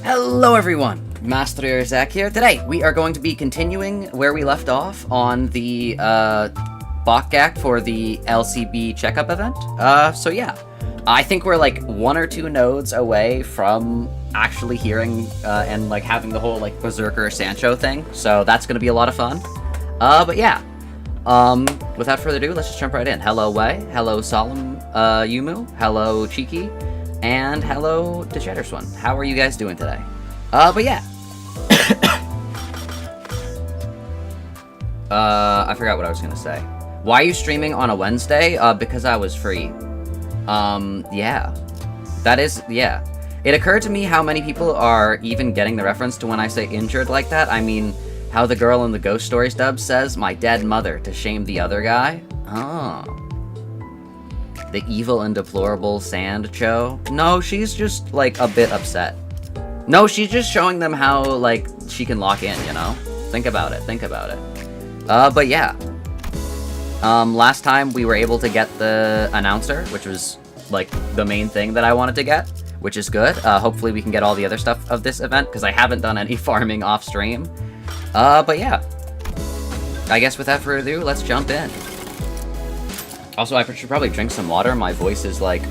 Hello everyone, Mast3r Zak here. Today we are going to be continuing where we left off on the BokGak for the LCB checkup event. So yeah, I think we're like 1 or 2 nodes away from actually hearing and like having the whole like Berserker Sancho thing. So that's gonna be a lot of fun. But yeah, without further ado, let's just jump right in. Hello Wei, hello Solemn Yumu, hello Cheeky, and hello to Cheddarswan. How are you guys doing today? But yeah. I forgot what I was gonna say. Why are you streaming on a Wednesday? Because I was free. Yeah. That is, yeah. It occurred to me how many people are even getting the reference to when I say injured like that. I mean, how the girl in the Ghost Stories dub says, my dead mother, to shame the other guy. Oh. The evil and deplorable Sancho? No, she's just, like, a bit upset. No, she's just showing them how, like, she can lock in, you know? Think about it, think about it. But yeah. Last time we were able to get the announcer, which was, like, the main thing that I wanted to get, which is good. Hopefully we can get all the other stuff of this event, because I haven't done any farming off-stream. But yeah. I guess without further ado, let's jump in. Also, I should probably drink some water. My voice is like...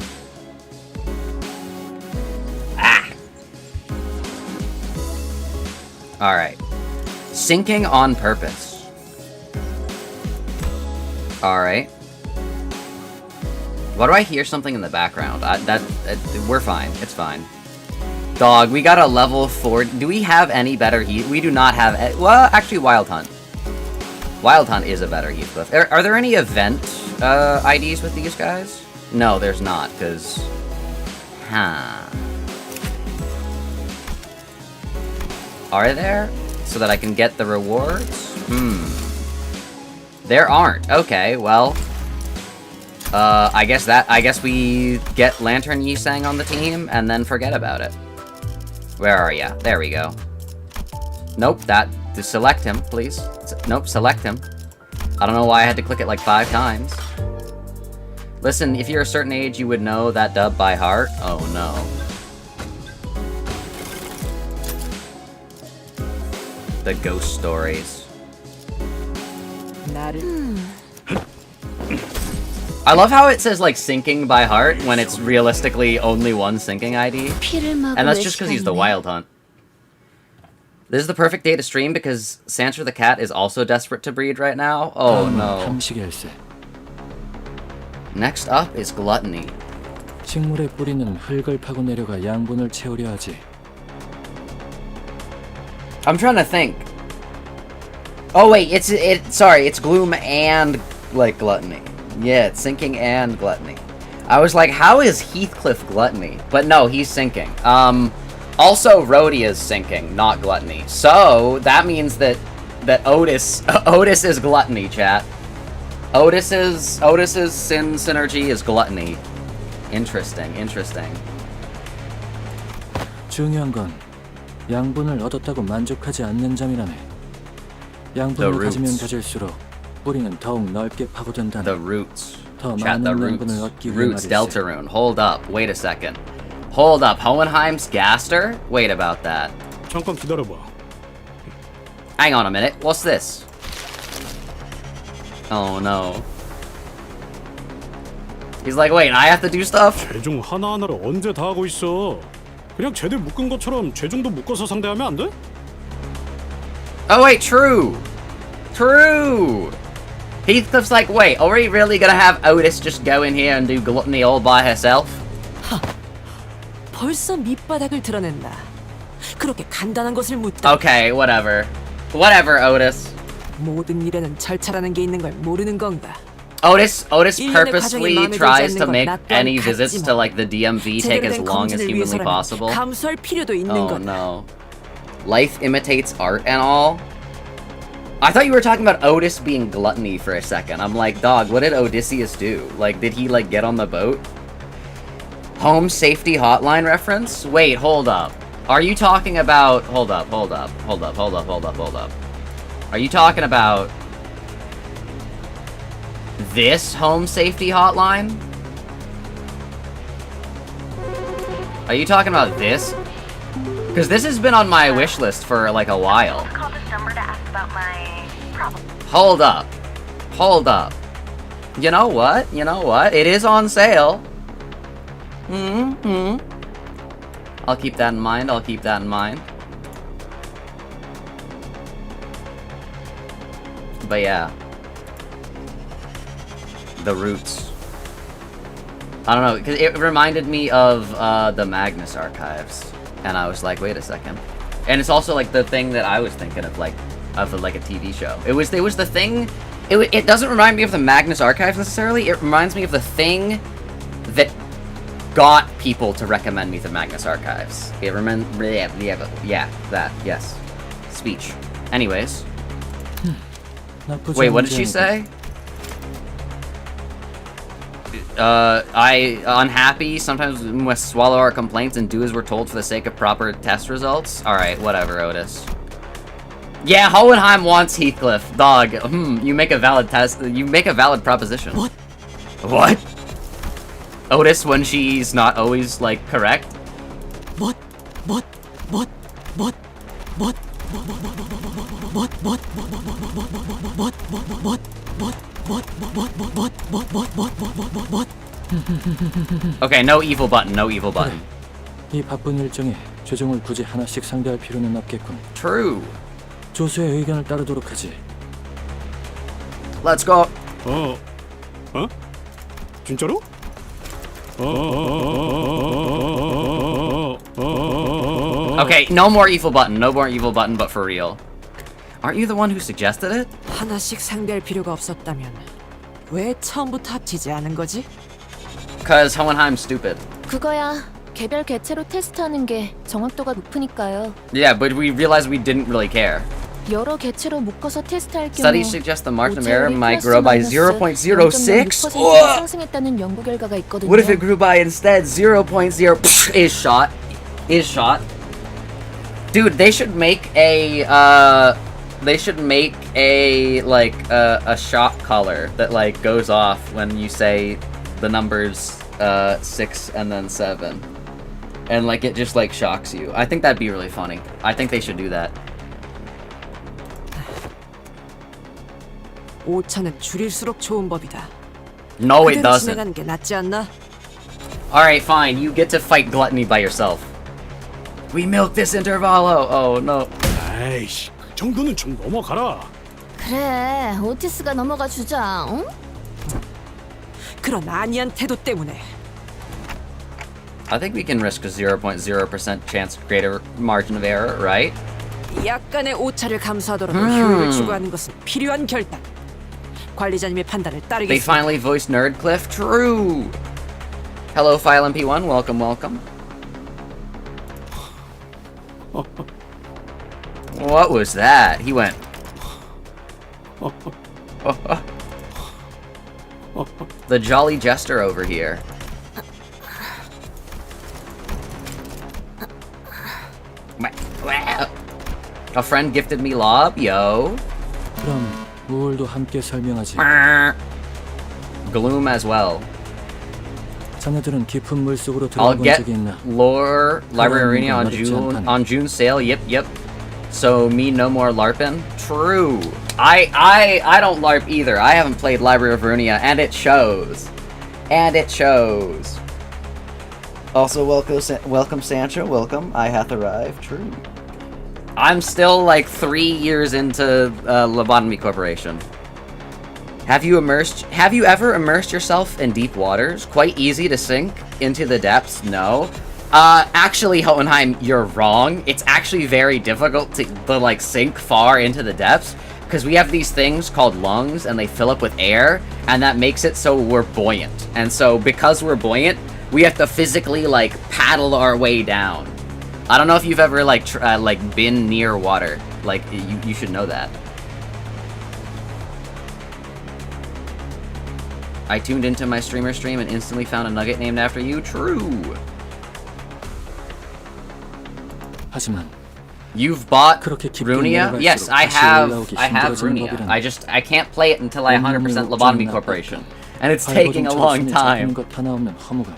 Ah! Alright. Sinking on purpose. Alright. Why do I hear something in the background? We're fine. It's fine. Dog, we got a level 4... Do we have any better heat? We do not have... Well, actually, Wild Hunt. Wild Hunt is a better Heathcliff. Are there any event... IDs with these guys? No, there's not, because... Huh. Are there? So that I can get the rewards? There aren't. Okay, well... I guess we get Lantern Yisang on the team, and then forget about it. Where are ya? There we go. Nope, just select him, please. Nope, select him. I don't know why I had to click it like 5 times. Listen, if you're a certain age, you would know that dub by heart. Oh no. The Ghost Stories. I love how it says like sinking by heart when it's realistically only one sinking ID. And that's just because he's the Wild Hunt. This is the perfect day to stream because Sancho the cat is also desperate to breed right now. Oh no. Next up is Gluttony. 식물의 뿌리는 흙을 파고 내려가 양분을 채우려 하지. I'm trying to think. Oh wait, sorry, it's Gloom and like Gluttony. Yeah, it's sinking and Gluttony. I was like, how is Heathcliff Gluttony? But no, he's sinking. Also, Rodia is sinking, not Gluttony. So, that means that Otis is Gluttony, chat. Otis's sin synergy is Gluttony. Interesting. 중요한 건 양분을 얻었다고 만족하지 않는 점이라네. 양분을 가지면 가질수록 뿌리는 더욱 넓게 파고든다네. The roots. 더 Chat, the 많은 양분을 얻기 위해 roots, 말이지. Deltarune. Hold up, wait a second. Hold up, Hohenheim's Gaster? Wait about that. 잠깐 기다려봐. Hang on a minute, what's this? Oh no. He's like, wait, I have to do stuff? 죄종 하나하나를 언제 다 하고 있어? 그냥 쟤들 묶은 것처럼 죄종도 묶어서 상대하면 안 돼? Oh wait, true! True! Heathcliff's like, wait, are we really gonna have Otis just go in here and do gluttony all by herself? 벌써 밑바닥을 드러낸다. 그렇게 간단한 것을 묻다. Okay, whatever. Whatever, Otis. 모든 일에는 절차라는 게 있는 걸 모르는 건가? Otis 일련의 purposely 과정이 마음에 tries 들지 to 않는 make 건 나 또한 any visits 같지만 to like the DMV take 제대로 as 된 long as 검진을 humanly 위해서라면 possible. 감수할 필요도 있는 Oh 거다. no. Life imitates art and all? I thought you were talking about Otis being gluttony for a second. I'm like, dog, what did Odysseus do? Like, did he like get on the boat? Home safety hotline reference? Wait, hold up. Are you talking about... Hold up. Are you talking about... this home safety hotline? Are you talking about this? Because this has been on my wish list for like a while. Call this number to ask about my problem. Hold up. Hold up. You know what? You know what? It is on sale. I'll keep that in mind. I'll keep that in mind. But yeah. The roots. I don't know, because it reminded me of the Magnus archives. And I was like, wait a second. And it's also like the thing that I was thinking of, like a TV show. It was the thing. It doesn't remind me of the Magnus archives necessarily. It reminds me of the thing that got people to recommend me the Magnus archives. It yeah, that, yes. Speech. Anyways. Wait, what did she say? Unhappy, sometimes we must swallow our complaints and do as we're told for the sake of proper test results. Alright, whatever, Otis. Yeah, Hohenheim wants Heathcliff. Dog, you make a valid proposition. What? What? Otis when she's not always, like, correct? What? Okay, no evil button, no evil button. 이 바쁜 일정에 죄종을 굳이 하나씩 상대할 필요는 없겠군. True. 조수의 의견을 따르도록 하지. Let's go. 진짜로? Okay, no more evil button, but for real. Aren't you the one who suggested it? 하나씩 상대할 필요가 없었다면 왜 처음부터 합치지 않은 거지? Cause Hohenheim's stupid. 그거야 개별 개체로 테스트하는 게 정확도가 높으니까요. Yeah, but we realized we didn't really care. 여러 개체로 묶어서 테스트할 경우 Studies suggest the margin of error 오차율이 might grow by 플러스 0.06. 0.06% 상승했다는 연구 결과가 있거든요. What if it grew by instead 0.0 is shot. Dude, they should make a like a shot color that like goes off when you say the numbers 6 and then 7. And like it just like shocks you. I think that'd be really funny. I think they should do that. 오차는 줄일수록 좋은 법이다. No, it 그대로 doesn't. 진행하는 게 낫지 않나? Alright, fine. You get to fight gluttony by yourself. We milk this intervallo. Oh no. 아이씨, 그 정도는 좀 넘어가라. 그래, 오티스가 넘어가 주자. 응? 그런 아니한 태도 때문에 I think we can risk a 0.0% chance of greater margin of error, right? 약간의 오차를 감수하더라도 효율을 추구하는 것은 필요한 결단. 관리자님의 판단을 They 따르겠습니다. finally voiced Nerdcliff. True. Hello, File MP1. Welcome, welcome. What was that? He went. The jolly jester over here. A friend gifted me lob, yo. 그럼 우울도 함께 설명하지. Gloom as well. 자네들은 깊은 물 속으로 I'll 들어본 get 적이 있나? lore library 그건 on 어렵지 June 않다네. on June sale. Yep. So me no more LARPing. True. I don't LARP either. I haven't played Library of Runia, and it shows. And it shows. Also, welcome Sancho, welcome. I hath arrived, true. I'm still like 3 years into Lobotomy Corporation. Have you ever immersed yourself in deep waters? Quite easy to sink into the depths? No. Actually, Hohenheim, you're wrong. It's actually very difficult to like sink far into the depths, because we have these things called lungs, and they fill up with air, and that makes it so we're buoyant. And so, because we're buoyant, we have to physically, like, paddle our way down. I don't know if you've ever, like, been near water. Like, you should know that. I tuned into my streamer stream and instantly found a nugget named after you. True! 하지만 You've bought 그렇게 깊게 Runia? 내려갈수록 Yes, I 다시 have 올라오기 Runia. 힘들어지는 I can't play it until I 100% Lobotomy Corporation. And it's taking a long time. 것 하나 없는 허무감.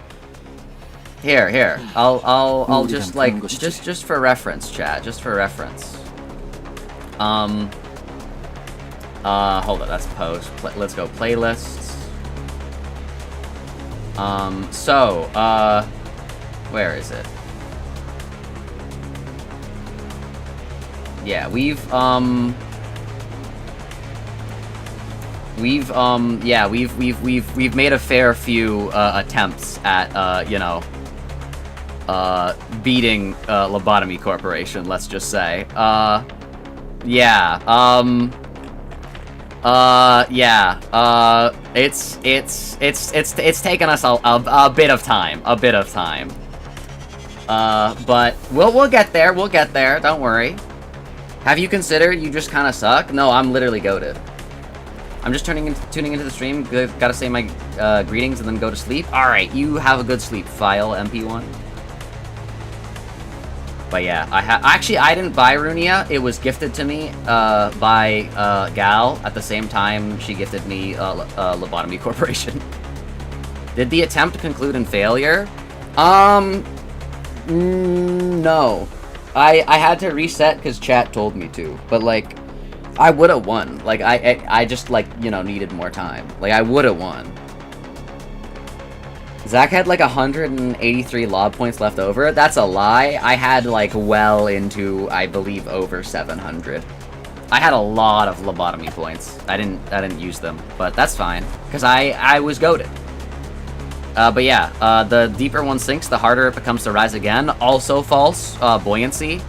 Here. I'll just like 것이지. just for reference, chat. Just for reference. Hold on, that's post. Let's go playlists. Where is it? Yeah, we've made a fair few attempts at beating Lobotomy Corporation, let's just say. It's taken us a bit of time, but we'll get there, don't worry. Have you considered you just kind of suck? No, I'm literally goated. I'm just tuning into the stream. Gotta say my greetings and then go to sleep. All right, you have a good sleep, File MP1. But yeah, I didn't buy Runia. It was gifted to me by Gal at the same time she gifted me Lobotomy Corporation. Did the attempt conclude in failure? No. I had to reset because chat told me to, but like, I would have won. Like, I just like, needed more time. Like, I would have won. Zach had like 183 lob points left over. That's a lie. I had like well into, I believe, over 700. I had a lot of lobotomy points. I didn't use them, but that's fine because I was goated. But yeah, the deeper one sinks, the harder it becomes to rise again. Also false, buoyancy.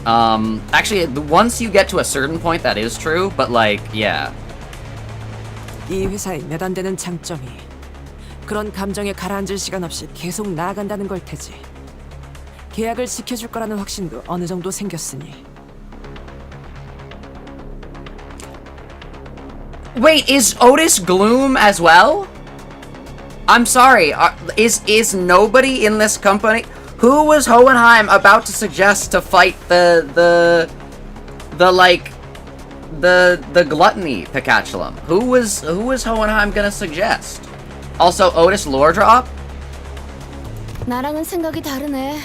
Actually, once you get to a certain point, that is true, but like, yeah. 이 회사의 몇 안 되는 장점이 그런 감정에 가라앉을 시간 없이 계속 나아간다는 걸 테지. 계약을 지켜줄 거라는 확신도 어느 정도 생겼으니. Wait, is Otis Gloom as well? I'm sorry, is nobody in this company? Who was Hohenheim about to suggest to fight the gluttony Pikachulam? Who was Hohenheim gonna suggest? Also, Otis lore drop? 나랑은 생각이 다르네.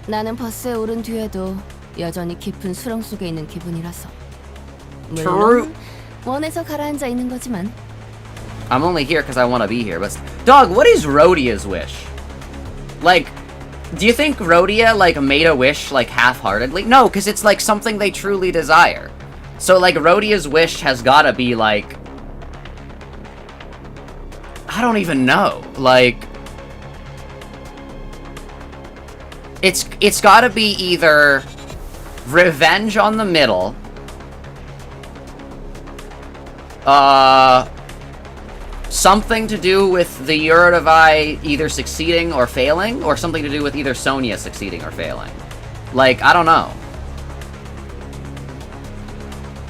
나는 버스에 오른 뒤에도 여전히 깊은 수렁 속에 있는 기분이라서. 물론 원해서 가라앉아 있는 거지만. I'm only here because I want to be here, but... Dog, what is Rodia's wish? Like, do you think Rodia, like, made a wish, like, half-heartedly? No, because it's, like, something they truly desire. So, like, Rodia's wish has gotta be, like... I don't even know. Like... It's gotta be either... revenge on the middle... something to do with the Eurodivide either succeeding or failing, or something to do with either Sonia succeeding or failing. Like, I don't know.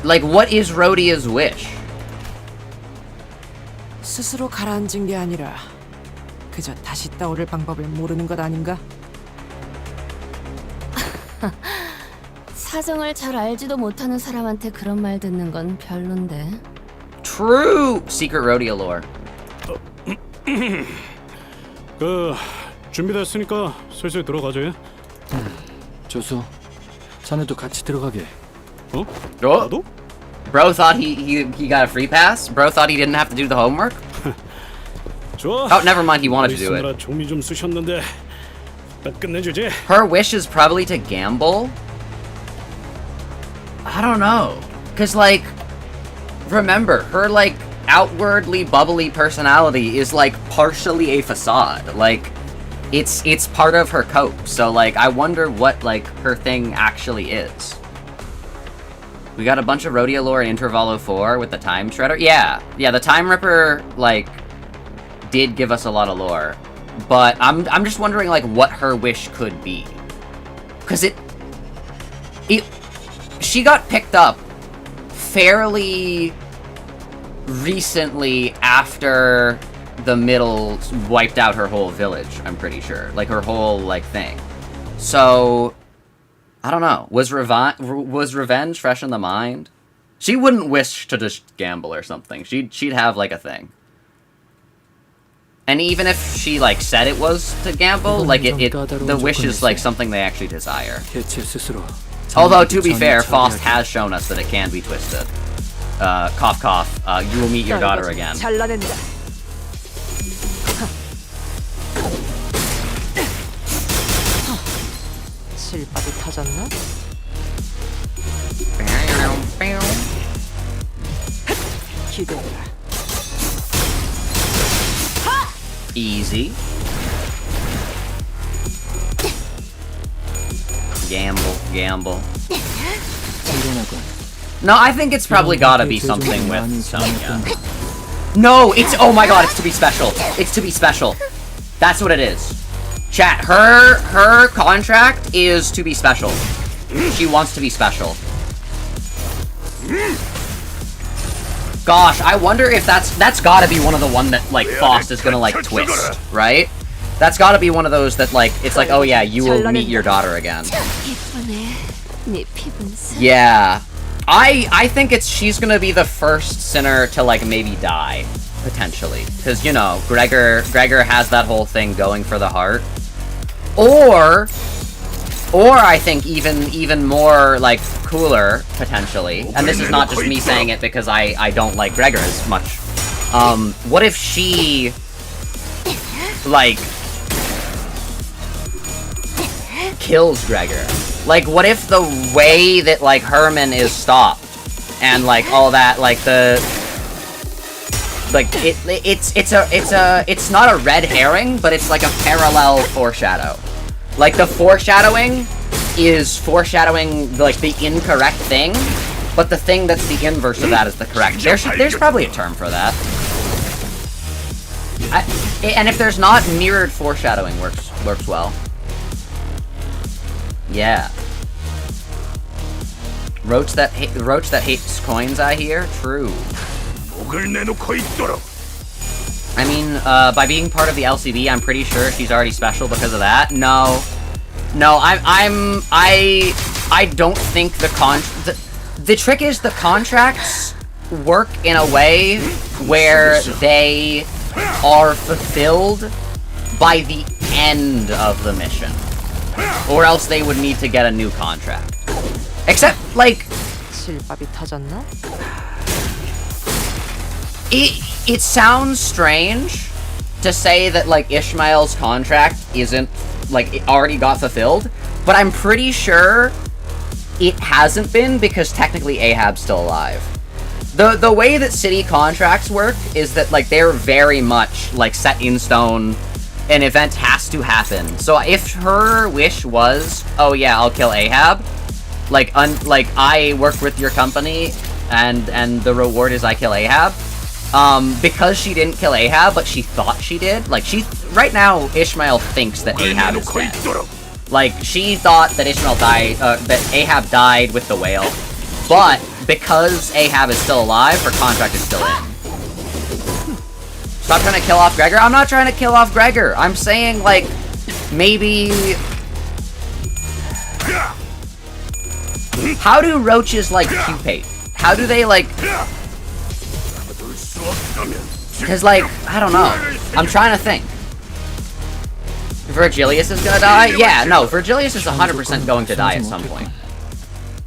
Like, what is Rodia's wish? 스스로 가라앉은 게 아니라 그저 다시 떠오를 방법을 모르는 것 아닌가? 사정을 잘 알지도 못하는 사람한테 그런 말 듣는 건 별론데. True! Secret Rodia lore. 준비됐으니까 슬슬 들어가지. 조수, 자네도 같이 들어가게. 나도? Bro thought he got a free pass? Bro thought he didn't have to do the homework? 좋아. Oh, never mind, he wanted to do it. 있으느라 좀이 좀 쑤셨는데 딱 끝내주지. Her wish is probably to gamble? I don't know. Cause like, remember, her like outwardly bubbly personality is like partially a facade. Like, it's part of her cope. So like, I wonder what like her thing actually is. We got a bunch of Rodia lore in Intervallo 4 with the Time Shredder. Yeah, the Time Ripper like did give us a lot of lore, but I'm just wondering like what her wish could be, cause she got picked up fairly recently after the Middle wiped out her whole village. I'm pretty sure, like her whole like thing. So I don't know. Was revenge fresh in the mind? She wouldn't wish to just gamble or something. She'd have like a thing. And even if she like said it was to gamble, like the wish is like something they actually desire. Although to be fair, Faust has shown us that it can be twisted. Cough cough. You will meet your daughter again. 잘라낸다. 실밥이 터졌나? 기대해라. Easy. Gamble. No, I think it's probably gotta be something with Sonya. No, it's, oh my god, it's to be special. It's to be special. That's what it is. Chat, her contract is to be special. She wants to be special. Gosh, I wonder if that's gotta be one of the one that, like, Faust is gonna, like, twist, right? That's gotta be one of those that, like, it's like, oh yeah, you will meet your daughter again. Yeah. I think she's gonna be the first sinner to, like, maybe die, potentially. Because, you know, Gregor has that whole thing going for the heart. Or I think even more, like, cooler, potentially, and this is not just me saying it because I don't like Gregor as much, what if she, like, kills Gregor? Like, what if the way that, like, Herman is stopped, and, like, all that, like, it's not a red herring, but it's like a parallel foreshadow. Like, the foreshadowing is foreshadowing, like, the incorrect thing, but the thing that's the inverse of that is the correct. There's probably a term for that. And if there's not, mirrored foreshadowing works well. Yeah. Roach that hates coins, I hear? True. I mean, by being part of the LCB, I'm pretty sure she's already special because of that. No, I don't think the trick is the contracts work in a way where they are fulfilled by the end of the mission, or else they would need to get a new contract. Except, like, 실밥이 터졌나? It sounds strange to say that, like, Ishmael's contract isn't, like, it already got fulfilled, but I'm pretty sure it hasn't been because technically Ahab's still alive. The way that city contracts work is that, like, they're very much, like, set in stone. An event has to happen. So if her wish was, oh yeah, I'll kill Ahab, like, I work with your company and the reward is I kill Ahab, because she didn't kill Ahab, but she thought she did. Like, right now, Ishmael thinks that Ahab is dead. Like, she thought that that Ahab died with the whale. But, because Ahab is still alive, her contract is still in. Stop trying to kill off Gregor? I'm not trying to kill off Gregor. I'm saying, like, maybe... How do roaches, like, pupate? How do they, like... Because, like, I don't know. I'm trying to think. Virgilius is gonna die? Yeah, no, Virgilius is 100% going to die at some point.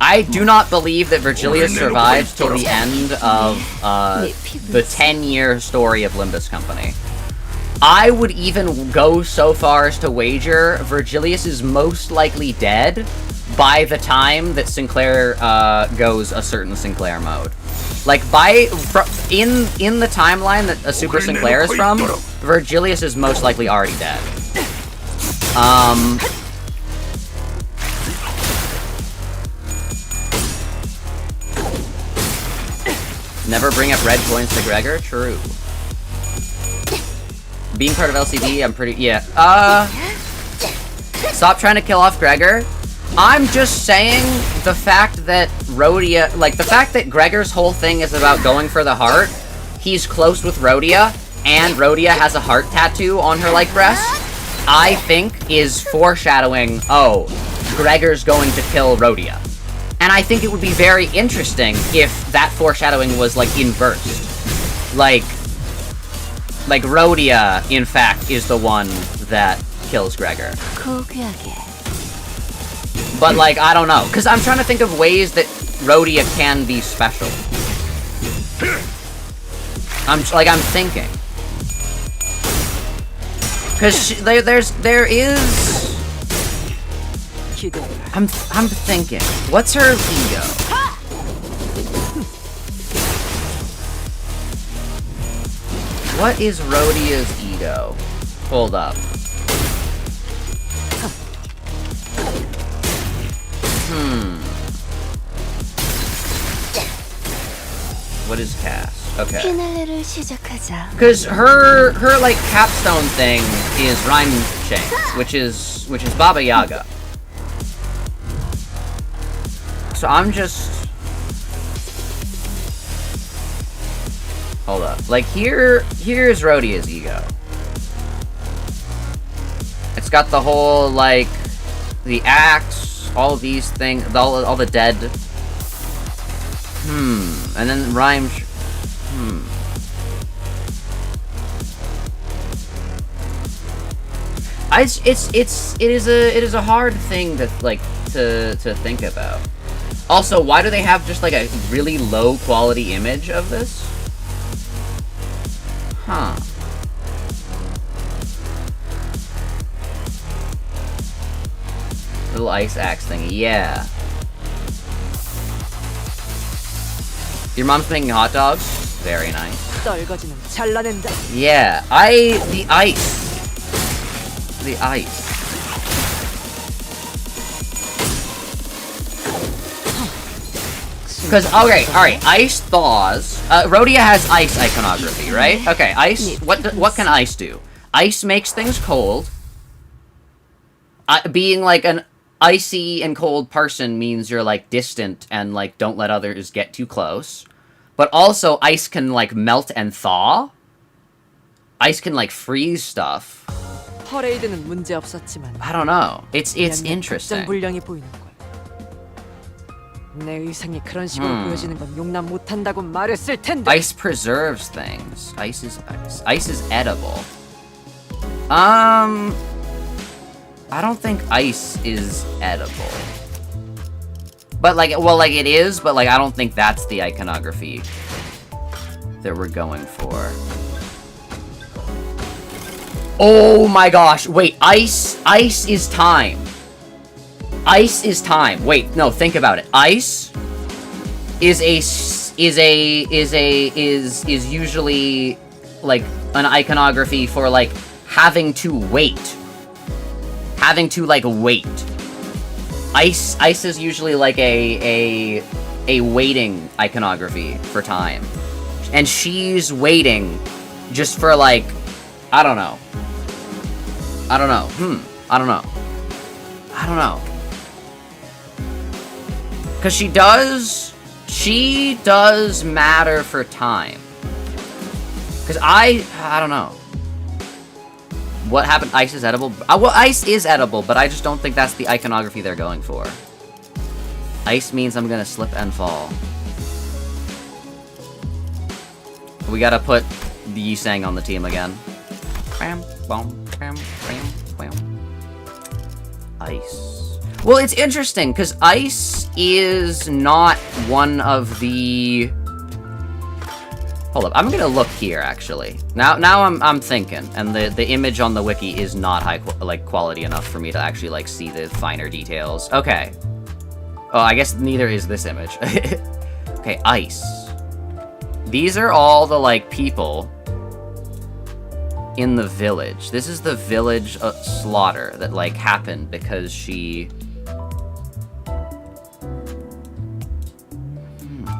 I do not believe that Virgilius survives till the end of the 10-year story of Limbus Company. I would even go so far as to wager Virgilius is most likely dead by the time that Sinclair goes a certain Sinclair mode. Like, in the timeline that a Super Sinclair is from, Virgilius is most likely already dead. Never bring up red coins to Gregor? True. Being part of LCB, I'm pretty... Yeah. Stop trying to kill off Gregor. I'm just saying the fact that Rodia... Like, the fact that Gregor's whole thing is about going for the heart, he's close with Rodia, and Rodia has a heart tattoo on her, like, breast, I think is foreshadowing, oh, Gregor's going to kill Rodia. And I think it would be very interesting if that foreshadowing was, like, inversed. Like, Rodia, in fact, is the one that kills Gregor. But, like, I don't know. Because I'm trying to think of ways that Rodia can be special. I'm thinking. Because there is... I'm thinking. What's her ego? What is Rodia's ego? Hold up. What is cast? Okay. Because her like capstone thing is Rhyme Chain, which is Baba Yaga. So I'm just... Hold up. Like, here's Rodia's ego. It's got the whole, like, the axe, all these things, all the dead. And then Rhyme... It is a hard thing to, like, to think about. Also, why do they have just, like, a really low-quality image of this? Huh. Little ice axe thingy, yeah. Your mom's making hot dogs? Very nice. Yeah, the ice. The ice. Because, okay, alright, ice thaws. Rodia has ice iconography, right? Okay, ice, what can ice do? Ice makes things cold. Being, like, an icy and cold person means you're, like, distant and, like, don't let others get too close. But also, ice can, like, melt and thaw. Ice can, like, freeze stuff. I don't know. It's interesting. Ice preserves things. Ice is ice. Ice is edible. I don't think ice is edible. But, like, well, like, it is, but, like, I don't think that's the iconography that we're going for. Oh my gosh, wait, ice is time. Ice is time. Wait, no, think about it. Ice is usually, like, an iconography for, like, having to wait. Having to, like, wait. Ice is usually, like, a waiting iconography for time. And she's waiting just for, like, I don't know. I don't know. I don't know. I don't know. Because she does matter for time. Because I don't know. What happened? Ice is edible? Well, ice is edible, but I just don't think that's the iconography they're going for. Ice means I'm gonna slip and fall. We gotta put the Yisang on the team again. Bam, bam, bam, bam, bam. Ice. Well, it's interesting, because ice is not one of the... Hold up, I'm gonna look here, actually. Now I'm thinking, and the image on the wiki is not high quality enough for me to actually, like, see the finer details. Okay. Oh, I guess neither is this image. Okay, ice. These are all the, like, people in the village. This is the village slaughter that, like, happened because she...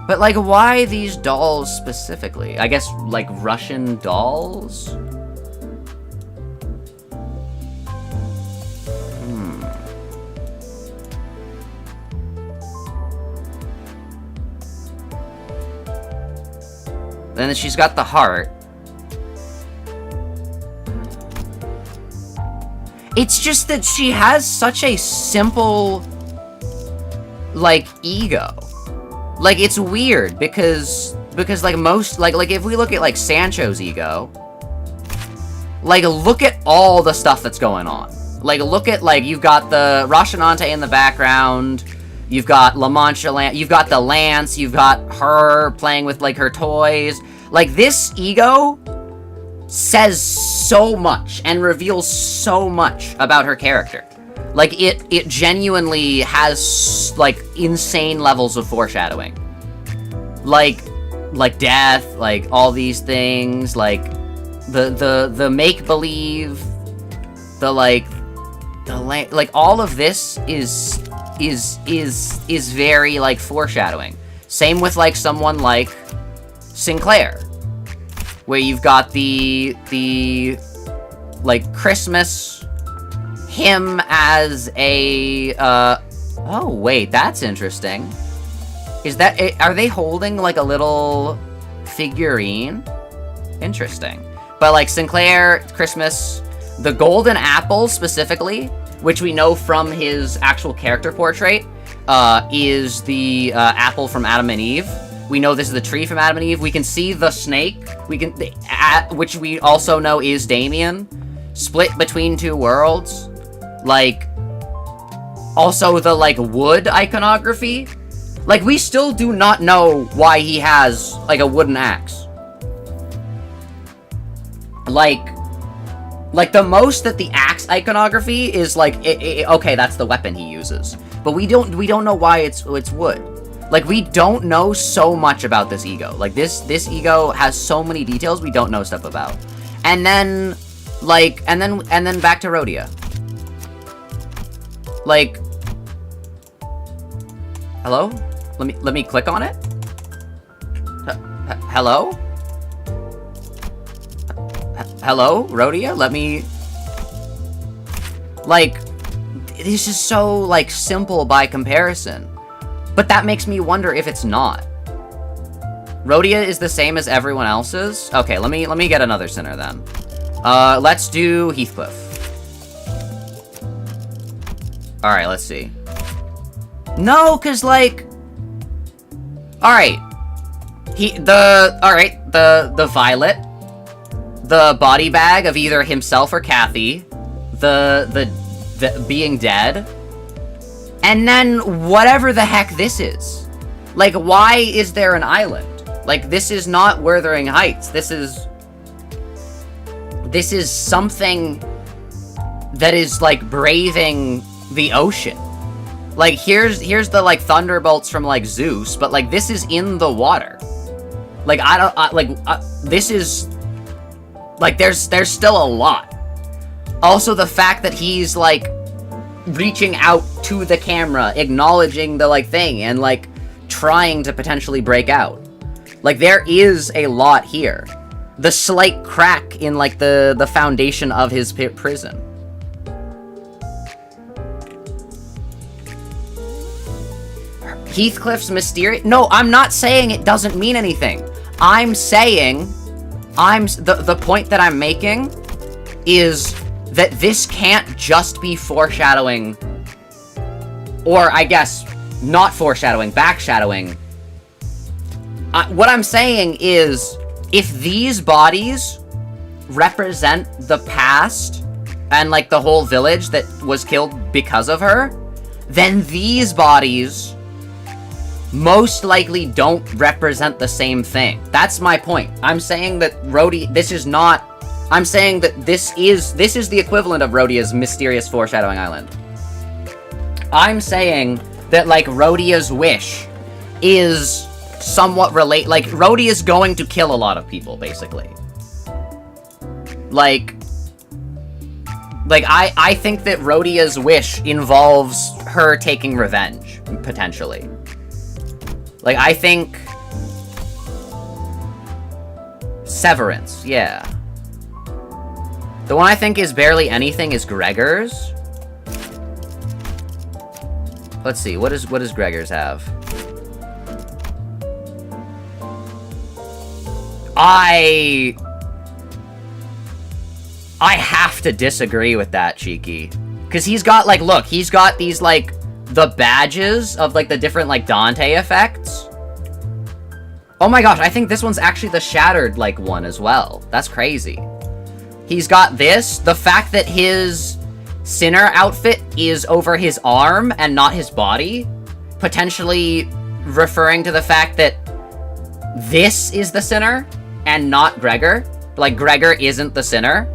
But, like, why these dolls specifically? I guess, like, Russian dolls? Then she's got the heart. It's just that she has such a simple, like, ego. Like, it's weird because like, most, like, if we look at, like, Sancho's ego, like, look at all the stuff that's going on. Like, look at, like, you've got the Rocinante in the background, you've got La Mancha, you've got the lance, you've got her playing with, like, her toys. Like, this ego says so much and reveals so much about her character. Like, it genuinely has, like, insane levels of foreshadowing. Like death, like, all these things, like, the make-believe, like, all of this is very, like, foreshadowing. Same with, like, someone like Sinclair, where you've got the like, Christmas, him as a, oh, wait, that's interesting. Is that, are they holding, like, a little figurine? Interesting. But, like, Sinclair, Christmas, the golden apple, specifically, which we know from his actual character portrait, is the, apple from Adam and Eve. We know this is the tree from Adam and Eve. We can see the snake, which we also know is Damien, split between two worlds. Like, also the, like, wood iconography. Like, we still do not know why he has, like, a wooden axe. Like, the most that the axe iconography is, like, okay, that's the weapon he uses. But we don't know why it's wood. Like, we don't know so much about this ego. Like, this ego has so many details we don't know stuff about. And then, like, and then back to Rodia. Like, hello? Let me click on it. Hello? Hello, Rodia? Let me... Like, this is so, like, simple by comparison. But that makes me wonder if it's not. Rodia is the same as everyone else's? Okay, let me get another sinner then. Let's do Heathcliff. Alright, let's see. No, cause, like... Alright. The violet. The body bag of either himself or Kathy. The being dead. And then whatever the heck this is. Like, why is there an island? Like, this is not Wuthering Heights. This is something that is, like, braving the ocean. Like, here's the, like, thunderbolts from, like, Zeus, but, like, this is in the water. Like, this is, like, there's still a lot. Also, the fact that he's, like, reaching out to the camera, acknowledging the, like, thing, and, like, trying to potentially break out. Like, there is a lot here. The slight crack in, like, the foundation of his prison. Heathcliff's mysterious... No, I'm not saying it doesn't mean anything. I'm saying... The point that I'm making is that this can't just be foreshadowing... Or, I guess, not foreshadowing, backshadowing. What I'm saying is, if these bodies represent the past and, like, the whole village that was killed because of her, then these bodies most likely don't represent the same thing. That's my point. I'm saying that I'm saying that this is the equivalent of Rodia's mysterious foreshadowing island. I'm saying that, like, Rodia's wish is somewhat like, Rodia's going to kill a lot of people, basically. Like, I think that Rodia's wish involves her taking revenge, potentially. Like, I think... Severance, yeah. The one I think is barely anything is Gregor's. Let's see, what does Gregor's have? I have to disagree with that, Cheeky. Because he's got, like, look, he's got these, like, the badges of, like, the different, like, Dante effects. Oh my gosh, I think this one's actually the shattered, like, one as well. That's crazy. He's got this. The fact that his Sinner outfit is over his arm and not his body, potentially referring to the fact that this is the Sinner and not Gregor. Like, Gregor isn't the Sinner.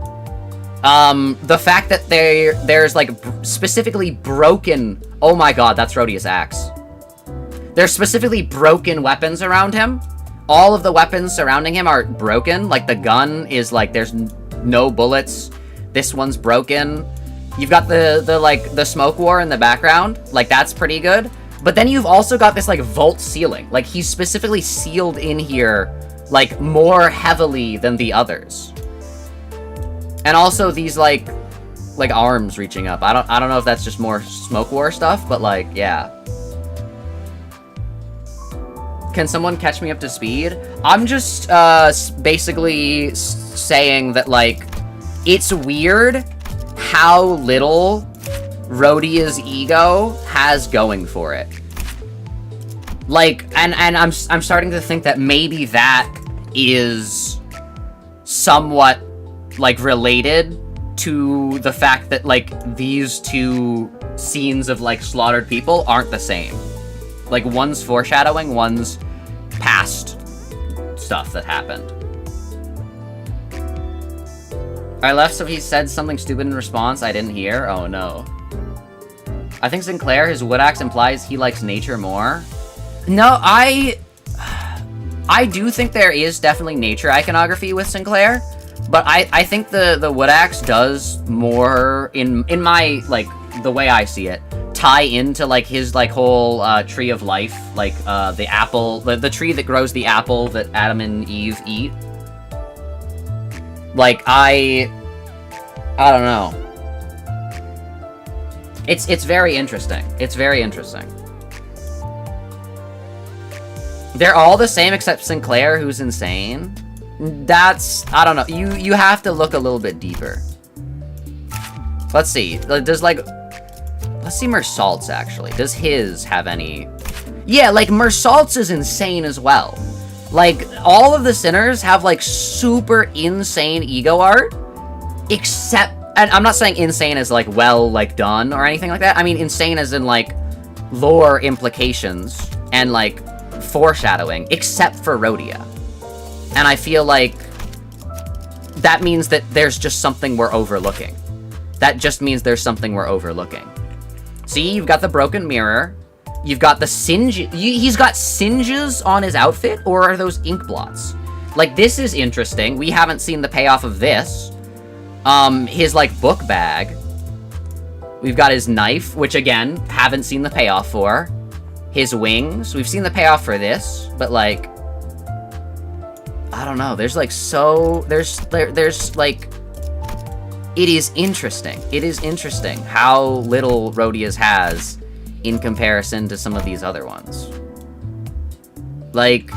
The fact that there's, like, specifically broken... Oh my god, that's Rodia's axe. There's specifically broken weapons around him. All of the weapons surrounding him are broken. Like, the gun is, like, there's no bullets. This one's broken. You've got the smoke war in the background. Like, that's pretty good. But then you've also got this, like, vault ceiling. Like, he's specifically sealed in here, like, more heavily than the others. And also these, like arms reaching up. I don't know if that's just more smoke war stuff, but, like, yeah. Can someone catch me up to speed? I'm just, basically saying that, like, it's weird how little Rodia's ego has going for it. Like, and I'm starting to think that maybe that is somewhat, like, related to the fact that, like, these two scenes of, like, slaughtered people aren't the same. Like, one's foreshadowing, one's past stuff that happened. I left so he said something stupid in response I didn't hear. Oh no. I think Sinclair, his wood axe implies he likes nature more. No, I do think there is definitely nature iconography with Sinclair, but I think the wood axe does more, in my, like, the way I see it, tie into, like, his, like, whole tree of life, like, the apple, the tree that grows the apple that Adam and Eve eat. Like, I don't know. It's very interesting. It's very interesting. They're all the same except Sinclair, who's insane. I don't know. You have to look a little bit deeper. Let's see. Let's see Mersault's, actually. Does his have any... Yeah, like, Mersault's is insane as well. Like, all of the Sinners have, like, super insane ego art, except... And I'm not saying insane as, like, well, like, done or anything like that. I mean insane as in, like, lore implications and, like, foreshadowing, except for Rodia. And I feel like that means that there's just something we're overlooking. That just means there's something we're overlooking. See, you've got the broken mirror. You've got the singe. He's got singes on his outfit, or are those ink blots? Like, this is interesting. We haven't seen the payoff of this. His, like, book bag. We've got his knife, which, again, haven't seen the payoff for. His wings. We've seen the payoff for this, but, like... I don't know. There's, like, there's, like... It is interesting. It is interesting how little Rodia's has in comparison to some of these other ones. Like,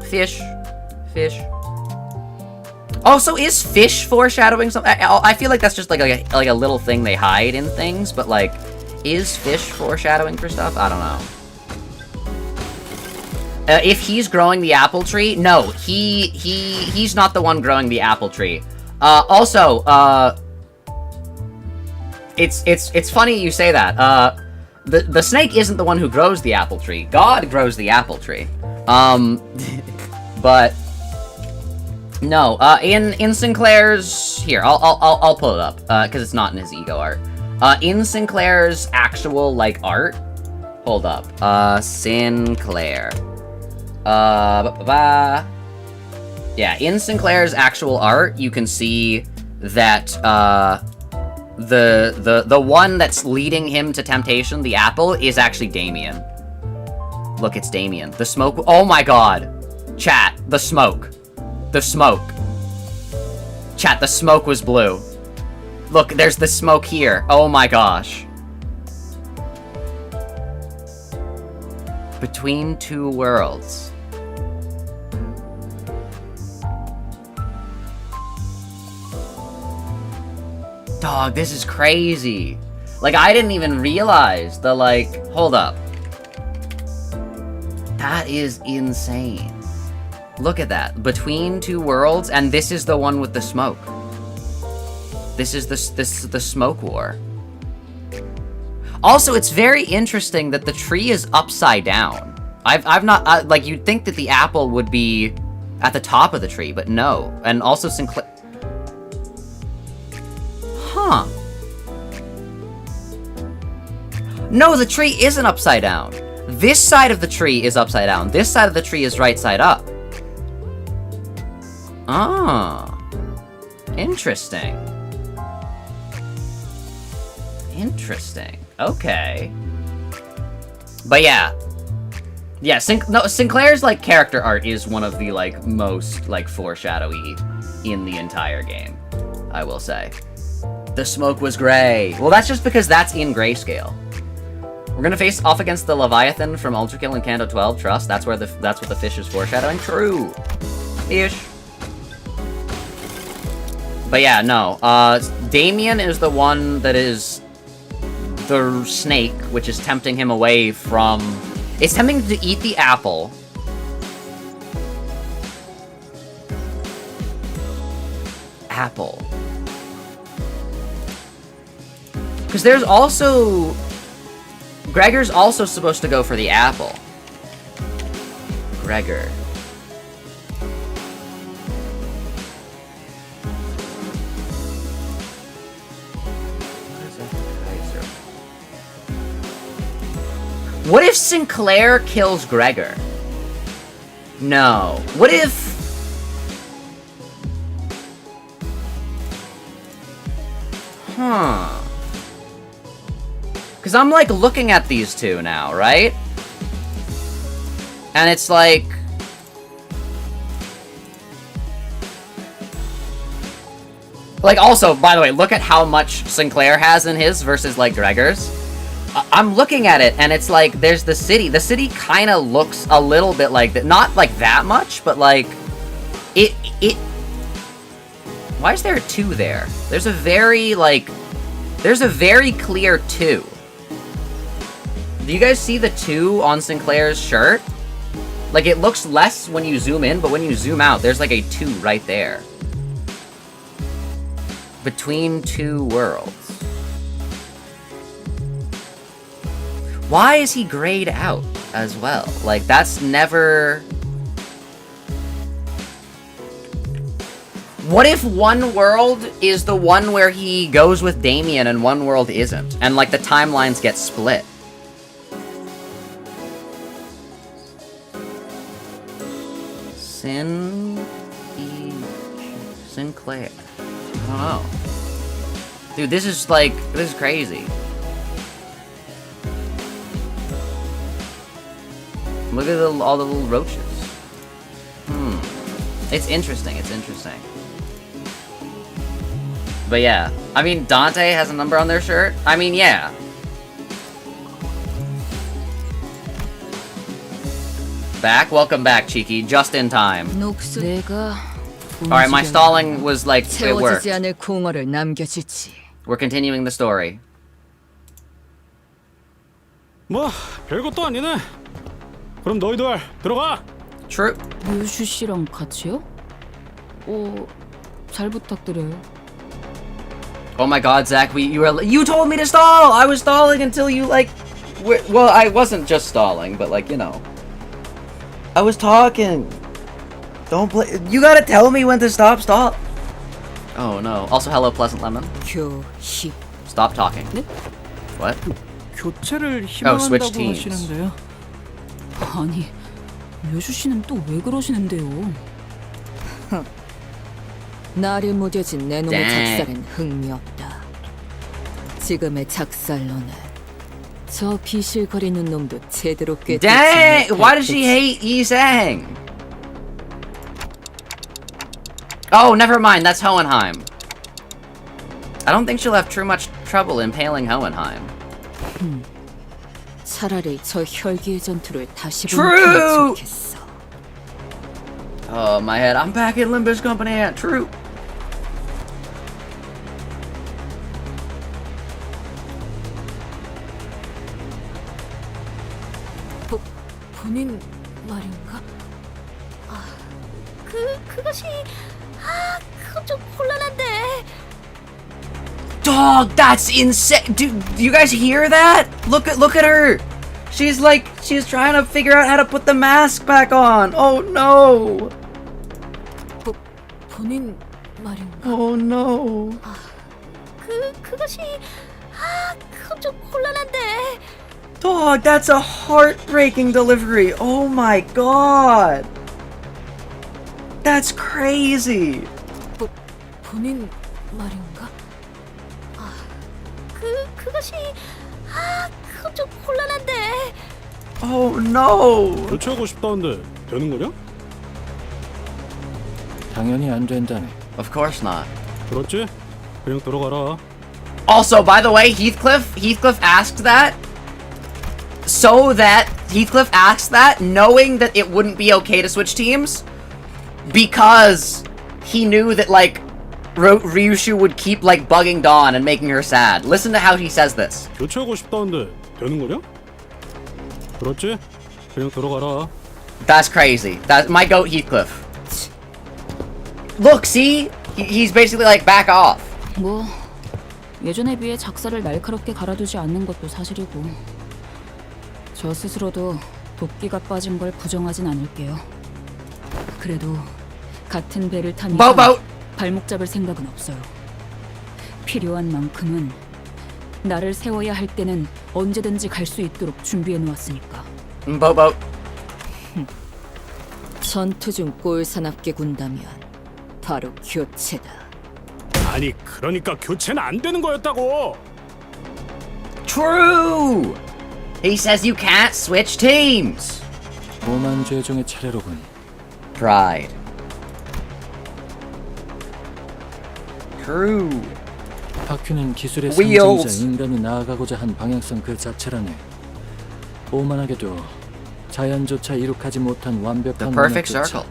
fish. Oh, so is fish foreshadowing something? I feel like that's just like a little thing they hide in things, but, like, is fish foreshadowing for stuff? I don't know. If he's growing the apple tree, no, he's not the one growing the apple tree. Also, it's funny you say that. the snake isn't the one who grows the apple tree. God grows the apple tree. But no, in Sinclair's here, I'll pull it up because it's not in his ego art. In Sinclair's actual like art, hold up. Sinclair. Yeah, in Sinclair's actual art, you can see that the one that's leading him to temptation, the apple, is actually Damien. Look, it's Damien. The smoke. Oh my god. Chat, the smoke. The smoke. Chat, the smoke was blue. Look, there's the smoke here. Oh my gosh. Between Two Worlds. Dog, this is crazy. Like, I didn't even realize the, like... Hold up. That is insane. Look at that. Between Two Worlds, and this is the one with the smoke. This is the smoke war. Also, it's very interesting that the tree is upside down. I've not... like, you'd think that the apple would be at the top of the tree, but no. And also Sinclair... Huh. No, the tree isn't upside down. This side of the tree is upside down. This side of the tree is right side up. Ah. Interesting. Interesting. Okay. But yeah. Yeah, Sinclair's, like, character art is one of the, like, most, like, foreshadowy in the entire game, I will say. The smoke was gray. Well, that's just because that's in grayscale. We're gonna face off against the Leviathan from Ultrakill in Canto 12. Trust. That's what the fish is foreshadowing. True. Ish. But yeah, no. Damien is the one that is the snake, which is tempting him away from... It's tempting him to eat the apple. Apple. Because there's also... Gregor's also supposed to go for the apple. Gregor. What if Sinclair kills Gregor? No. What if... Huh. Because I'm, like, looking at these two now, right? And it's like... Like, also, by the way, look at how much Sinclair has in his versus, like, Gregor's. I'm looking at it, and it's like, there's the city. The city kind of looks a little bit like that. Not, like, that much, but, like... It... Why is there a 2 there? There's a very, like... There's a very clear 2. Do you guys see the 2 on Sinclair's shirt? Like, it looks less when you zoom in, but when you zoom out, there's like a 2 right there. Between Two Worlds. Why is he grayed out as well? Like, that's never... What if one world is the one where he goes with Damien and one world isn't? And, like, the timelines get split. Sinclair. I don't know. Dude, this is, like, this is crazy. Look at all the little roaches. It's interesting, it's interesting. But yeah, I mean, Dante has a number on their shirt. I mean, yeah. Back? Welcome back, Cheeky. Just in time. Alright, my stalling was like, it worked. We're continuing the story. 뭐 별것도 아니네. 그럼 너희들 들어가. True. 유슈 씨랑 같이요? 잘 부탁드려요. Oh my god, Zach, you told me to stall! I was stalling until you, like, Well, I wasn't just stalling, but like, you know. I was talking. Don't play. You gotta tell me when to stop. Oh no. Also, hello, Pleasant Lemon. 교희. Stop talking. What? 교체를 switch 희망한다고 teams. 하시는데요. 아니, 여주 씨는 또 왜 그러시는데요? 날이 무뎌진 내 놈의 Dang. 작살엔 흥미 없다. 지금의 작살로는 저 비실거리는 놈도 제대로 꿰뚫지 Dang! Why does she 못했겠지. hate Yi-Sang? Oh, never mind. That's Hohenheim. I don't think she'll have too much trouble impaling Hohenheim. 차라리 저 혈기의 전투를 다시 True! 보는 게 좋겠어. Oh, my head. I'm back in Limbus Company. True. 본인 말인가? 그것이 그건 좀 곤란한데. Dog, that's insane. Do you guys hear that? Look at her. She's trying to figure out how to put the mask back on. Oh no. 본인 말인가? Oh no. 그것이 그건 좀 곤란한데. Dog, that's a heartbreaking delivery. Oh my god. That's crazy. 본인 말인가? 그것이 그건 좀 곤란한데. Oh no. 교체하고 싶다는데 되는 거냐? 당연히 안 된다네. Of course not. 그렇지? 그냥 들어가라. Also, by the way, Heathcliff asked that knowing that it wouldn't be okay to switch teams because he knew that like Ryushu would keep like bugging Dawn and making her sad. Listen to how he says this. 교체하고 싶다는데 되는 거냐? 그렇지? 그냥 들어가라. That's crazy. That's my goat Heathcliff. Look, see? He's basically like back off. 뭐 예전에 비해 작사를 날카롭게 갈아두지 않는 것도 사실이고 저 스스로도 도끼가 빠진 걸 부정하진 않을게요. 그래도 같은 배를 탄 이상 Boat. 발목 잡을 생각은 없어요. 필요한 만큼은 나를 세워야 할 때는 언제든지 갈 수 있도록 준비해 놓았으니까. Boat. 전투 중 꼴사납게 군다면 바로 교체다. 아니 그러니까 교체는 안 되는 거였다고. True. He says you can't switch teams. 오만 죄종의 차례로군. Pride. True. 바퀴는 기술의 Wheels. 상징이자 인간이 나아가고자 한 방향성 그 자체라네. 오만하게도 자연조차 이룩하지 못한 완벽한 The perfect 원의 circle.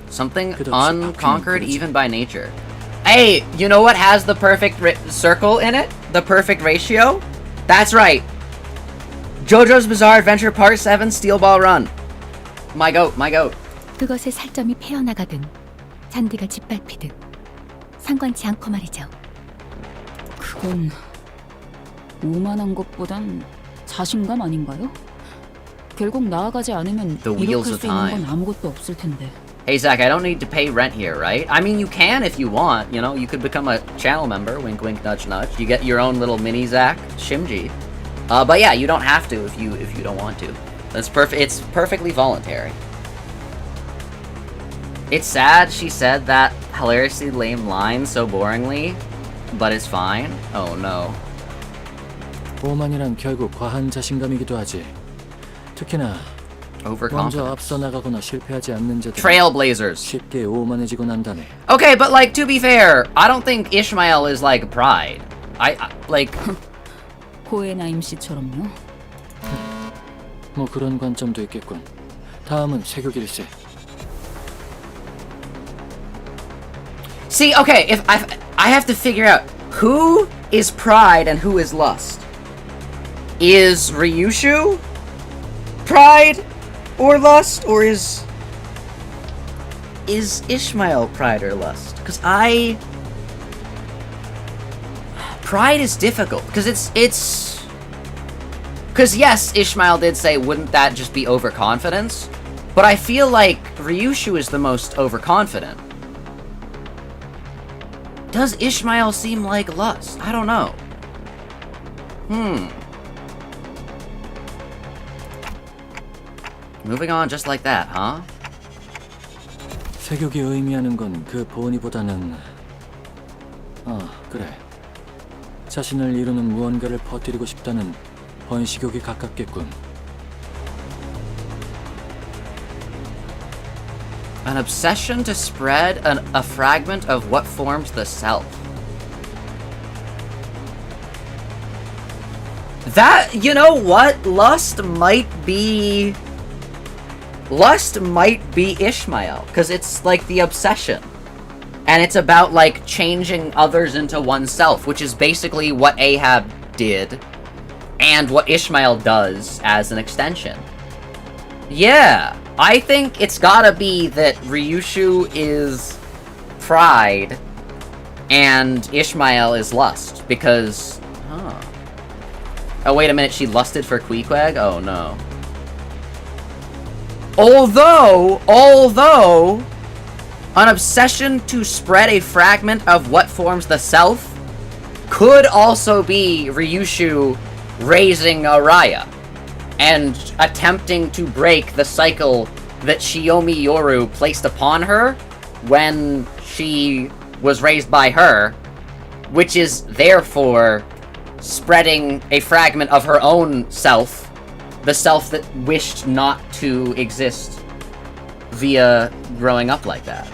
Something 끝없이 unconquered 바뀌는 even by nature. Hey, you know what has the perfect circle in it? The perfect ratio? That's right. JoJo's Bizarre Adventure Part 7 Steel Ball Run. My goat, my goat. 그것의 살점이 패어나가든 잔디가 짓밟히든 상관치 않고 말이죠. 그건 오만한 것보단 자신감 아닌가요? 결국 나아가지 않으면 The wheels 이룩할 of 수 있는 건 time. 아무것도 없을 텐데. Hey Zach, I don't need to pay rent here, right? I mean, you can if you want. You know, you could become a channel member. Wink, wink, nudge, nudge. You get your own little mini Zach Shimji. But yeah, you don't have to if you don't want to. That's perfect. It's perfectly voluntary. It's sad she said that hilariously lame line so boringly, but it's fine. Oh no. 오만이란 결국 과한 자신감이기도 하지. 특히나 먼저 Overconfidence. 앞서 나가거나 실패하지 않는 자들 Trailblazers. 쉽게 오만해지고 난다네. Okay, but like to be fair, I don't think Ishmael is like pride. I like 호에나임 씨처럼요. 뭐 그런 관점도 있겠군. 다음은 세교길세. see. Okay, if I have to figure out who is pride and who is lust. Is Ryushu pride or lust, or is Ishmael pride or lust? Because pride is difficult because it's Because yes, Ishmael did say, wouldn't that just be overconfidence? But I feel like Ryushu is the most overconfident. Does Ishmael seem like lust? I don't know. Moving on just like that, huh? 세격이 의미하는 건 그 본의보다는 그래. 자신을 이루는 무언가를 퍼뜨리고 싶다는 번식욕이 가깝겠군. An obsession to spread a fragment of what forms the self. That, you know what? Lust might be Ishmael, because it's like the obsession. And it's about like changing others into oneself, which is basically what Ahab did and what Ishmael does as an extension. Yeah, I think it's gotta be that Ryushu is pride and Ishmael is lust, because... Oh, wait a minute, she lusted for Queequeg? Oh, no. Although, an obsession to spread a fragment of what forms the self could also be Ryushu raising Araya and attempting to break the cycle that Shiomi Yoru placed upon her when she was raised by her, which is therefore spreading a fragment of her own self, the self that wished not to exist via growing up like that.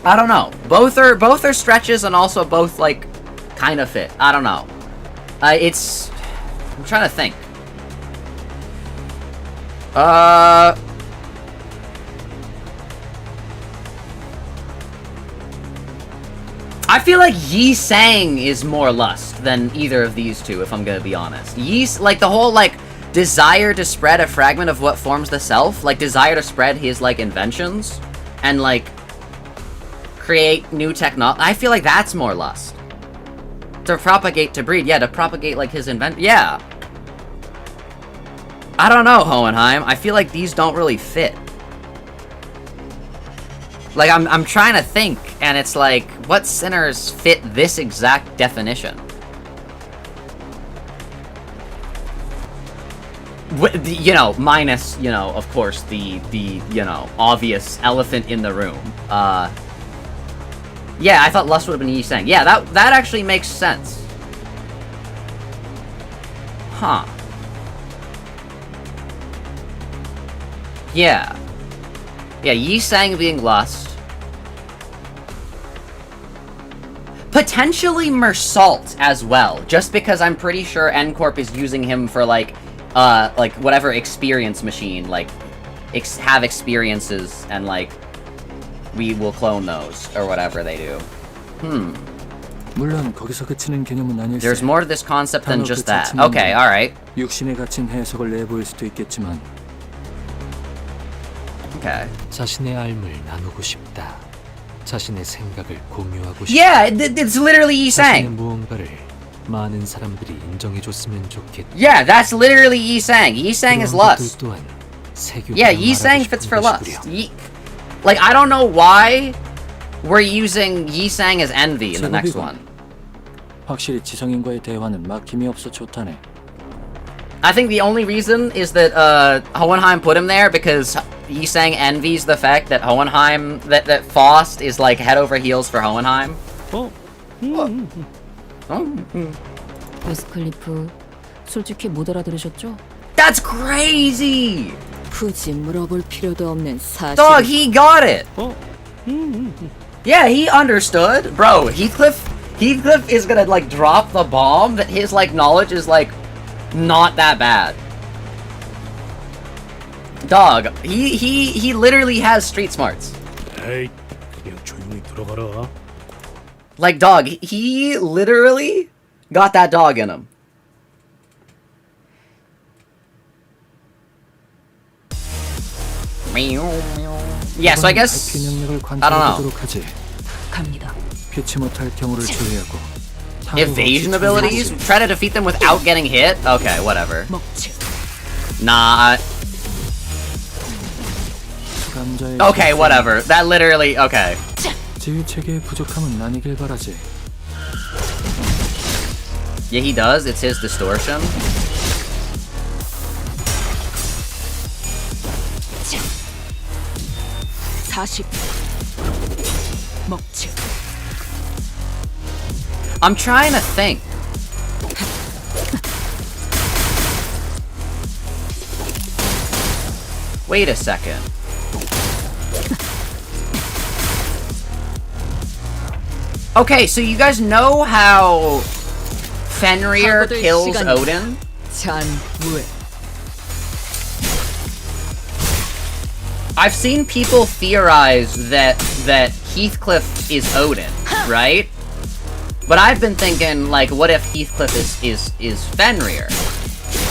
I don't know. Both are stretches and also both like kind of fit. I don't know. I'm trying to think. I feel like Yi Sang is more lust than either of these two, if I'm gonna be honest. Like the whole like desire to spread a fragment of what forms the self, like desire to spread his like inventions and like create new technology. I feel like that's more lust. To propagate, to breed, yeah, to propagate like his yeah. I don't know, Hohenheim. I feel like these don't really fit. Like, I'm trying to think, and it's like, what sinners fit this exact definition? You know, minus, you know, of course, the you know, obvious elephant in the room. Yeah, I thought lust would have been Yi Sang. Yeah, that actually makes sense. Huh. Yeah. Yeah, Yi Sang being lust. Potentially Mersault as well, just because I'm pretty sure N-Corp is using him for like whatever experience machine, like have experiences and like we will clone those or whatever they do. 물론 거기서 그치는 개념은 아닐세. There's more to this concept than just that. Okay, alright. 육신에 갇힌 해석을 내보일 수도 있겠지만. Okay. 자신의 삶을 나누고 싶다. 자신의 생각을 공유하고 싶다. Yeah, it's literally Yi 자신의 Sang. 무언가를 많은 사람들이 인정해줬으면 좋겠다. Yeah, that's literally Yi Sang. Yi Sang is lust. 또한 세교가 Yeah, Yi Sang fits for lust. Like, I don't know why we're using Yi Sang as envy in the next one. 확실히 지성인과의 대화는 막힘이 없어 좋다네. I think the only reason is that Hohenheim put him there because Yi Sang envies the fact that Hohenheim, that Faust is like head over heels for Hohenheim. 웨스클리프, 솔직히 못 알아들으셨죠? That's crazy! 굳이 물어볼 필요도 없는 사실. Dog, he got it! Yeah, he understood. Bro, Heathcliff is gonna like drop the bomb that his like knowledge is like not that bad. Dog, he literally has street smarts. 에이, 그냥 조용히 들어가라. Like, dog, he literally got that dog in him. Yeah, so I guess I don't know. 갑니다. 피치 못할 경우를 조회하고 Evasion abilities? Try to defeat them without getting hit? Okay, whatever. Nah. Okay, whatever. That literally, okay. 지휘 체계의 부족함은 아니길 바라지. Yeah, he does. It's his distortion. I'm trying to think. Wait a second. Okay, so you guys know how Fenrir kills Odin? I've seen people theorize that Heathcliff is Odin, right? But I've been thinking, like, what if Heathcliff is Fenrir?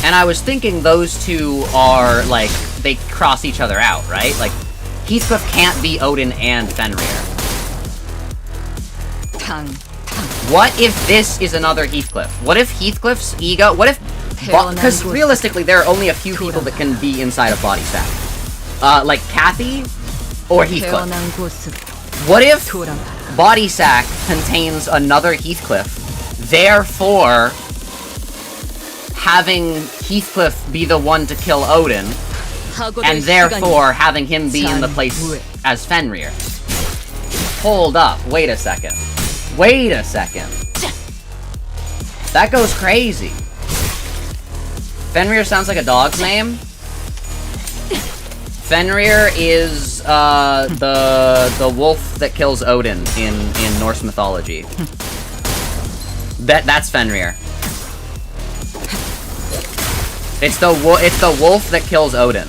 And I was thinking those two are, like, they cross each other out, right? Like, Heathcliff can't be Odin and Fenrir. What if this is another Heathcliff? What if Heathcliff's ego... What if... Because realistically, there are only a few people that can be inside of Body Sack. Like Kathy or Heathcliff. What if Body Sack contains another Heathcliff, therefore having Heathcliff be the one to kill Odin, and therefore having him be in the place as Fenrir? Hold up, wait a second. Wait a second. That goes crazy. Fenrir sounds like a dog's name. Fenrir is the wolf that kills Odin in Norse mythology. That's Fenrir. It's the wolf that kills Odin.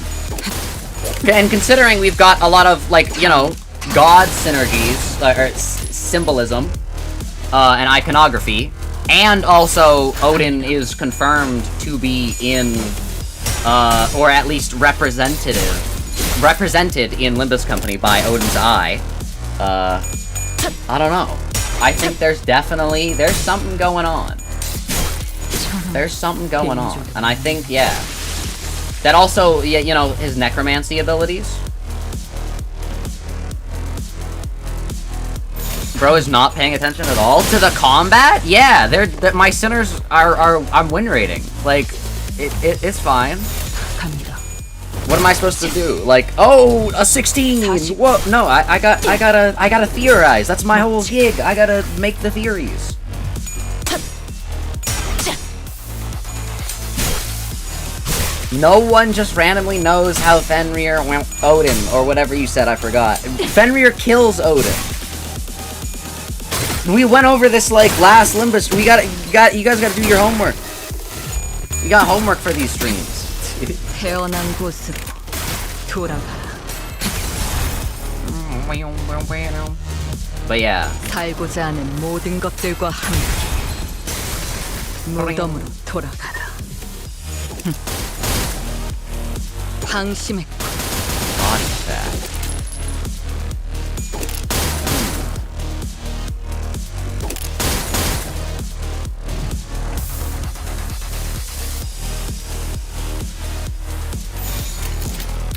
And considering we've got a lot of, like, you know, god synergies or symbolism and iconography, and also Odin is confirmed to be in or at least represented in Limbus Company by Odin's Eye. I don't know. I think there's something going on. There's something going on. And I think, yeah. That also, yeah, you know, his necromancy abilities. Bro is not paying attention at all to the combat? Yeah, my sinners I'm win rating. Like, it's fine. What am I supposed to do? Like, oh, a 16! Whoa, no, I gotta theorize. That's my whole gig. I gotta make the theories. No one just randomly knows how Fenrir Odin, or whatever you said, I forgot. Fenrir kills Odin. We went over this, like, last Limbus. You guys gotta do your homework. We got homework for these streams. But yeah. Body Sack.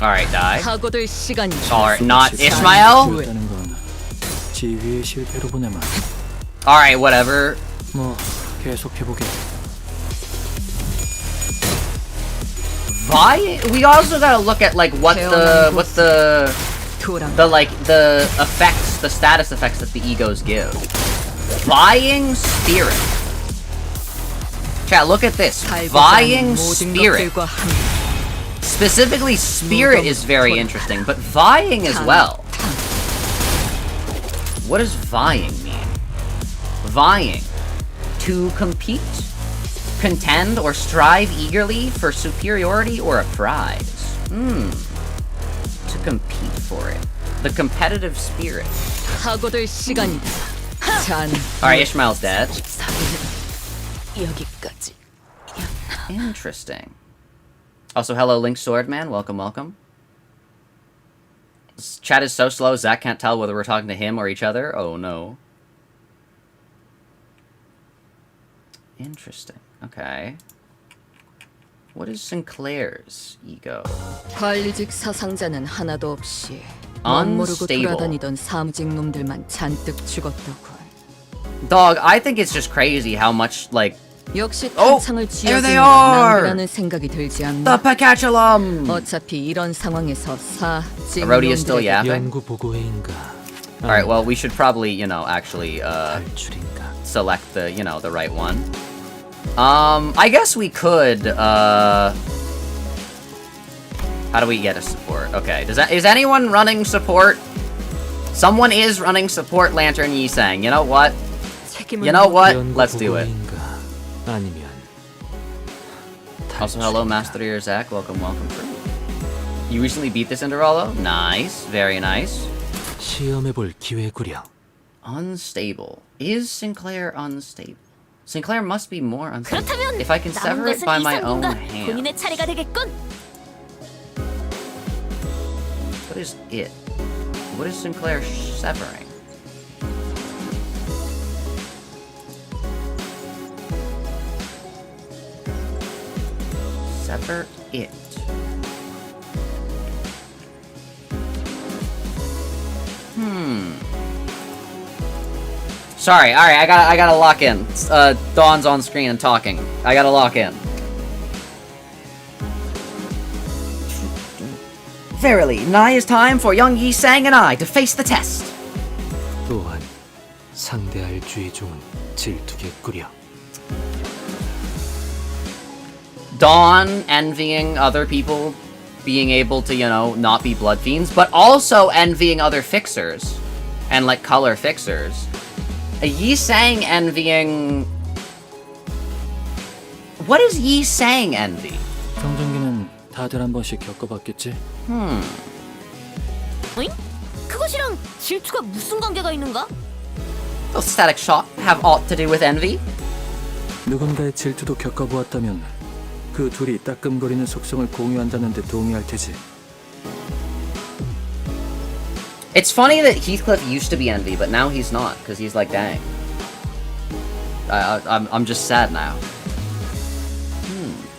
Alright, die. Alright, not Ishmael? Alright, whatever. We also gotta look at, like, what the effects, the status effects that the egos give. Vying Spirit. Chat, look at this. Vying Spirit. Specifically, Spirit is very interesting, but Vying as well. What does Vying mean? Vying. To compete, contend, or strive eagerly for superiority or a prize. To compete for it. The competitive spirit. Alright, Ishmael's dead. Interesting. Also, hello, Link Swordman. Welcome, welcome. This chat is so slow, Zach can't tell whether we're talking to him or each other. Oh, no. Interesting. Okay. What is Sinclair's ego? 관리직 사상자는 하나도 없이 멋모르고 Unstable. 돌아다니던 사무직 놈들만 잔뜩 죽었더군. Dog, I think it's just crazy how much, like, 역시 Oh, 탄창을 there they 쥐어주느라 are! 낭비라는 생각이 들지 the 않나? Pacatulum! 어차피 이런 상황에서 사직 Rodia's still 놈들에게 yapping? 연구 보고회인가? Alright, well, we should probably, you know, actually, 탈출인가? select the, you know, the right one. I guess we could, how do we get a support? Okay, is anyone running support? Someone is running support Lantern Yisang. You know what? You know what? 연구 Let's do it. 보고회인가? 아니면 Also, hello, Mast3r Zak. Welcome, welcome. You recently beat this intervallo? Nice, very nice. 시험해볼 기회구려. Unstable. Is Sinclair unstable? Sinclair must be more unstable. If I can sever it by my own hand. 본인의 차례가 되겠군. What is it? What is Sinclair severing? Sever it. Sorry, alright, I gotta lock in. Dawn's on screen and talking. I gotta lock in. Verily, nigh is time for young Yi Sang and I to face the test. 또한 상대할 주의종은 질투겠구려. Dawn envying other people being able to, you know, not be blood fiends, but also envying other fixers and like color fixers. Yi Sang envying. What is Yi Sang envy? 청정기는 다들 한 번씩 겪어봤겠지? 어잉? 그것이랑 질투가 무슨 관계가 있는가? Does static shock have aught to do with envy? 누군가의 질투도 겪어보았다면 그 둘이 따끔거리는 속성을 공유한다는 데 동의할 테지. It's funny that Heathcliff used to be envy, but now he's not, because he's like, dang. I'm just sad now.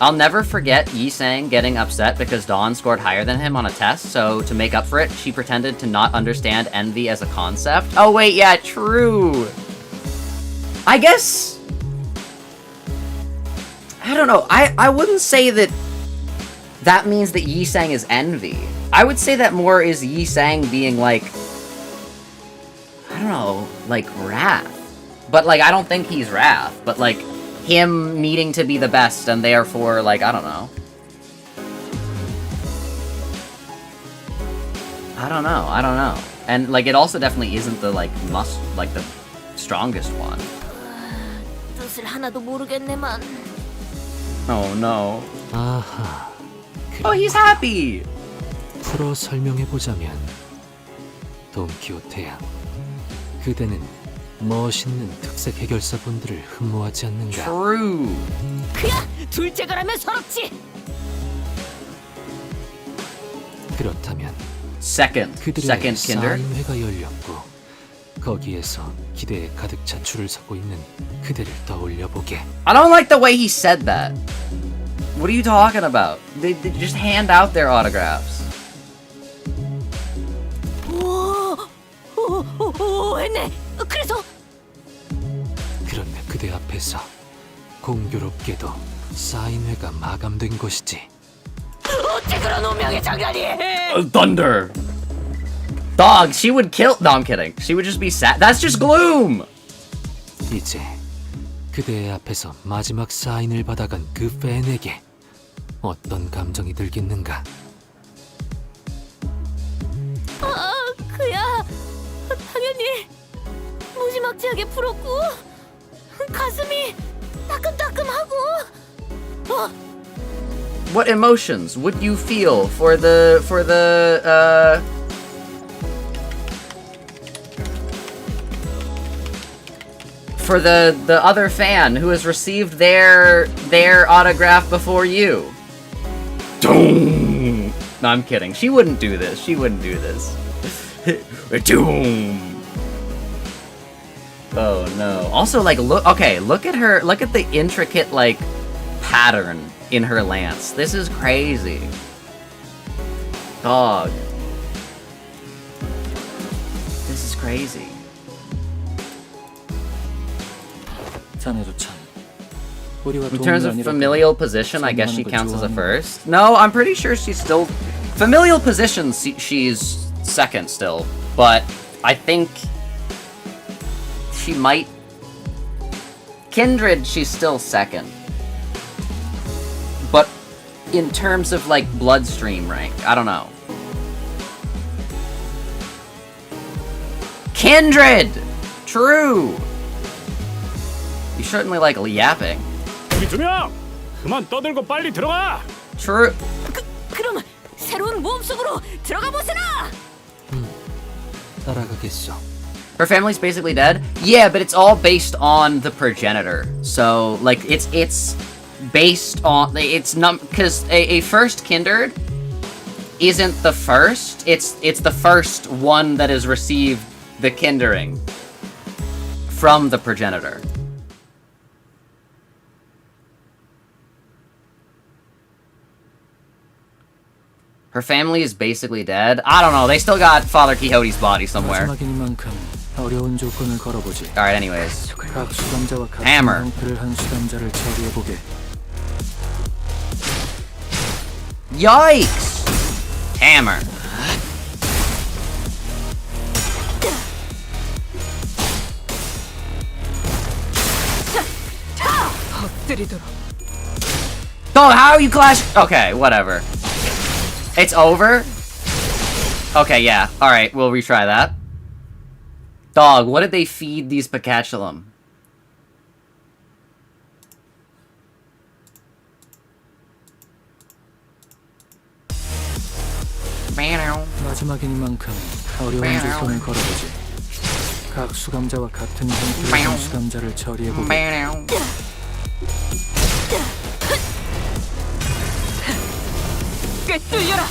I'll never forget Yi Sang getting upset because Dawn scored higher than him on a test, so to make up for it, she pretended to not understand envy as a concept. Oh wait, yeah, true! I guess... I don't know, I wouldn't say that that means that Yi Sang is envy. I would say that more is Yi Sang being like... I don't know, like wrath. But like, I don't think he's wrath, but like... him needing to be the best and therefore, like, I don't know. I don't know. And, like, it also definitely isn't the, like, the strongest one. 뜻을 하나도 모르겠네만. Oh, no. 아하. Oh, he's happy! 풀어 설명해보자면 돈키호테야, 그대는 멋있는 특색 해결사분들을 흠모하지 않는가? True. 그야 둘째가라면 서럽지. 그렇다면 Second 그들의 kinder. 사인회가 열렸고 거기에서 기대에 가득 차 줄을 서고 있는 그대를 떠올려보게. I don't like the way he said that. What are you talking about? They just hand out their autographs. 오, 했네. 그래서 그런데 그대 앞에서 공교롭게도 사인회가 마감된 것이지. 어째 그런 운명의 장난이? Thunder. Dog, she would kill. No, I'm kidding. She would just be sad. That's just gloom. 이제 그대의 앞에서 마지막 사인을 받아간 그 팬에게 어떤 감정이 들겠는가? 그야 당연히 무지막지하게 부럽고 가슴이 따끔따끔하고. What emotions would you feel for the other fan who has received their autograph before you? Doom. No, I'm kidding. She wouldn't do this. Doom. Oh no. Also, like, look at her, look at the intricate, like, pattern in her lance. This is crazy. Dog. This is crazy. 자네도 참. 우리와 In terms of 동일한 familial position, I guess she 성공하는 걸 counts as a 좋아하는 first. No, I'm pretty sure she's still... Familial position, she's second still. But I think... she might... Kindred, she's still second. But in terms of, like, bloodstream rank, I don't know. Kindred! True! You certainly like yapping. 여기 두 명! 그만 떠들고 빨리 들어가! True. 그럼 새로운 모험 속으로 들어가 보세나. 따라가겠어. Her family's basically dead? Yeah, but it's all based on the progenitor. So, like, it's based on... It's not... Because a first kindred isn't the first. It's the first one that has received the kindering from the progenitor. Her family is basically dead. I don't know. They still got Father Quixote's body somewhere. 마지막이니만큼 어려운 조건을 걸어보지. Alright, anyways. 각 수감자와 같은 Hammer. 형태를 한 수감자를 처리해보게. Yikes! Hammer. Dog, how are you clash? Okay, whatever. It's over? Okay, yeah. Alright, we'll retry that. Dog, what did they feed these Pacatulum? 마지막이니만큼 어려운 조건을 걸어보지. 각 수감자와 같은 형태의 한 수감자를 처리해보게. 꿰뚫려라.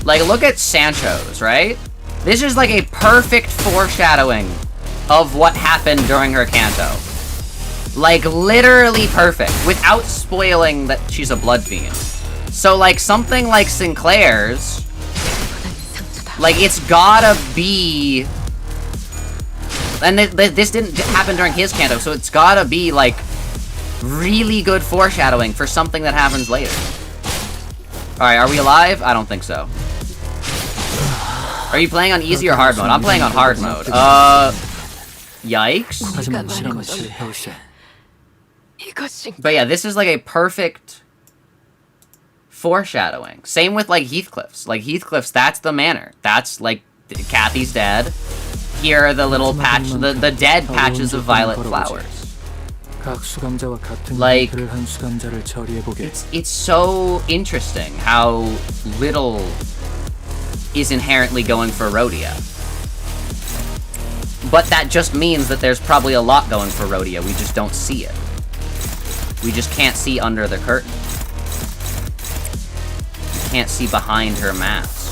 Like, look at Sancho's, right? This is like a perfect foreshadowing of what happened during her Canto. Like, literally perfect, without spoiling that she's a blood fiend. So, like, something like Sinclair's, like, it's gotta be... And this didn't happen during his Canto, so it's gotta be, like, really good foreshadowing for something that happens later. Alright, are we alive? I don't think so. Are you playing on easy or hard mode? I'm playing on hard mode. Yikes. 하지만 실험은 실패일세. But yeah, this is like a perfect foreshadowing. Same with like Heathcliff's. Like Heathcliff's, that's the manor. That's like Kathy's dead. Here are the little patch, the dead patches of violet flowers. Like, it's so interesting how little is inherently going for Rodia. But that just means that there's probably a lot going for Rodia. We just don't see it. We just can't see under the curtain. We can't see behind her mask.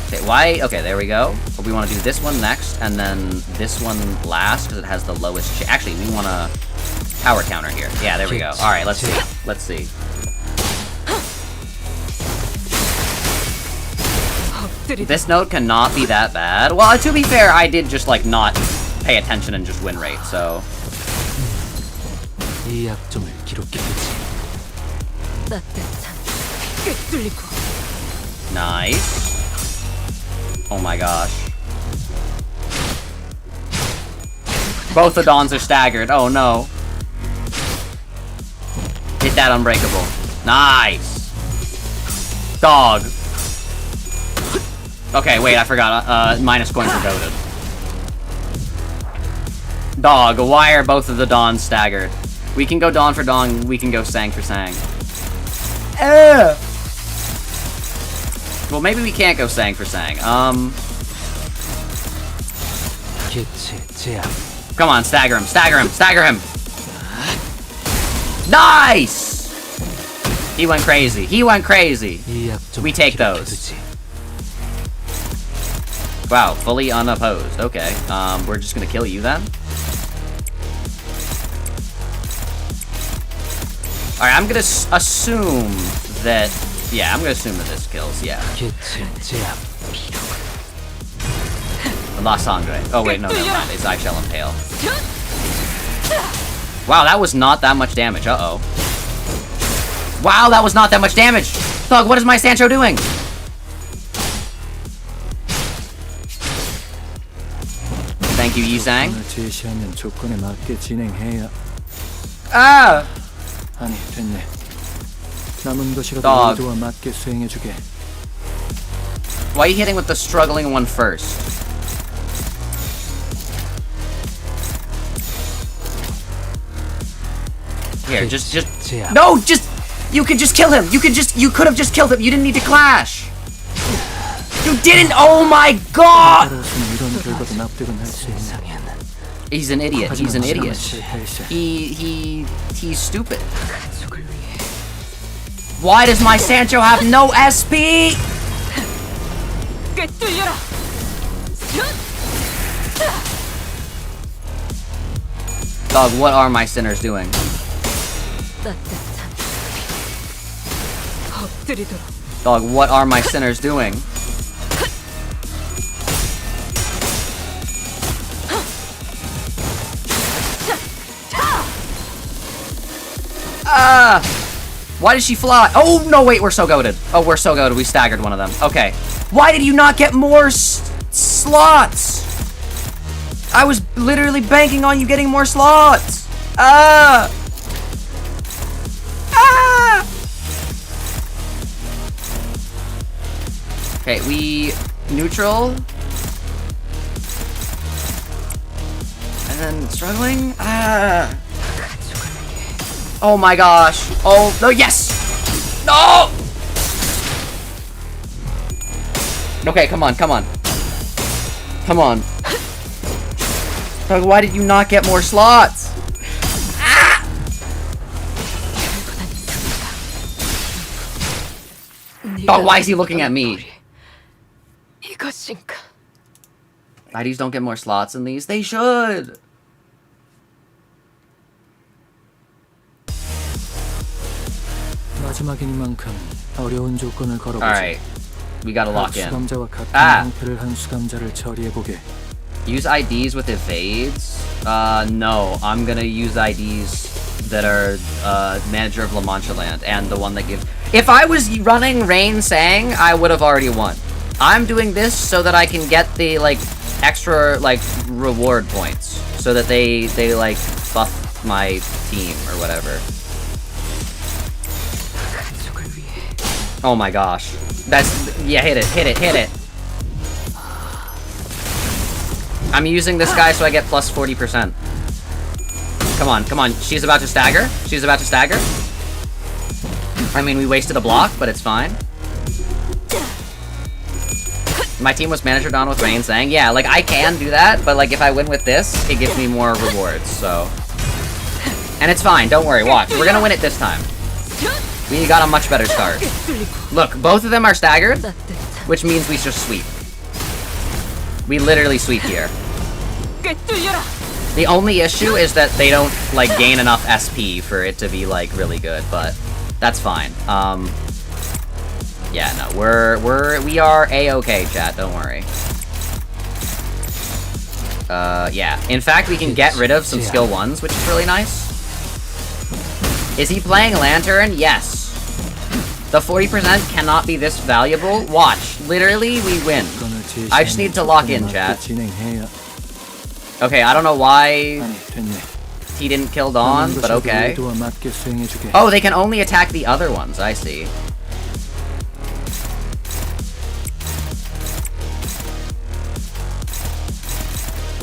Okay, why? Okay, there we go. But we want to do this one next, and then this one last, because it has the lowest... Actually, we want a power counter here. Yeah, there we go. Alright, let's see. Let's see. This note cannot be that bad. Well, to be fair, I did just, like, not pay attention and just win rate, so... 이 약점을 기록해보지. Nice. Oh my gosh. Both the Dawns are staggered. Oh no. Hit that unbreakable. Nice. Dog. Okay, wait, I forgot. Minus coins are goated. Dog, why are both of the Dawns staggered? We can go Dawn for Dawn, we can go Sang for Sang. Well, maybe we can't go Sang for Sang. Come on, stagger him, stagger him, stagger him! Nice! He went crazy. He went crazy. 이약좀 We take those. 두지. Wow, fully unopposed. Okay. We're just gonna kill you then. Alright, I'm gonna assume that... Yeah, I'm gonna assume that this kills, yeah. 개체 제압. La Sangre. Oh wait, no, never mind. It's I shall impale. Wow, that was not that much damage. Uh-oh. Wow, that was not that much damage! Thug, what is my Sancho doing? Thank you, Yisang. 조건을 제시하면 조건에 맞게 진행해야. Ah! 아니, 됐네. 남은 것이라도 Dog. 의도와 맞게 수행해주게. Why are you hitting with the struggling one first? Here, just... 제압. No, just... You could just kill him! You could have just killed him! You didn't need to clash! You didn't! Oh my god! 따라서는 이런 결과도 납득은 할 수 있는. 세상엔 He's an idiot. He's an idiot. 실패일세. He's stupid. Why does my Sancho have no SP? Dog, what are my sinners doing? Dog, what are my sinners doing? Why did she fly? Oh, no, wait, we're so goated. Oh, we're so goated. We staggered one of them. Okay. Why did you not get more slots? I was literally banking on you getting more slots. Okay, we neutral. And then struggling. Oh my gosh. Oh, no, yes! No! Okay, come on, come on. Come on. Why did you not get more slots? Oh, why is he looking at me? IDs don't get more slots in these. They should! 마지막이니만큼 어려운 조건을 걸어보자. Alright. We gotta lock in. 수감자와 같은 형태를 한 수감자를 처리해보게. Use IDs with evades? No. I'm gonna use IDs that are manager of Watchalong and the one that gives... If I was running Rain Sang, I would have already won. I'm doing this so that I can get the, like, extra, like, reward points. So that they like, buff my team or whatever. Oh my gosh. That's... Yeah, hit it, hit it, hit it. I'm using this guy so I get plus 40%. Come on, come on. She's about to stagger. She's about to stagger. I mean, we wasted a block, but it's fine. My team was managered on with Rain saying, yeah, like, I can do that, but, like, if I win with this, it gives me more rewards, so... And it's fine, don't worry, watch. We're gonna win it this time. We got a much better start. Look, both of them are staggered, which means we just sweep. We literally sweep here. The only issue is that they don't, like, gain enough SP for it to be, like, really good, but that's fine. Yeah, no, we are A-okay, chat, don't worry. Yeah. In fact, we can get rid of some skill 1s, which is really nice. Is he playing Lantern? Yes. The 40% cannot be this valuable. Watch. Literally, we win. I just need to lock in, chat. Okay, I don't know why he didn't kill Dawn, but okay. Oh, they can only attack the other ones. I see.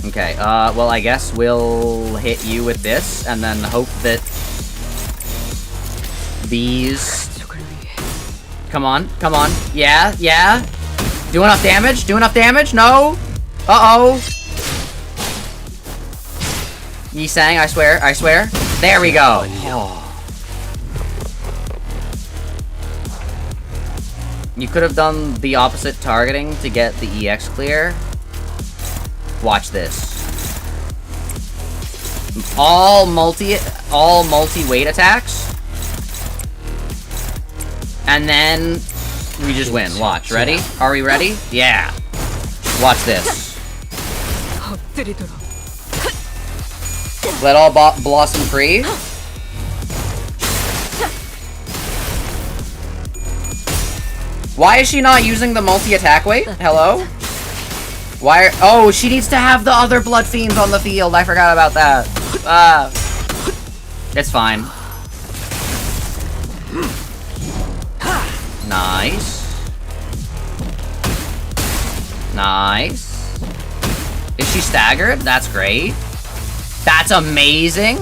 Okay, well, I guess we'll hit you with this, and then hope that these... Come on, come on. Yeah, yeah. Do enough damage? Do enough damage? No? Uh-oh. Yi sang, I swear, I swear. There we go. You could have done the opposite targeting to get the EX clear. Watch this. All multi-weight attacks. And then we just win. Watch. Ready? Are we ready? Yeah. Watch this. Let all blossom free. Why is she not using the multi-attack weight? Hello? Why? Oh, she needs to have the other blood fiends on the field. I forgot about that. It's fine. Nice. Nice. Is she staggered? That's great. That's amazing.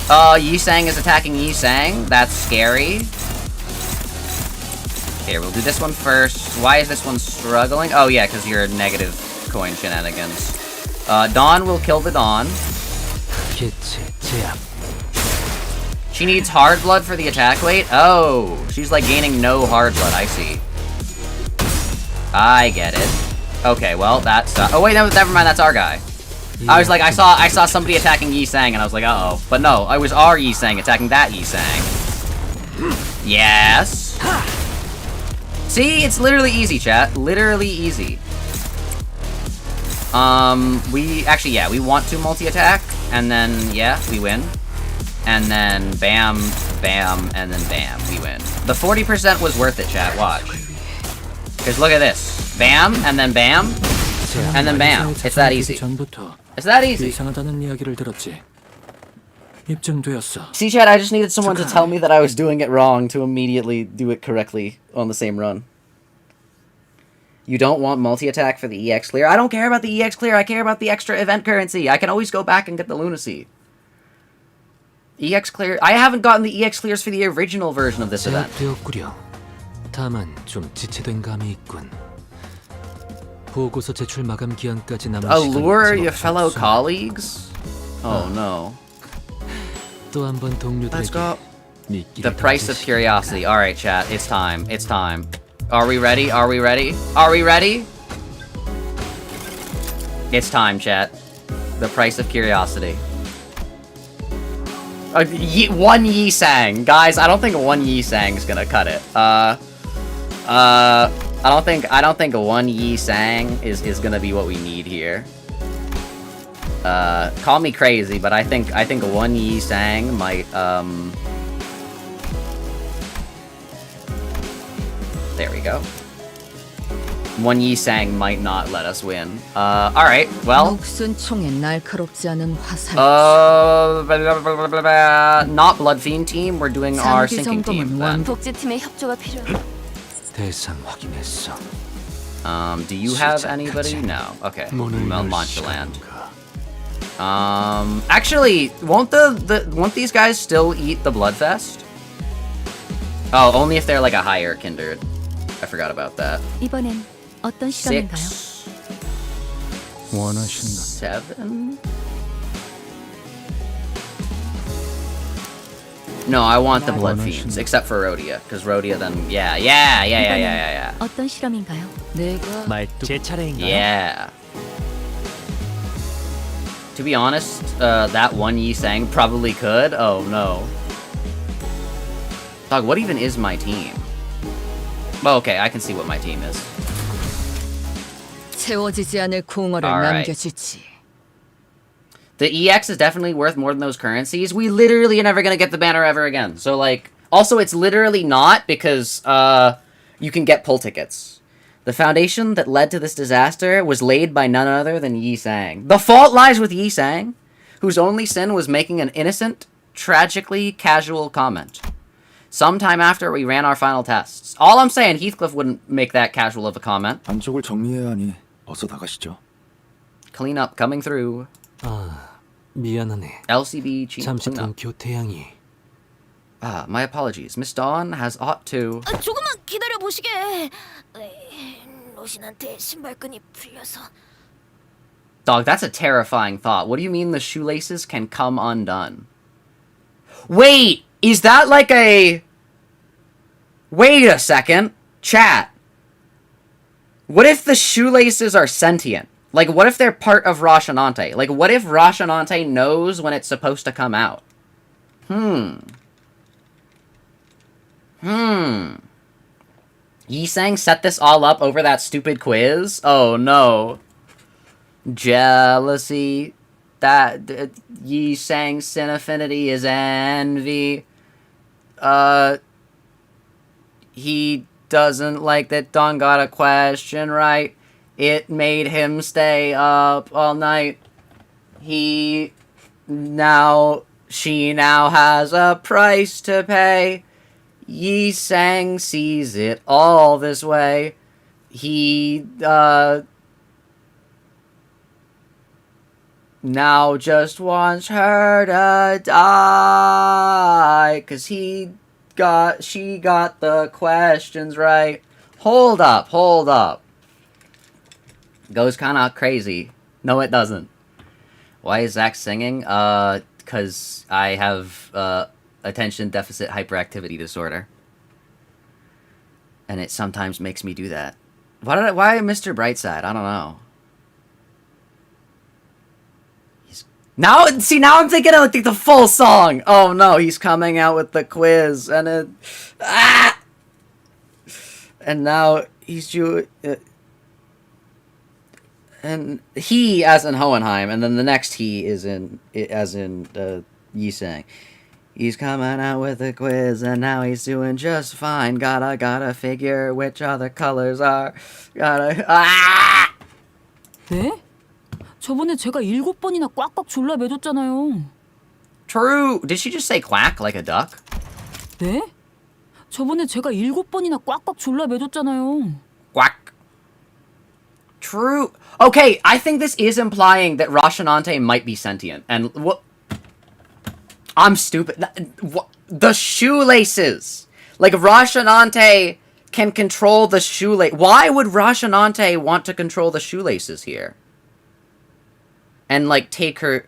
Yi Sang is attacking Yi Sang. That's scary. Okay, we'll do this one first. Why is this one struggling? Oh yeah, because you're negative coin shenanigans. Dawn will kill the Dawn. She needs hard blood for the attack weight? Oh, she's like gaining no hard blood, I see. I get it. Okay, well, that's... oh wait, no, never mind, that's our guy. I was like, I saw somebody attacking Yi Sang, and I was like, uh-oh. But no, it was our Yi Sang attacking that Yi Sang. Yes. See, it's literally easy, chat. Literally easy. We want to multi-attack, and then, yeah, we win. And then, bam, bam, and then bam, we win. The 40% was worth it, chat, watch. Because look at this. Bam, and then bam, and then bam. It's that easy. It's that easy. See, chat, I just needed someone to tell me that I was doing it wrong to immediately do it correctly on the same run. You don't want multi-attack for the EX clear? I don't care about the EX clear, I care about the extra event currency. I can always go back and get the lunacy. EX clear... I haven't gotten the EX clears for the original version of this event. 다만 좀 지체된 감이 있군. 보고서 제출 마감 기한까지 남은 Allure your fellow colleagues? Oh no. 또 한 번 Let's 동료들에게 go. The price of curiosity. Alright, chat. It's time. It's time. Are we ready? Are we ready? Are we ready? It's time, chat. The price of curiosity. One Yi Sang. Guys, I don't think one Yi Sang is gonna cut it. I don't think one Yi Sang is gonna be what we need here. Call me crazy, but I think one Yi Sang might, there we go. One Yi Sang might not let us win. Alright, well. Not Blood Fiend team, we're doing our sinking team then. 복지팀의 협조가 필요해. 대상 확인했어. Do you have anybody? No. Okay. Watchalong. Actually, won't these guys still eat the Bloodfest? Oh, only if they're like a higher kindred. I forgot about that. 이번엔 어떤 실험인가요? 7? No, I want the Blood Fiends, except for Rodia, because Rodia then, yeah. 어떤 실험인가요? 제 차례인가요? Yeah. To be honest, that one Yi Sang probably could. Oh no. Dog, what even is my team? Well, okay, I can see what my team is. 채워지지 않을 공허를 Alright. 남겨주지. The EX is definitely worth more than those currencies. We literally are never gonna get the banner ever again. So, like, also it's literally not because, you can get pull tickets. The foundation that led to this disaster was laid by none other than Yi Sang. The fault lies with Yi Sang, whose only sin was making an innocent, tragically casual comment. Sometime after we ran our final tests. All I'm saying, Heathcliff wouldn't make that casual of a comment. 안쪽을 정리해야 하니 어서 나가시죠. Clean up coming through. 아, 미안하네. LCB cheap 잠시 clean 동 up. 교태양이. My apologies. Miss Dawn has ought to... 조금만 기다려 보시게. 로신한테 신발끈이 풀려서. Dog, that's a terrifying thought. What do you mean the shoelaces can come undone? Wait! Is that like a... Wait a second. Chat. What if the shoelaces are sentient? Like, what if they're part of Rocinante? Like, what if Rocinante knows when it's supposed to come out? Yi-sang set this all up over that stupid quiz? Oh, no. Jealousy. That Yi-sang sin affinity is envy. He doesn't like that Don got a question right. It made him stay up all night. She now has a price to pay. Yi-sang sees it all this way. He, now just wants her to die. 'Cause she got the questions right. Hold up. Goes kinda crazy. No, it doesn't. Why is Zach singing? 'Cause I have, attention deficit hyperactivity disorder. And it sometimes makes me do that. Why Mr. Brightside? I don't know. Now I'm thinking of like the full song. Oh no, he's coming out with the quiz, and it, and now he's and he as in Hohenheim, and then the next he is in as in Yi-sang. He's coming out with the quiz, and now he's doing just fine. Gotta figure which other colors are. 네? 저번에 제가 7번이나 꽉꽉 졸라 매줬잖아요. True. Did she just say quack like a duck? 네? 저번에 제가 7번이나 꽉꽉 졸라 매줬잖아요. Quack. True. Okay, I think this is implying that Rocinante might be sentient. And what? I'm stupid. The shoelaces. Like, Rocinante can control the shoelace. Why would Rocinante want to control the shoelaces here? And, like, take her...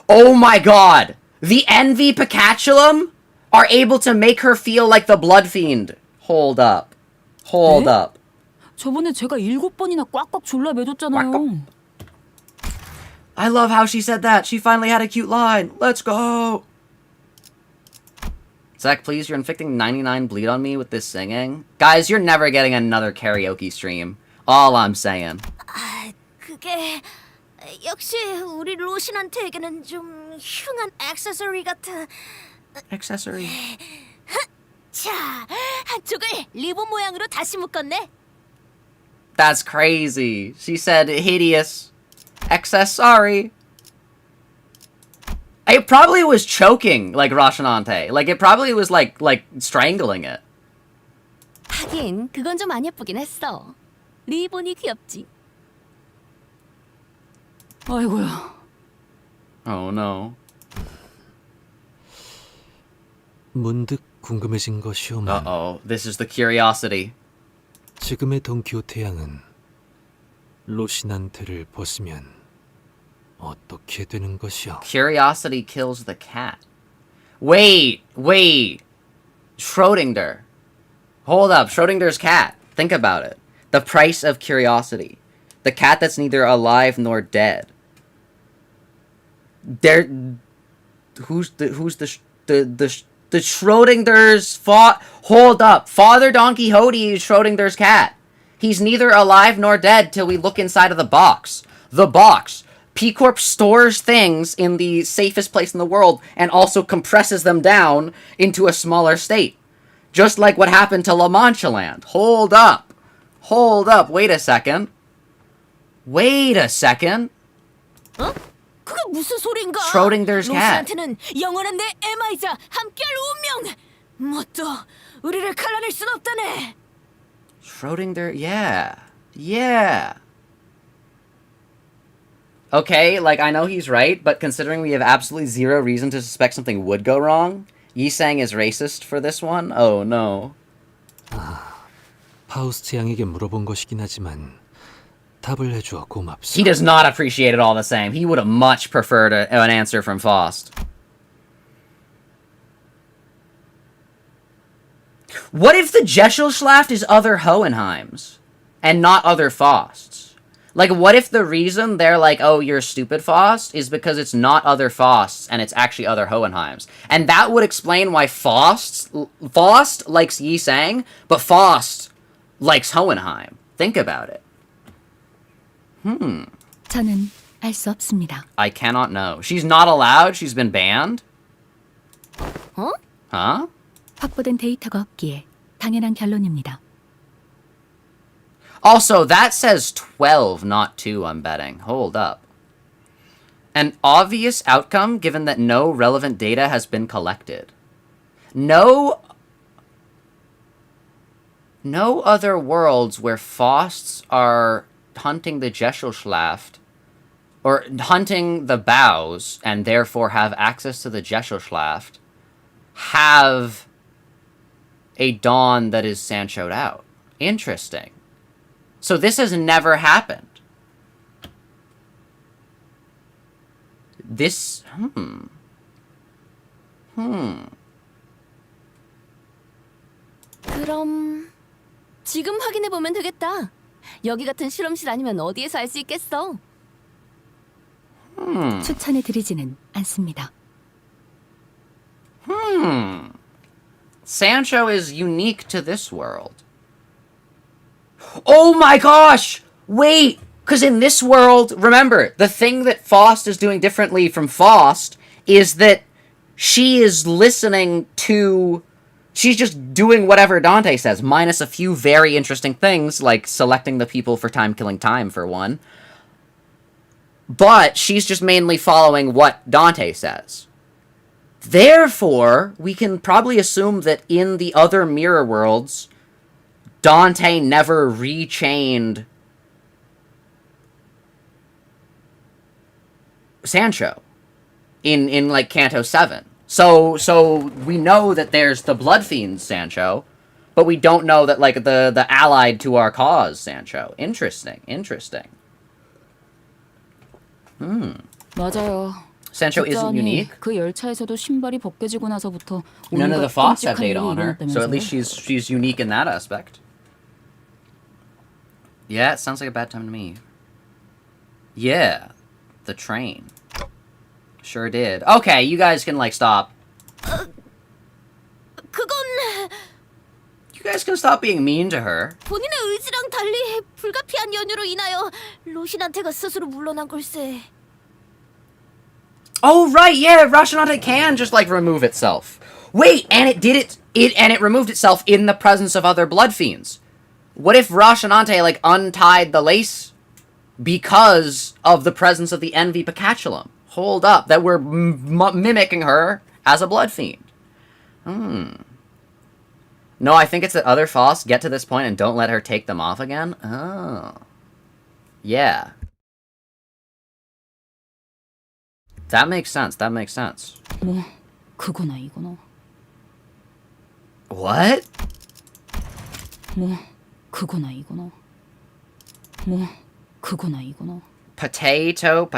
Oh my god! The Envy Picatulum are able to make her feel like the Blood Fiend. Hold up. Hold up. 저번에 제가 7번이나 꽉꽉 졸라 매줬잖아요. I love how she said that. She finally had a cute line. Let's go! Zach, please, you're inflicting 99 bleed on me with this singing. Guys, you're never getting another karaoke stream. All I'm saying. 그게 역시 우리 로신한테에게는 좀 흉한 액세서리 같아. Accessory. 자, 한쪽을 리본 모양으로 다시 묶었네. That's crazy. She said hideous. Accessory. It probably was choking, like Rocinante. Like, it probably was, like strangling it. 하긴 그건 좀 안 예쁘긴 했어. 리본이 귀엽지. 아이고야. Oh, no. 문득 궁금해진 것이오만 Uh-oh. This is the curiosity. 지금의 돈키호테 양은 로시난테를 벗으면 어떻게 되는 것이오? Curiosity kills the cat. Wait. Schrodinger. Hold up. Schrodinger's cat. Think about it. The price of curiosity. The cat that's neither alive nor dead. Who's the Schrodinger's hold up. Father Don Quixote is Schrodinger's cat. He's neither alive nor dead till we look inside of the box. The box. P-Corp stores things in the safest place in the world and also compresses them down into a smaller state. Just like what happened to La Mancha Land. Hold up. Wait a second. 어? 그게 무슨 소린가? Schrodinger's cat. 로스한테는 영원한 내 애마이자 함께할 운명. 뭣도 우리를 갈라낼 순 없다네. Schrodinger, yeah. Okay, like, I know he's right, but considering we have absolutely zero reason to suspect something would go wrong, Yi-sang is racist for this one? Oh, no. 파우스트 양에게 물어본 것이긴 하지만 답을 해주어 고맙소. He does not appreciate it all the same. He would have much preferred an answer from Faust. What if the Gesellschaft is other Hohenheims and not other Fausts? Like, what if the reason they're like, oh, you're stupid Faust, is because it's not other Fausts and it's actually other Hohenheims? And that would explain why Faust likes Yi Sang, but Faust likes Hohenheim. Think about it. 저는 알 수 없습니다. I cannot know. She's not allowed? She's been banned? 어? Huh? 확보된 데이터가 없기에 당연한 결론입니다. Also, that says 12, not 2, I'm betting. Hold up. An obvious outcome given that no relevant data has been collected. No other worlds where Fausts are hunting the Gesellschaft, or hunting the bows, and therefore have access to the Gesellschaft, have a dawn that is Sancho'd out. Interesting. So this has never happened. This, 그럼 지금 확인해 보면 되겠다. 여기 같은 실험실 아니면 어디에서 알 수 있겠어? 추천해 드리지는 않습니다. Sancho is unique to this world. Oh my gosh! Wait! Because in this world, remember, the thing that Faust is doing differently from Faust is that she is listening to... She's just doing whatever Dante says, minus a few very interesting things, like selecting the people for time-killing time, for one. But she's just mainly following what Dante says. Therefore, we can probably assume that in the other mirror worlds, Dante never rechained Sancho in like Canto 7. So we know that there's the blood fiends Sancho, but we don't know that like the allied to our cause Sancho. Interesting. 맞아요. Sancho isn't unique. 그 열차에서도 신발이 벗겨지고 나서부터 None of the Fausts have 끔찍한 data 일이 on her, so at least 일어났다면서요? she's unique in that aspect. Yeah, it sounds like a bad time to me. Yeah, the train. Sure did. Okay, you guys can like stop. 그건 You guys can stop being mean to her. 본인의 의지랑 달리 불가피한 연유로 인하여 로신한테가 스스로 물러난 걸세. Oh right, yeah, Roshinante can just like remove itself. Wait, and it removed itself in the presence of other blood fiends. What if Roshinante like untied the lace because of the presence of the envy Pacatulum? Hold up, that we're mimicking her as a blood fiend. No, I think it's that other Fausts get to this point and don't let her take them off again. Oh. Yeah. That makes sense. 뭐 그거나 이거나. What? 뭐 그거나 이거나. 뭐 그거나 이거나. Potato.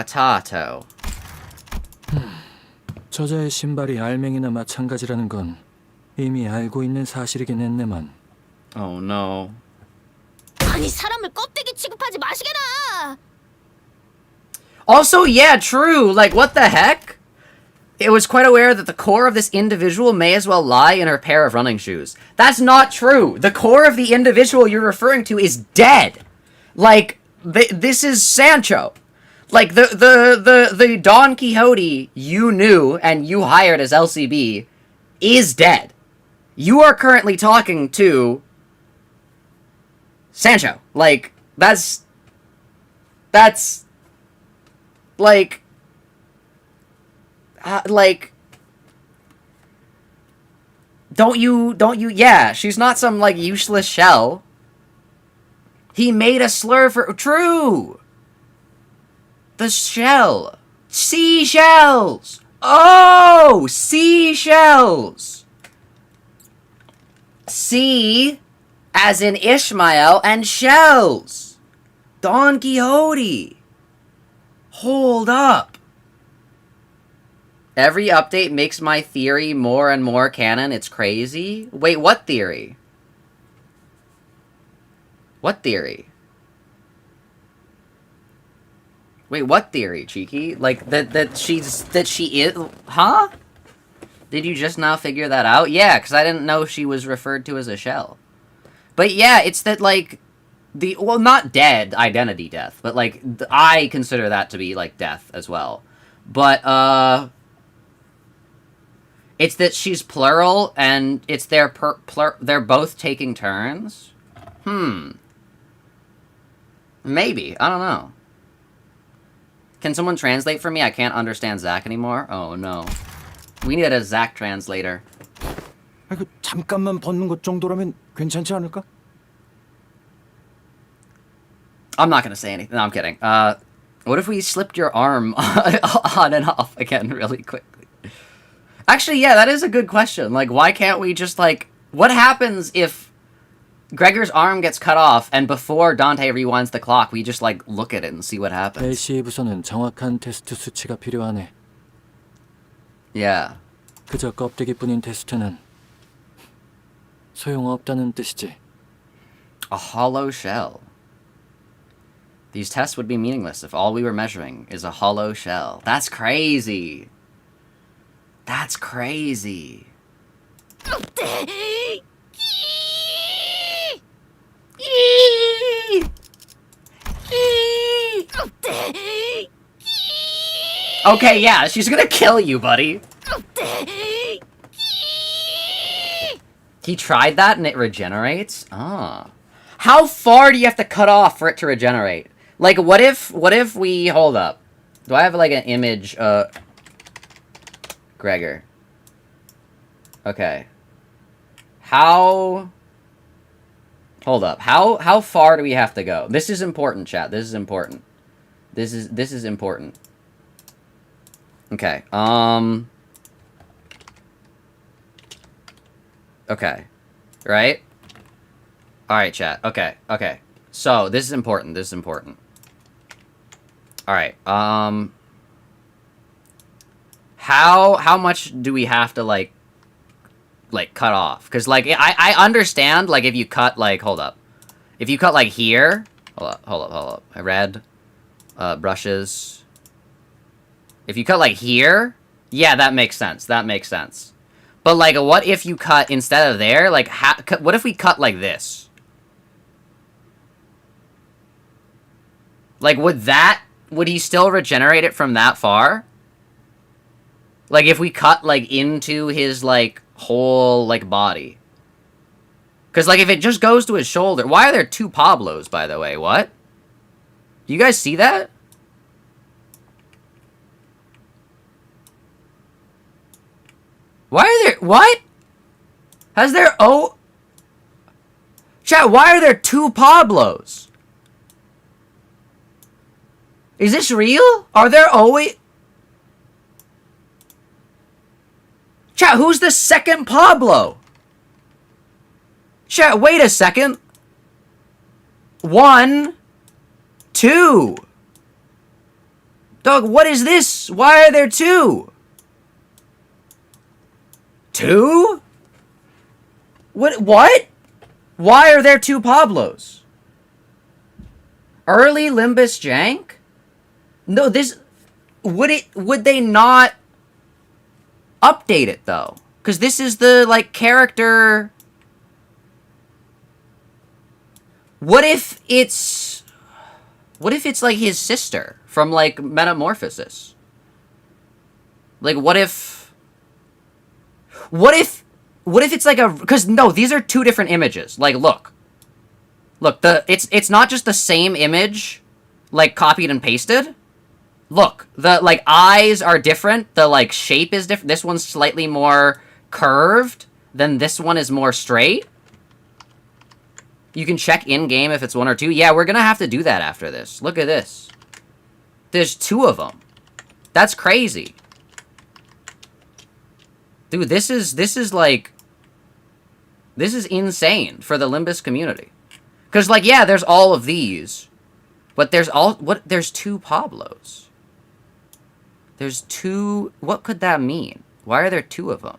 저자의 신발이 알맹이나 마찬가지라는 건 이미 알고 있는 사실이긴 했네만. Oh no. 아니 사람을 껍데기 취급하지 마시게나. Also, yeah, true. Like, what the heck? It was quite aware that the core of this individual may as well lie in her pair of running shoes. That's not true. The core of the individual you're referring to is dead. Like, this is Sancho. Like, the Don Quixote you knew and you hired as LCB is dead. You are currently talking to Sancho. Like, that's like, don't you, yeah, she's not some, like, useless shell. He made a slur for, true! The shell. Seashells! Oh! Seashells! Sea, as in Ishmael, and shells. Don Quixote. Hold up. Every update makes my theory more and more canon. It's crazy. Wait, what theory? What theory? Wait, what theory, Cheeky? Like, that she is... Huh? Did you just now figure that out? Yeah, because I didn't know she was referred to as a shell. But yeah, it's that, like, well, not dead, identity death, but, like, I consider that to be, like, death as well. But, it's that she's plural, and it's they're both taking turns? Maybe. I don't know. Can someone translate for me? I can't understand Zach anymore. Oh, no. We need a Zach translator. 그 잠깐만 벗는 것 정도라면 괜찮지 않을까? I'm not gonna say anything. No, I'm kidding. What if we slipped your arm on and off again really quickly? Actually, yeah, that is a good question. Like, why can't we just, like... What happens if Gregor's arm gets cut off and before Dante rewinds the clock, we just, like, look at it and see what happens? LCB 부서는 정확한 테스트 수치가 필요하네. Yeah. 그저 껍데기뿐인 테스트는 소용없다는 뜻이지. A hollow shell. These tests would be meaningless if all we were measuring is a hollow shell. That's crazy. That's crazy. Okay, yeah, she's gonna kill you, buddy. He tried that and it regenerates? Ah. How far do you have to cut off for it to regenerate? Like, what if we... Hold up. Do I have, like, an image, Gregor? Okay. How... Hold up. How far do we have to go? This is important, chat. This is important. This is important. Okay. Okay. Right? Alright, chat. Okay. Okay. So, this is important. This is important. Alright. How much do we have to, like cut off? Because, like, I understand, like, if you cut, like, hold up. If you cut, like, here... Hold up. Red. Brushes. If you cut, like, here... Yeah, that makes sense. That makes sense. But, like, what if you cut instead of there? Like, what if we cut like this? Like, would he still regenerate it from that far? Like, if we cut, like, into his, like, whole, like, body. Because, like, if it just goes to his shoulder... Why are there two Pablos, by the way? What? Do you guys see that? Why are there... What? Has there... Oh... Chat, why are there two Pablos? Is this real? Are there always... Chat, who's the second Pablo? Chat, wait a second. 1, 2. Dog, what is this? Why are there two? 2? What? Why are there two Pablos? Early Limbus jank? No, this... Would they not update it, though? Because this is the, like, character... What if it's, like, his sister from, like, Metamorphosis? Like, what if it's, like, a... Because, no, these are two different images. Like, look. Look, it's not just the same image, like, copied and pasted. Look, the, like, eyes are different. The, like, shape is different. This one's slightly more curved. Then this one is more straight. You can check in-game if it's 1 or 2. Yeah, we're gonna have to do that after this. Look at this. There's 2 of them. That's crazy. Dude, this is like... This is insane for the Limbus community. Because, like, yeah, there's all of these. But there's 2 Pablos. There's two. What could that mean? Why are there two of them?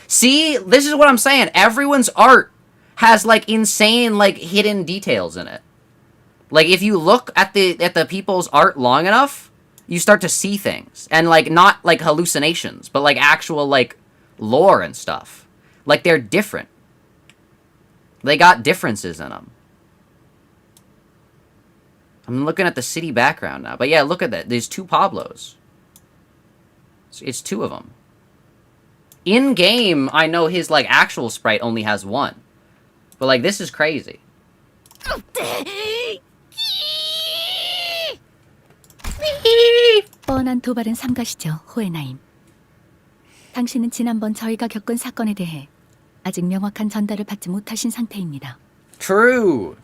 See, this is what I'm saying. Everyone's art has like insane like hidden details in it. Like if you look at the people's art long enough, you start to see things, and like not like hallucinations, but like actual like lore and stuff. Like they're different. They got differences in them. I'm looking at the city background now, but yeah, look at that. There's two Pablos. It's two of them. In game, I know his like actual sprite only has one, but like this is crazy. 뻔한 도발은 삼가시죠, 호에나임. 당신은 지난번 저희가 겪은 사건에 대해 아직 명확한 전달을 받지 못하신 상태입니다. True.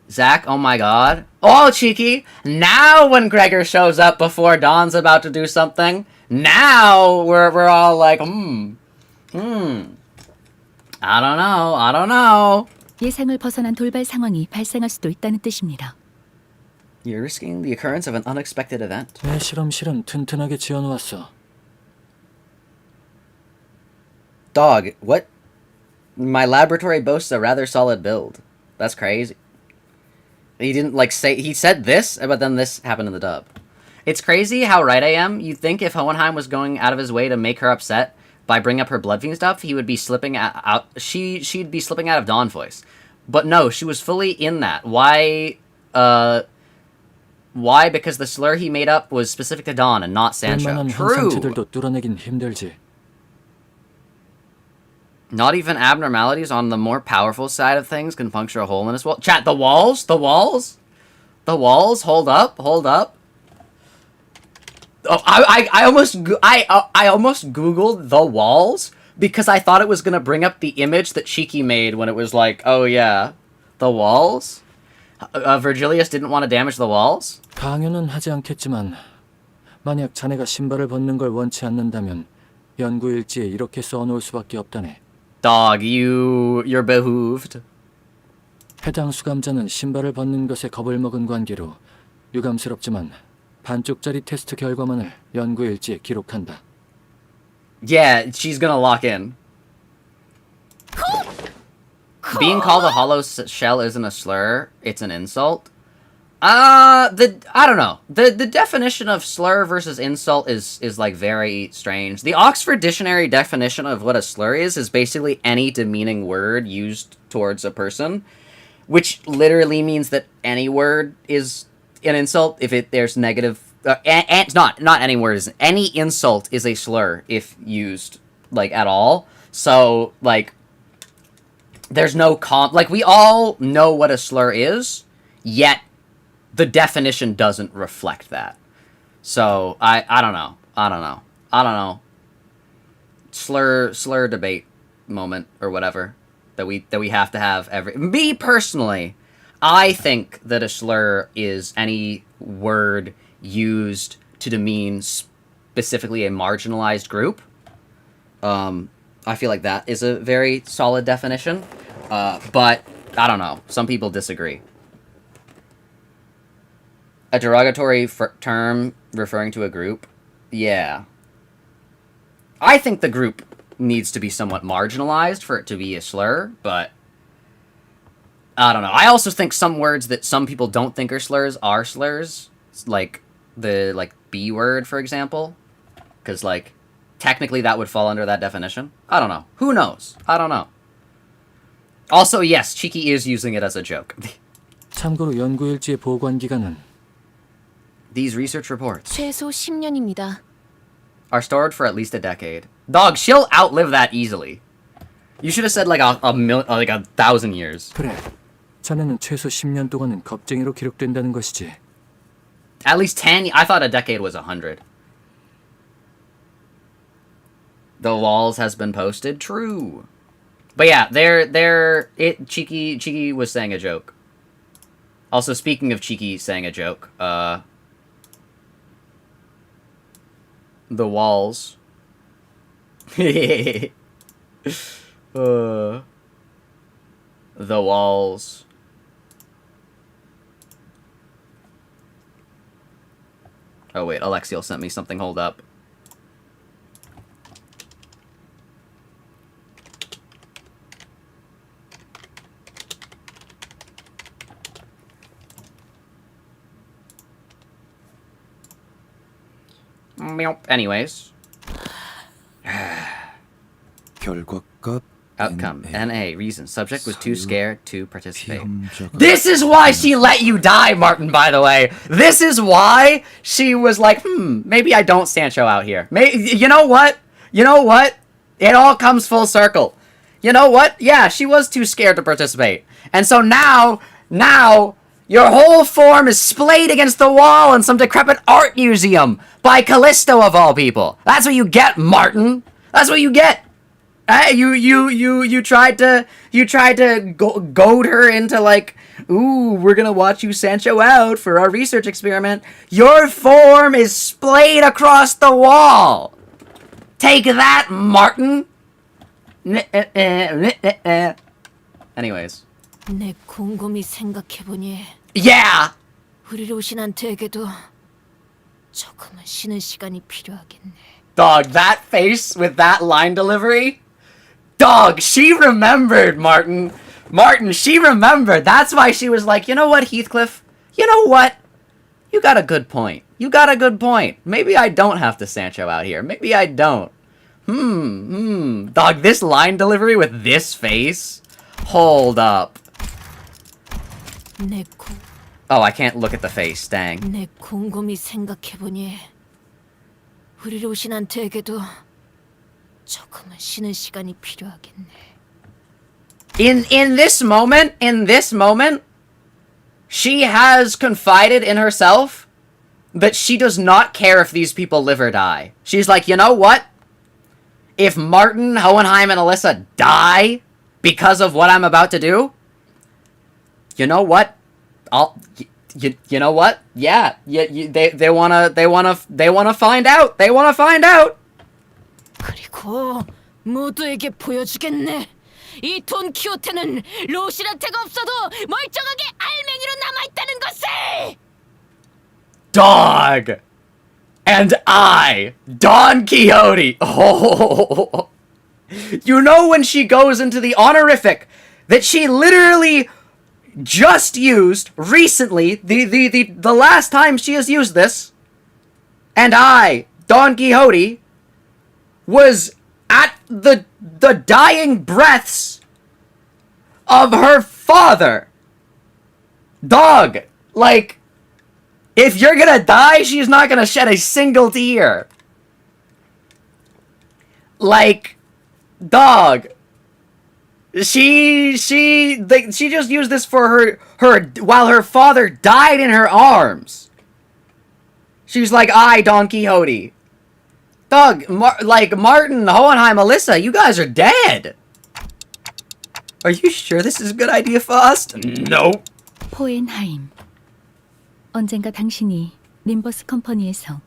Zach, oh my god. Oh, cheeky. Now when Gregor shows up before Dawn's about to do something, now we're all like, I don't know. 예상을 벗어난 돌발 상황이 발생할 수도 있다는 뜻입니다. You're risking the occurrence of an unexpected event. 내 실험실은 튼튼하게 지어놓았어. Dog, what? My laboratory boasts a rather solid build. That's crazy. He didn't like say, he said this, but then this happened in the dub. It's crazy how right I am. You'd think if Hohenheim was going out of his way to make her upset by bringing up her blood fiend stuff, he would be slipping out, she'd be slipping out of Dawn voice. But no, she was fully in that. Why? Because the slur he made up was specific to Dawn and not Sancho. True. 뚫어내긴 힘들지. Not even abnormalities on the more powerful side of things can puncture a hole in his wall. Chat, the walls? The walls? The walls? Hold up. Hold up. Oh, I almost Googled the walls because I thought it was going to bring up the image that Cheeky made when it was like, oh yeah, the walls? Virgilius didn't want to damage the walls? 강요는 하지 않겠지만 만약 자네가 신발을 벗는 걸 원치 않는다면 연구 일지에 이렇게 써놓을 수밖에 없다네. Dog, you're behooved. 해당 수감자는 신발을 벗는 것에 겁을 먹은 관계로 유감스럽지만 반쪽짜리 테스트 결과만을 연구 일지에 기록한다. Yeah, she's gonna lock in. Being called a hollow shell isn't a slur, it's an insult. I don't know. The definition of slur versus insult is like very strange. The Oxford Dictionary definition of what a slur is basically any demeaning word used towards a person, which literally means that any word is an insult if there's negative. And not any word is any insult is a slur if used like at all. So like, there's no like we all know what a slur is, yet the definition doesn't reflect that. So I don't know. Slur debate moment or whatever that we have to have every. Me personally, I think that a slur is any word used to demean specifically a marginalized group. I feel like that is a very solid definition. But I don't know. Some people disagree. A derogatory term referring to a group? Yeah. I think the group needs to be somewhat marginalized for it to be a slur, but I don't know. I also think some words that some people don't think are slurs, like the B word, for example, because like technically that would fall under that definition. I don't know. Who knows? I don't know. Also, yes, Cheeky is using it as a joke. 참고로 연구 일지의 보관 기간은 These research reports 최소 10년입니다. are stored for at least a decade. Dog, she'll outlive that easily. You should have said like a 1,000 years. 그래. 자네는 최소 10년 동안은 겁쟁이로 기록된다는 것이지. At least 10. I thought a decade was 100. The walls has been posted. True. But yeah, Cheeky was saying a joke. Also, speaking of Cheeky saying a joke, the walls. The walls. Oh wait, Alexiel sent me something, hold up. Anyways. 결과값 Outcome. NA. Reason. Subject was too scared to participate. This is why she let you die, Martin, by the way. This is why she was like, maybe I don't Sancho out here. You know what? You know what? It all comes full circle. You know what? Yeah, she was too scared to participate. And so now, your whole form is splayed against the wall in some decrepit art museum by Callisto of all people. That's what you get, Martin. That's what you get. You tried to goad her into like, ooh, we're gonna watch you Sancho out for our research experiment. Your form is splayed across the wall. Take that, Martin. Anyways. 내 곰곰이 생각해보니 Yeah. 우리 로신한테에게도 조금은 쉬는 시간이 필요하겠네. Dog, that face with that line delivery. Dog, she remembered, Martin. Martin, she remembered. That's why she was like, you know what, Heathcliff? You know what? You got a good point. You got a good point. Maybe I don't have to Sancho out here. Maybe I don't. Dog, this line delivery with this face? Hold up. Oh, I can't look at the face, dang. 내 곰곰이 생각해보니 우리 로신한테에게도 조금은 쉬는 시간이 필요하겠네. In this moment, she has confided in herself that she does not care if these people live or die. She's like, you know what? If Martin, Hohenheim, and Alyssa die because of what I'm about to do, you know what? You know what? Yeah, they wanna find out. They wanna find out. 그리고 모두에게 보여주겠네. 이 돈 키호테는 로신한테가 없어도 멀쩡하게 알맹이로 남아있다는 것을. Dog. And I, Don Quixote. Oh. You know when she goes into the honorific that she literally just used recently, the last time she has used this, and I, Don Quixote, was at the dying breaths of her father. Dog, like, if you're gonna die, she's not gonna shed a single tear. Like, dog. She just used this for her while her father died in her arms. She's like, I, Don Quixote. Dog, Martin, Hohenheim, Alyssa, you guys are dead. Are you sure this is a good idea for us? Nope. 호헨하임. 언젠가 당신이 림버스 컴퍼니에서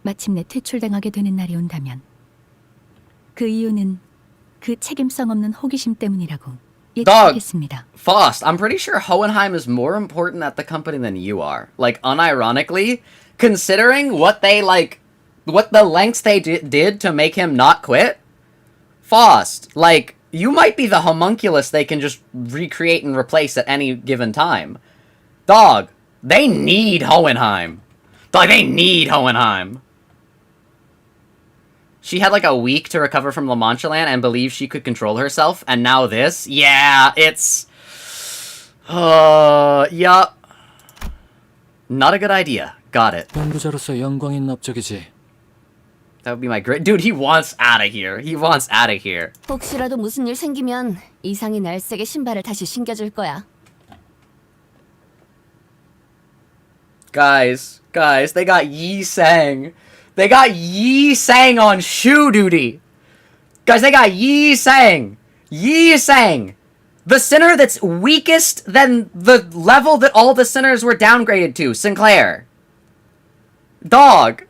마침내 퇴출당하게 되는 날이 온다면 그 이유는 그 책임성 없는 호기심 때문이라고 예측하겠습니다. Faust, I'm pretty sure Hohenheim is more important at the company than you are. Like, unironically, considering what the lengths they did to make him not quit. Faust, like, you might be the homunculus they can just recreate and replace at any given time. Dog, they need Hohenheim. Dog, they need Hohenheim. She had like a week to recover from La Mancha Land and believe she could control herself, and now this? Yeah, it's... yeah. Not a good idea. Got it. 연구자로서 영광인 업적이지. That would be my great... Dude, he wants out of here. He wants out of here. 혹시라도 무슨 일 생기면 이상이 날쌔게 신발을 다시 신겨줄 거야. Guys, they got Yi Sang. They got Yi Sang on shoe duty. Guys, they got Yi Sang. Yi Sang. The sinner that's weakest than the level that all the sinners were downgraded to. Sinclair. Dog,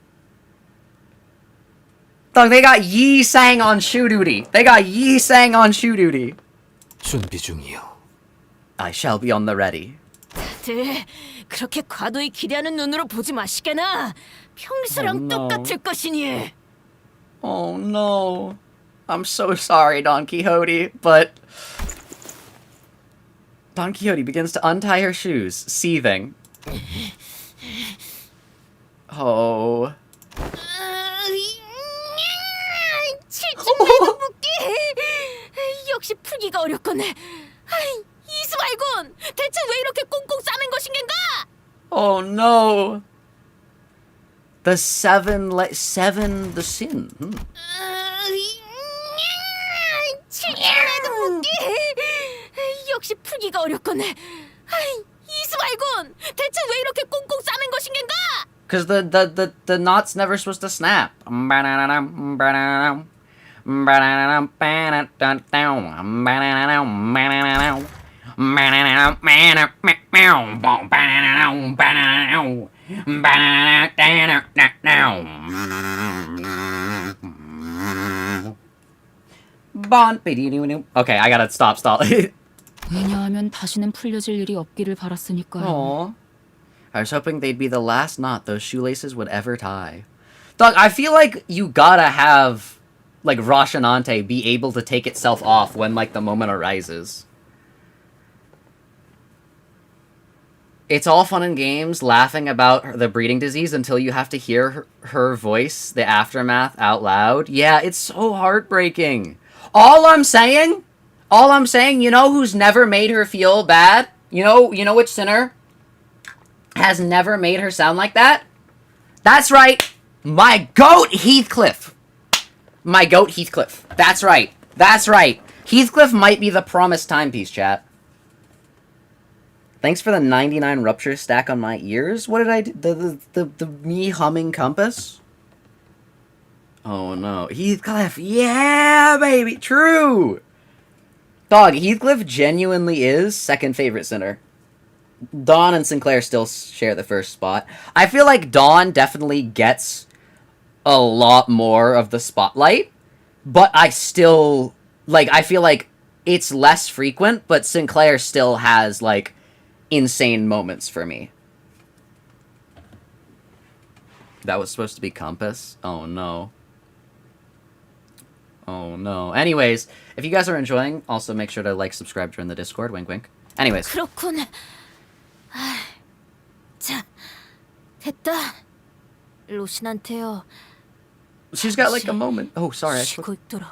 they got Yi Sang on shoe duty. They got Yi Sang on shoe duty. 준비 중이요. I shall be on the ready. 다들 그렇게 과도히 기대하는 눈으로 보지 마시게나. 평소랑 똑같을 것이니. Oh no. I'm so sorry, Don Quixote, but... Don Quixote begins to untie her shoes, seething. Oh. 역시 풀기가 어렵군. 이스말군, 대체 왜 이렇게 꽁꽁 싸맨 것인가? Oh no. The seven the sin. 역시 풀기가 어렵군. 이스말군, 대체 왜 이렇게 꽁꽁 싸맨 것인가? Because the knot's never supposed to snap. Okay, I gotta stop. 왜냐하면 다시는 풀려질 일이 없기를 바랐으니까요. Aww. I was hoping they'd be the last knot those shoelaces would ever tie. Doug, I feel like you gotta have, like, Roshanante be able to take itself off when, like, the moment arises. It's all fun and games laughing about the breeding disease until you have to hear her voice, the aftermath, out loud. Yeah, it's so heartbreaking. All I'm saying, you know who's never made her feel bad? You know which sinner has never made her sound like that? That's right, my goat Heathcliff. My goat Heathcliff. That's right. Heathcliff might be the promised timepiece, chat. Thanks for the 99 rupture stack on my ears. What did I do? The me humming compass? Oh no. Heathcliff. Yeah, baby. True. Dog, Heathcliff genuinely is second favorite sinner. Dawn and Sinclair still share the first spot. I feel like Dawn definitely gets a lot more of the spotlight, but I still, like, I feel like it's less frequent, but Sinclair still has, like, insane moments for me. That was supposed to be Compass? Oh no. Oh no. Anyways, if you guys are enjoying, also make sure to like, subscribe, join the Discord. Wink, wink. Anyways. 그렇군. 자, 됐다. 로신한테요. She's got like a moment. Oh, sorry. 쉬고 있도록.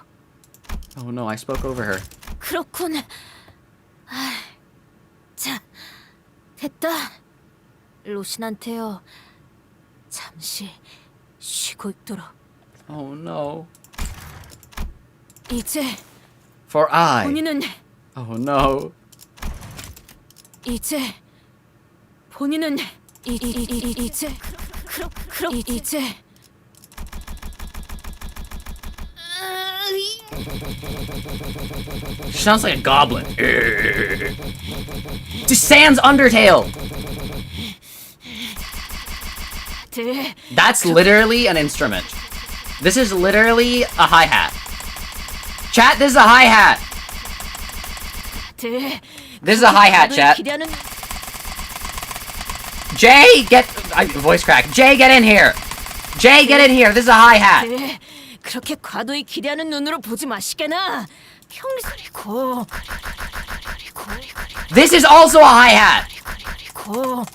Oh no, I spoke over her. 그렇군. 자, 됐다. 로신한테요. 잠시 쉬고 있도록. Oh no. 이제 For I. 본인은 Oh no. 이제 본인은 이제 이제 She sounds like a goblin. Just Sans Undertale. That's literally an instrument. This is literally a hi-hat. Chat, this is a hi-hat. This is a hi-hat, chat. Jay, voice crack. Jay, get in here. Jay, get in here. This is a hi-hat. 그렇게 과도히 기대하는 눈으로 보지 마시게나. 그리고 This is also a hi-hat. 그리고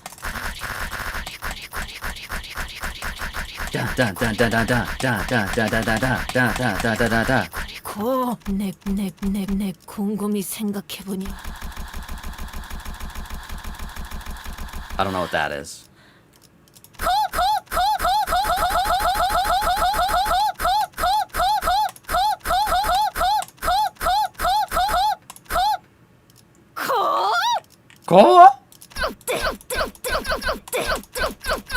내 곰곰이 생각해보니 I don't know what that is. Go?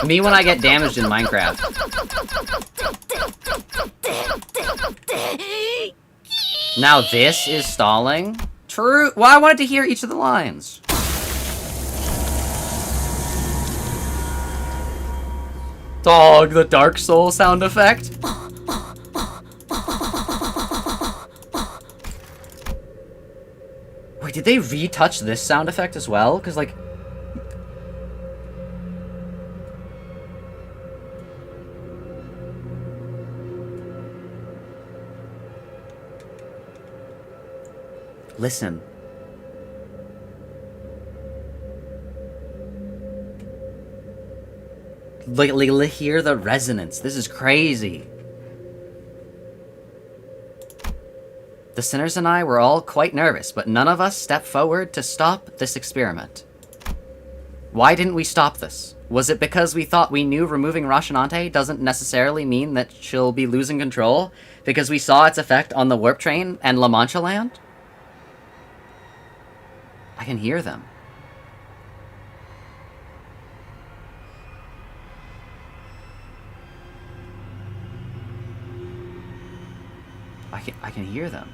Me when I get damaged in Minecraft. Now this is stalling? True. Well, I wanted to hear each of the lines. Dog, the Dark Soul sound effect. Wait, did they retouch this sound effect as well? Because, like... Listen. Hear the resonance. This is crazy. The sinners and I were all quite nervous, but none of us stepped forward to stop this experiment. Why didn't we stop this? Was it because we thought we knew removing Rocinante doesn't necessarily mean that she'll be losing control because we saw its effect on the warp train and La Mancha land? I can hear them. I can hear them.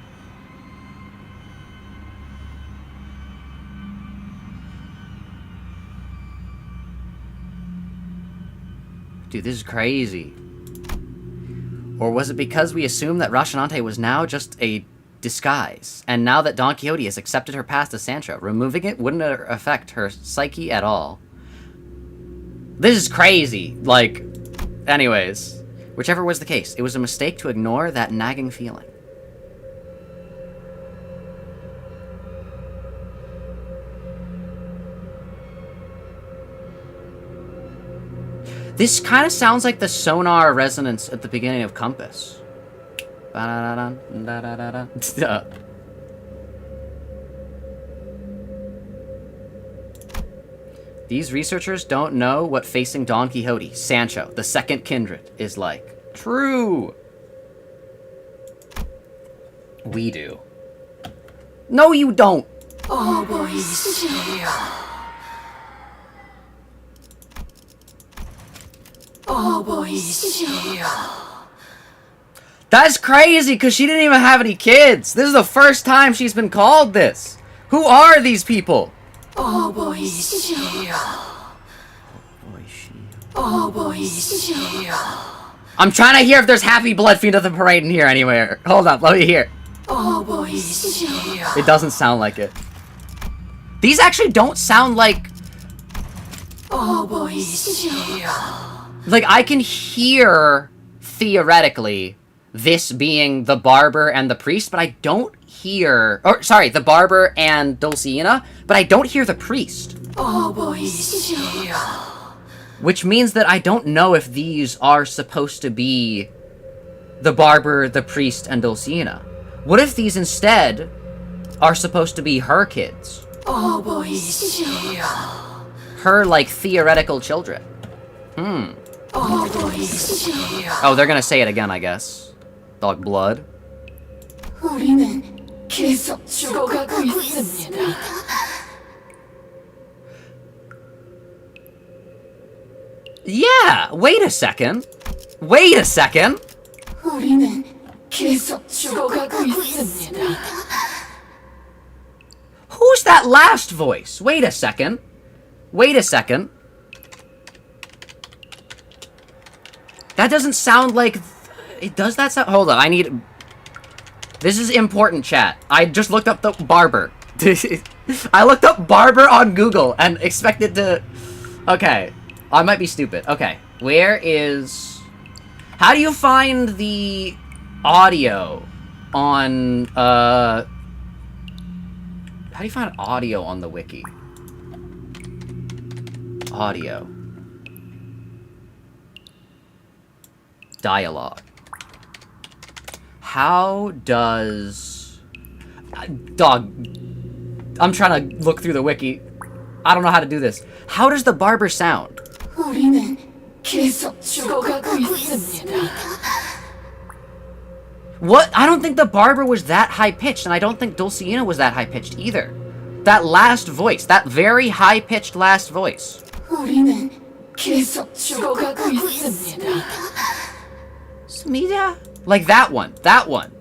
Dude, this is crazy. Or was it because we assumed that Rocinante was now just a disguise, and now that Don Quixote has accepted her past as Sancho, removing it wouldn't affect her psyche at all? This is crazy. Like, anyways, whichever was the case, it was a mistake to ignore that nagging feeling. This kind of sounds like the sonar resonance at the beginning of Compass. These researchers don't know what facing Don Quixote, Sancho, the second kindred, is like. True! We do. No, you don't! That's crazy, because she didn't even have any kids. This is the first time she's been called this. Who are these people? I'm trying to hear if there's Happy Blood Fiend of the Parade in here anywhere. Hold up, let me hear. It doesn't sound like it. These actually don't sound like... Like, I can hear, theoretically, this being the barber and the priest, but I don't hear... Or, sorry, the barber and Dulcinea, but I don't hear the priest. Which means that I don't know if these are supposed to be the barber, the priest, and Dulcinea. What if these instead are supposed to be her kids? Her, like, theoretical children. Oh, they're gonna say it again, I guess. Dog blood. Yeah, wait a second. Wait a second. Who's that last voice? Wait a second. Wait a second. That doesn't sound like... It does that sound... Hold on, I need... This is important, chat. I just looked up the barber. I looked up barber on Google and expected to... Okay. I might be stupid. Okay. Where is... How do you find the audio on... How do you find audio on the wiki? Audio. Dialogue. How does... Dog. I'm trying to look through the wiki. I don't know how to do this. How does the barber sound? What? I don't think the barber was that high-pitched, and I don't think Dulcinea was that high-pitched either. That last voice, that very high-pitched last voice. Like that one. That one.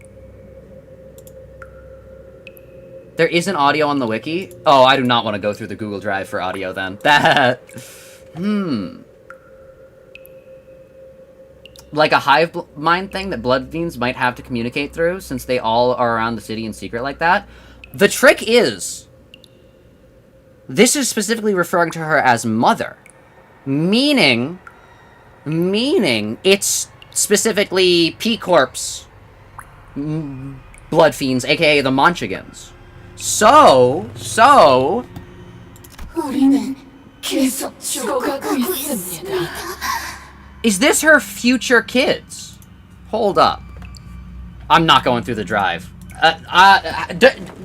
There isn't audio on the wiki? Oh, I do not want to go through the Google Drive for audio then. That... Like a hive mind thing that blood fiends might have to communicate through, since they all are around the city in secret like that. The trick is... This is specifically referring to her as mother. Meaning it's specifically P-Corp's blood fiends, aka the Monchigans. So... 우리는 계속 죽어가고 있습니다. Is this her future kids? Hold up. I'm not going through the drive.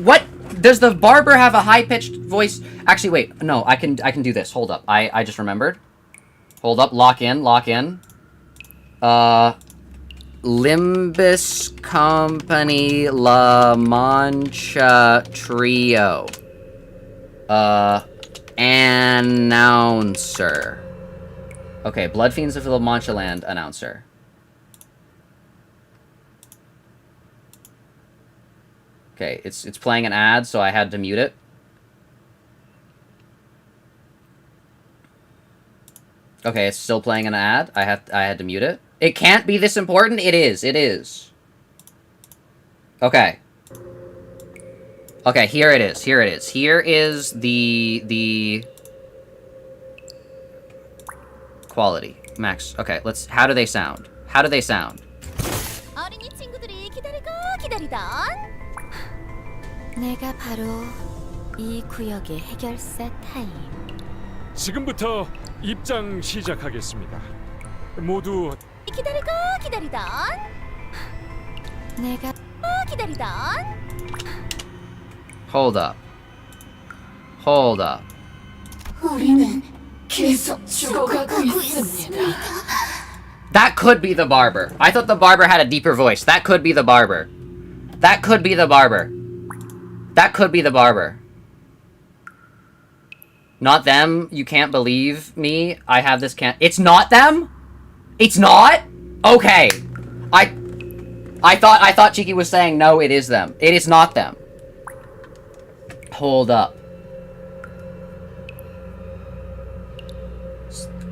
What? Does the barber have a high-pitched voice? Actually, wait. No, I can do this. Hold up. I just remembered. Hold up. Lock in. Limbus Company La Mancha Trio. Announcer. Okay, Blood Fiends of La Mancha Land announcer. Okay, it's playing an ad, so I had to mute it. Okay, it's still playing an ad. I had to mute it. It can't be this important. It is. Okay. Okay, here it is. Here is the quality. Max. Okay, let's... How do they sound? 어린이 친구들이 기다리던 내가 바로 이 구역의 해결사 타임. 지금부터 입장 시작하겠습니다. 모두 기다리던 내가 기다리던 Hold up. 우리는 계속 죽어가고 있습니다. That could be the barber. I thought the barber had a deeper voice. That could be the barber. Not them. You can't believe me. I have this can't. It's not them? It's not? Okay. I thought Cheeky was saying no, it is them. It is not them. Hold up.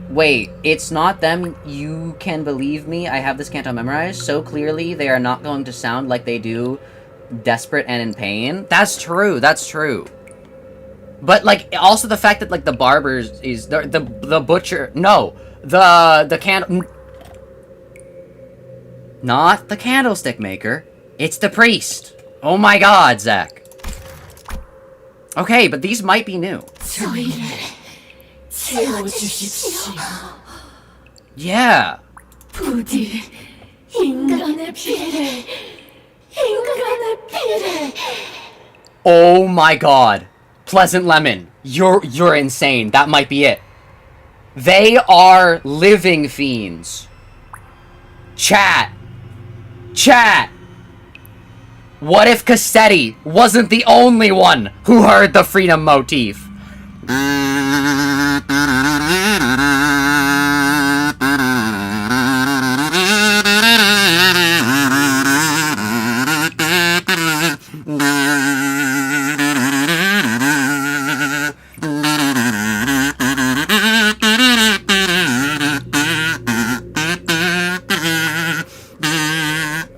Wait, it's not them. You can believe me. I have this canto memorized. So clearly, they are not going to sound like they do, desperate and in pain. That's true. But like, also the fact that like the barber is the butcher. No, the candle. Not the candlestick maker. It's the priest. Oh my God, Zach. Okay, but these might be new. Yeah. 부디 인간의 피를. Oh my God. Pleasant Lemon. You're insane. That might be it. They are living fiends. Chat. What if Cassetti wasn't the only one who heard the freedom motif?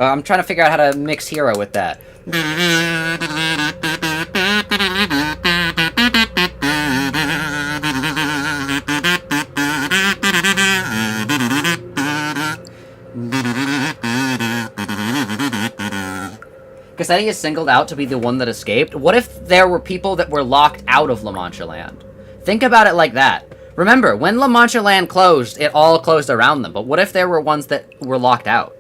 I'm trying to figure out how to mix Hero with that. Cassetti is singled out to be the one that escaped. What if there were people that were locked out of La Mancha Land? Think about it like that. Remember, when La Mancha Land closed, it all closed around them. But what if there were ones that were locked out?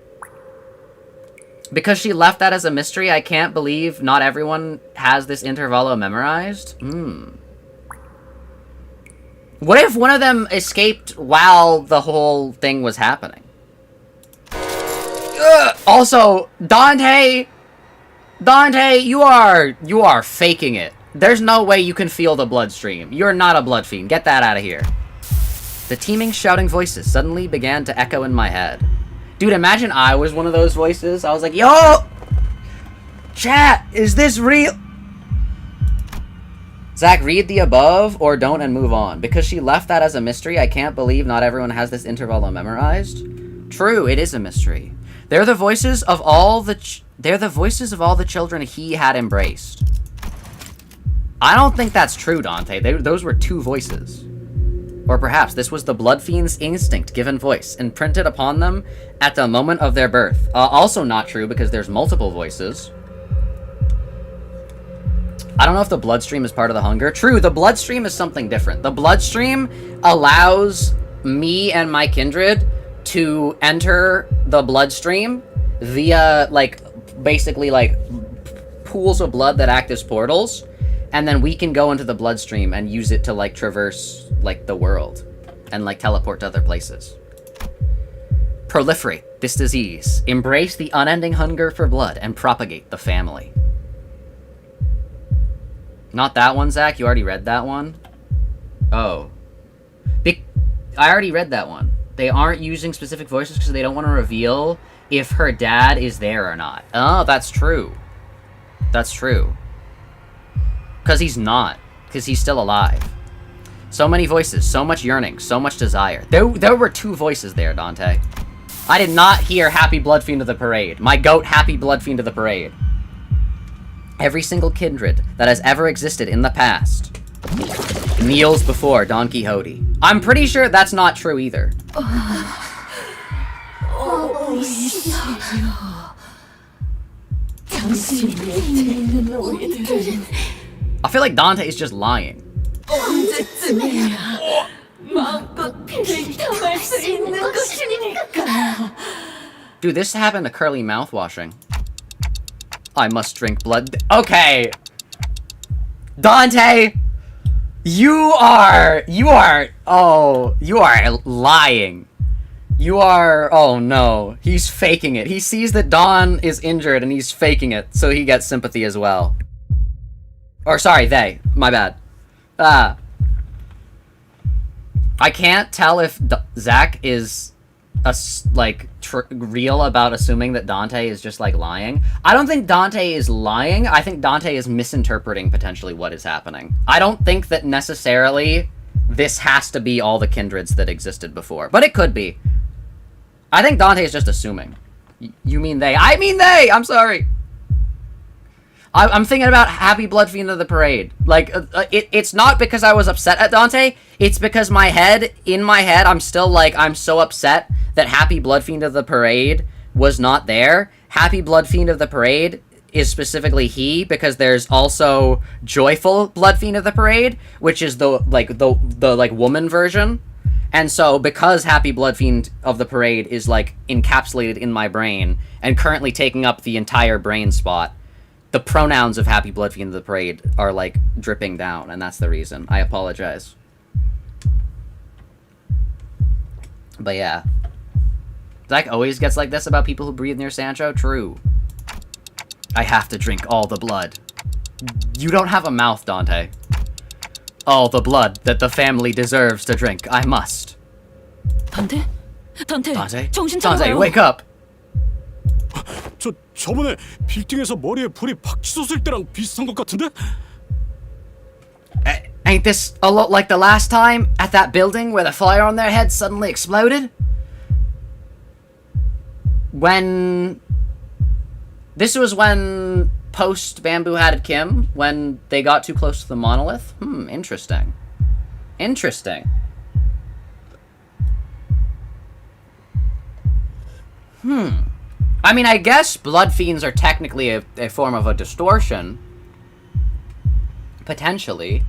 Because she left that as a mystery, I can't believe not everyone has this intervallo memorized. What if one of them escaped while the whole thing was happening? Also, Dante, you are faking it. There's no way you can feel the bloodstream. You're not a blood fiend. Get that out of here. The teeming shouting voices suddenly began to echo in my head. Dude, imagine I was one of those voices. I was like, yo! Chat, is this real? Zach, read the above or don't and move on. Because she left that as a mystery, I can't believe not everyone has this intervallo memorized. True, it is a mystery. They're the voices of all the children he had embraced. I don't think that's true, Dante. Those were two voices. Or perhaps this was the blood fiend's instinct given voice, imprinted upon them at the moment of their birth. Also not true, because there's multiple voices. I don't know if the bloodstream is part of the hunger. True, the bloodstream is something different. The bloodstream allows me and my kindred to enter the bloodstream via, like, basically, like, pools of blood that act as portals, and then we can go into the bloodstream and use it to, like, traverse, like, the world and, like, teleport to other places. Proliferate this disease. Embrace the unending hunger for blood and propagate the family. Not that one, Zach? You already read that one? Oh. I already read that one. They aren't using specific voices because they don't want to reveal if her dad is there or not. Oh, that's true. That's true. Because he's not. Because he's still alive. So many voices, so much yearning, so much desire. There were 2 voices there, Dante. I did not hear Happy Blood Fiend of the Parade. My goat, Happy Blood Fiend of the Parade. Every single kindred that has ever existed in the past kneels before Don Quixote. I'm pretty sure that's not true either. I feel like Dante is just lying. Dude, this happened to Curly mouthwashing. I must drink blood. Okay. Dante, you are lying. You are, oh no. He's faking it. He sees that Don is injured and he's faking it, so he gets sympathy as well. Or sorry, they. My bad. I can't tell if Zach is real about assuming that Dante is just like lying. I don't think Dante is lying. I think Dante is misinterpreting potentially what is happening. I don't think that necessarily this has to be all the kindreds that existed before, but it could be. I think Dante is just assuming. You mean they? I mean they! I'm sorry. I'm thinking about Happy Blood Fiend of the Parade. Like, it's not because I was upset at Dante. It's because in my head, I'm still like, I'm so upset that Happy Blood Fiend of the Parade was not there. Happy Blood Fiend of the Parade is specifically he, because there's also Joyful Blood Fiend of the Parade, which is the woman version. And so, because Happy Blood Fiend of the Parade is, like, encapsulated in my brain, and currently taking up the entire brain spot, the pronouns of Happy Blood Fiend of the Parade are, like, dripping down, and that's the reason. I apologize. But yeah. Zach always gets like this about people who breathe near Sancho? True. I have to drink all the blood. You don't have a mouth, Dante. All the blood that the family deserves to drink. I must. Dante? Dante, wake up! 저번에 빌딩에서 머리에 불이 팍 치솟을 때랑 비슷한 것 같은데? Ain't this a lot like the last time at that building where the fire on their head suddenly exploded? This was when post Bamboo Hatted Kim, when they got too close to the monolith? Interesting. Interesting. I mean, I guess blood fiends are technically a form of a distortion. Potentially.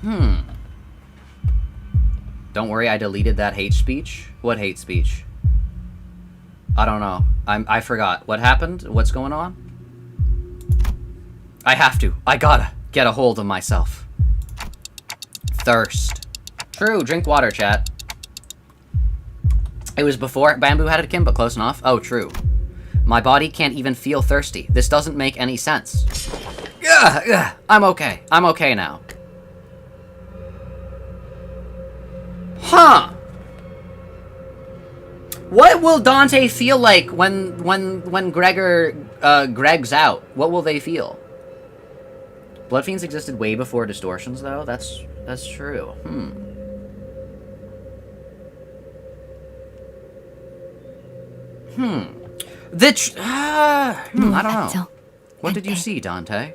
Don't worry, I deleted that hate speech. What hate speech? I don't know. I forgot. What happened? What's going on? I gotta get a hold of myself. Thirst. True, drink water, chat. It was before Bamboo Hatted Kim, but close enough. Oh, true. My body can't even feel thirsty. This doesn't make any sense. I'm okay. I'm okay now. Huh. What will Dante feel like when Greg's out? What will they feel? Blood fiends existed way before distortions, though. That's true. I don't know. What did you see, Dante?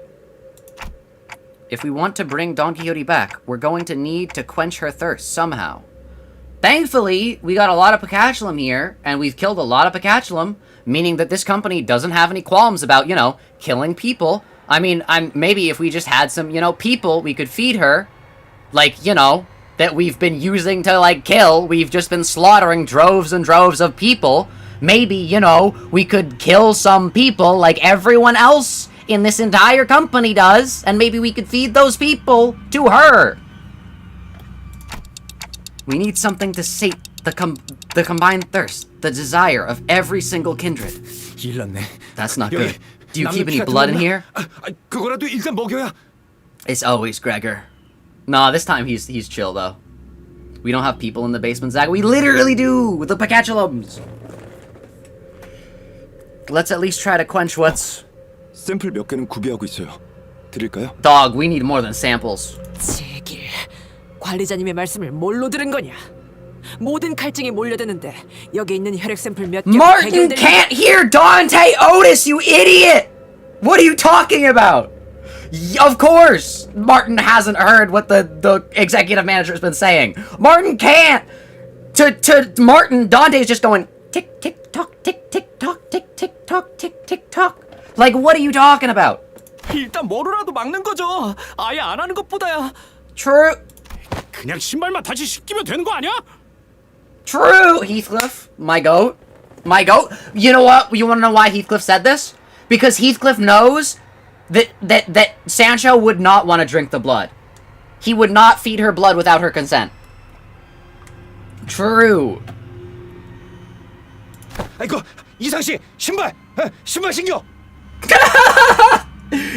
If we want to bring Don Quixote back, we're going to need to quench her thirst somehow. Thankfully, we got a lot of Pacatulum here, and we've killed a lot of Pacatulum, meaning that this company doesn't have any qualms about, killing people I mean, maybe if we just had some, you know, people we could feed her, like, you know, that we've been using to, like, kill. We've just been slaughtering droves and droves of people. Maybe, you know, we could kill some people like everyone else in this entire company does, and maybe we could feed those people to her. We need something to sate the combined thirst, the desire of every single kindred. That's not good. Do you keep any blood in here? 그거라도 일단 먹여야. It's always Gregor. Nah, this time he's chill though. We don't have people in the basement, Zach. We literally do with the Pacatulums. Let's at least try to quench what's. 샘플 몇 개는 구비하고 있어요. 드릴까요? Dog, we need more than samples. 제길, 관리자님의 말씀을 뭘로 들은 거냐? 모든 갈증이 몰려드는데 여기 있는 혈액 샘플 몇 개. Martin can't hear Dante Otis, you idiot! What are you talking about? Of course, Martin hasn't heard what the executive manager has been saying. Martin can't. To Martin, Dante's just going tick tick tock, tick tick tock, tick tick tock, tick tick tock. Like, what are you talking about? 일단 뭐로라도 막는 거죠. 아예 안 하는 것보다야. True. 그냥 신발만 다시 신기면 되는 거 아니야? True, Heathcliff, my goat. My goat. You know what? You want to know why Heathcliff said this? Because Heathcliff knows that Sancho would not want to drink the blood. He would not feed her blood without her consent. True. 아이고, 이상 씨, 신발 신겨.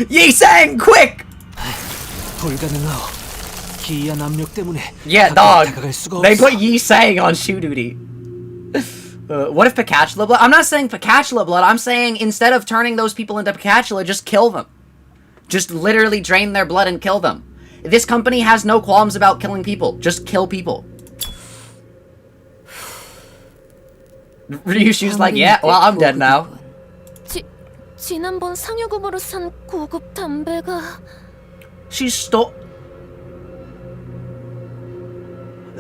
Yi sang, quick! 불가능하오. 기이한 압력 때문에 Yeah, dog. 다가갈 수가 They 없어. put Yi sang on shoe duty. What if Pacatula blood? I'm not saying Pacatula blood. I'm saying instead of turning those people into Pacatula, just kill them. Just literally drain their blood and kill them. This company has no qualms about killing people. Just kill people. Ryushu's like, yeah, well, I'm dead now. 지난번 상여금으로 산 고급 담배가. She stole.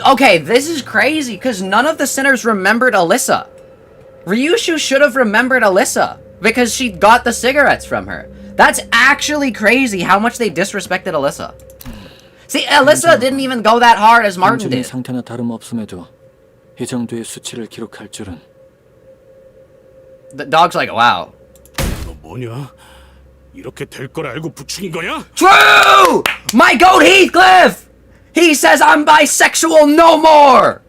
Okay, this is crazy because none of the sinners remembered Alyssa. Ryushu should have remembered Alyssa because she got the cigarettes from her. That's actually crazy how much they disrespected Alyssa. See, Alyssa didn't even go that hard as Martin did. 상태나 다름없음에도 이 정도의 수치를 기록할 줄은. The dog's like, wow. 너 뭐냐? 이렇게 될 걸 알고 부추긴 거냐? True! My goat Heathcliff! He says I'm bisexual no more!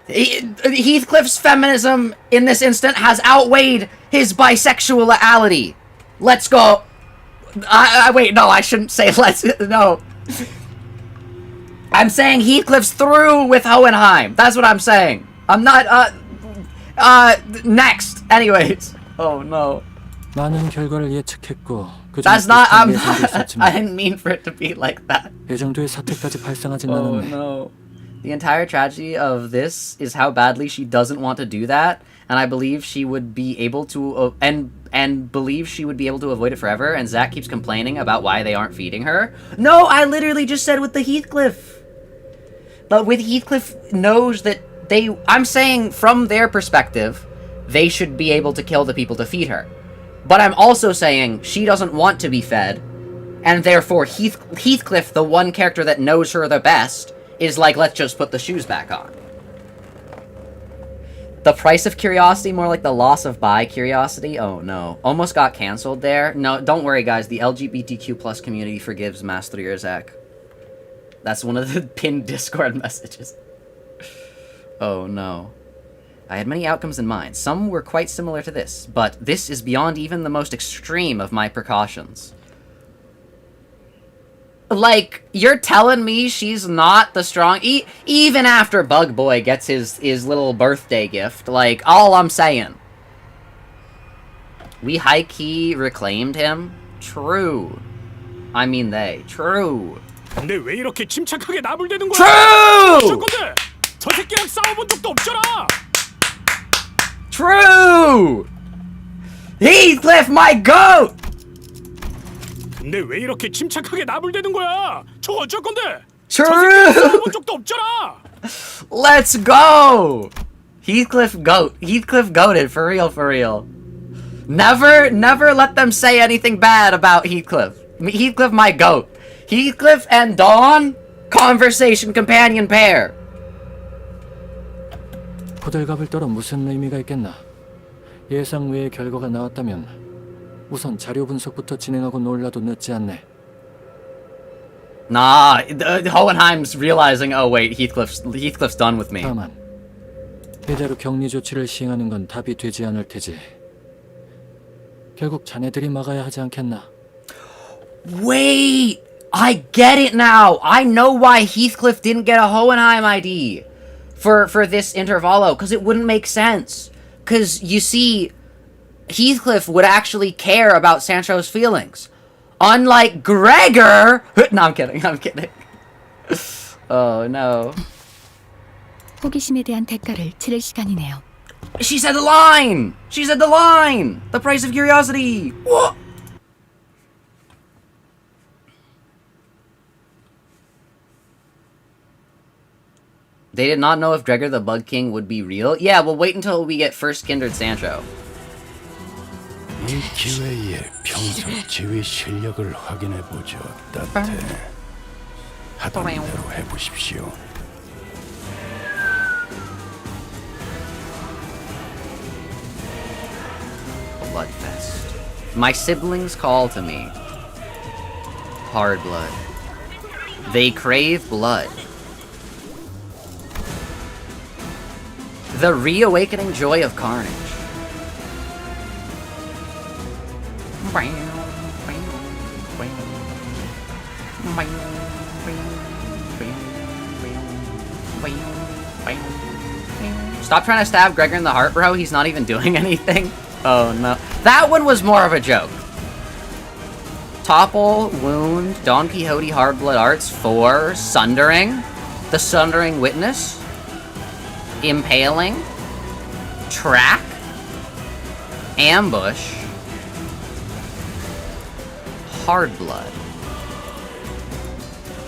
Heathcliff's feminism in this instant has outweighed his bisexuality. Let's go. Wait, no, I shouldn't say let's. No. I'm saying Heathcliff's through with Hohenheim. That's what I'm saying. I'm not, next. Anyways. Oh, no. 많은 결과를 예측했고 That's not, I didn't mean for it to be like that. 이 정도의 사태까지 발생하진 Oh, 않았네. no. The entire tragedy of this is how badly she doesn't want to do that, and I believe she would be able to, and believe she would be able to avoid it forever, and Zach keeps complaining about why they aren't feeding her. No, I literally just said with the Heathcliff. But with Heathcliff knows that I'm saying from their perspective, they should be able to kill the people to feed her. But I'm also saying she doesn't want to be fed, and therefore Heathcliff, the one character that knows her the best, is like, let's just put the shoes back on. The price of curiosity, more like the loss of bi curiosity. Oh no. Almost got cancelled there. No, don't worry guys, the LGBTQ plus community forgives Mast3r Zak. That's one of the pinned Discord messages. Oh no. I had many outcomes in mind. Some were quite similar to this, but this is beyond even the most extreme of my precautions. Like, you're telling me she's not the strong... even after Bug Boy gets his little birthday gift, like, all I'm saying. We high-key reclaimed him? True. I mean they. True. 근데 왜 이렇게 침착하게 나불대는 거야? True! 어쩔 건데? 저 새끼랑 싸워본 적도 없잖아! True! Heathcliff, my goat! 근데 왜 이렇게 침착하게 나불대는 거야? 저 어쩔 건데? True! 저 새끼랑 싸워본 적도 없잖아! Let's go! Heathcliff goat. Heathcliff goated, for real, for real. Never let them say anything bad about Heathcliff. Heathcliff, my goat. Heathcliff and Dawn, conversation companion pair. 호들갑을 떨어 무슨 의미가 있겠나? 예상 외의 결과가 나왔다면 우선 자료 분석부터 진행하고 놀라도 늦지 않네. Nah, Hohenheim's realizing, oh wait, Heathcliff's done with me. 다만 이대로 격리 조치를 시행하는 건 답이 되지 않을 테지. 결국 자네들이 막아야 하지 않겠나? Wait! I get it now! I know why Heathcliff didn't get a Hohenheim ID for this intervallo, because it wouldn't make sense. Because, you see, Heathcliff would actually care about Sancho's feelings. Unlike Gregor! No, I'm kidding. Oh, no. 호기심에 대한 대가를 치를 시간이네요. She said the line! She said the line! The price of curiosity! What? They did not know if Gregor the Bug King would be real? Yeah, we'll wait until we get first kindred Sancho. 이 기회에 평소 지휘 실력을 확인해 보죠. 따뜻해. 하던 대로 해보십시오. Bloodfest. My siblings call to me. Hard blood. They crave blood. The reawakening joy of carnage. Stop trying to stab Gregor in the heart, bro. He's not even doing anything. Oh, no. That one was more of a joke. Topple, Wound, Don Quixote, Hard Blood Arts, 4, Sundering, The Sundering Witness, Impaling, Track, Ambush, Hard Blood.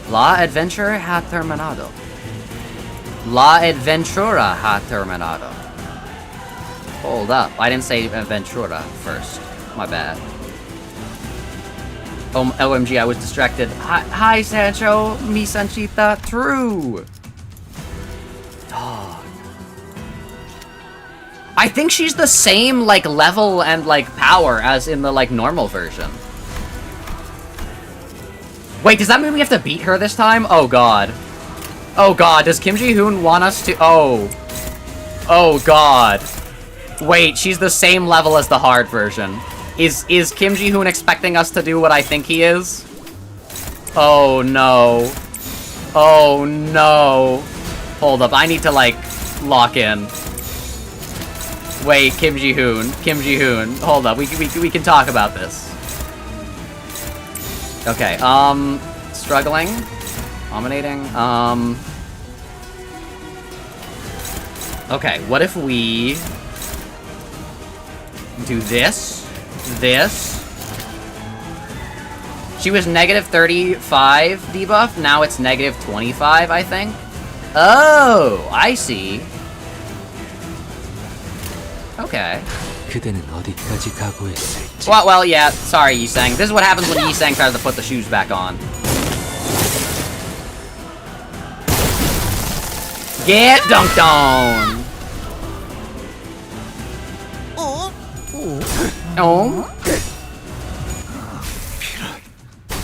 La Adventure ha terminado. La Adventura ha terminado. Hold up. I didn't say Adventura first. My bad. Oh, OMG, I was distracted. Hi, Sancho. Mi Sanchita. True. Dog. I think she's the same, like, level and, like, power as in the, like, normal version. Wait, does that mean we have to beat her this time? Oh, God. Oh, God. Does Kim Ji-hoon want us to... Oh. Oh, God. Wait, she's the same level as the hard version. Is Kim Ji-hoon expecting us to do what I think he is? Oh, no. Oh, no. Hold up, I need to, like, lock in. Wait, Kim Ji-hoon. Kim Ji-hoon. Hold up, we can talk about this. Okay, struggling. Dominating, okay, what if we do this, She was negative 35 debuff, now it's negative 25, I think. Oh, I see. Okay. 그대는 어디까지 각오했을지. Well, yeah, sorry, Yisang. This is what happens when Yisang tries to put the shoes back on. Get dunked on! Oh.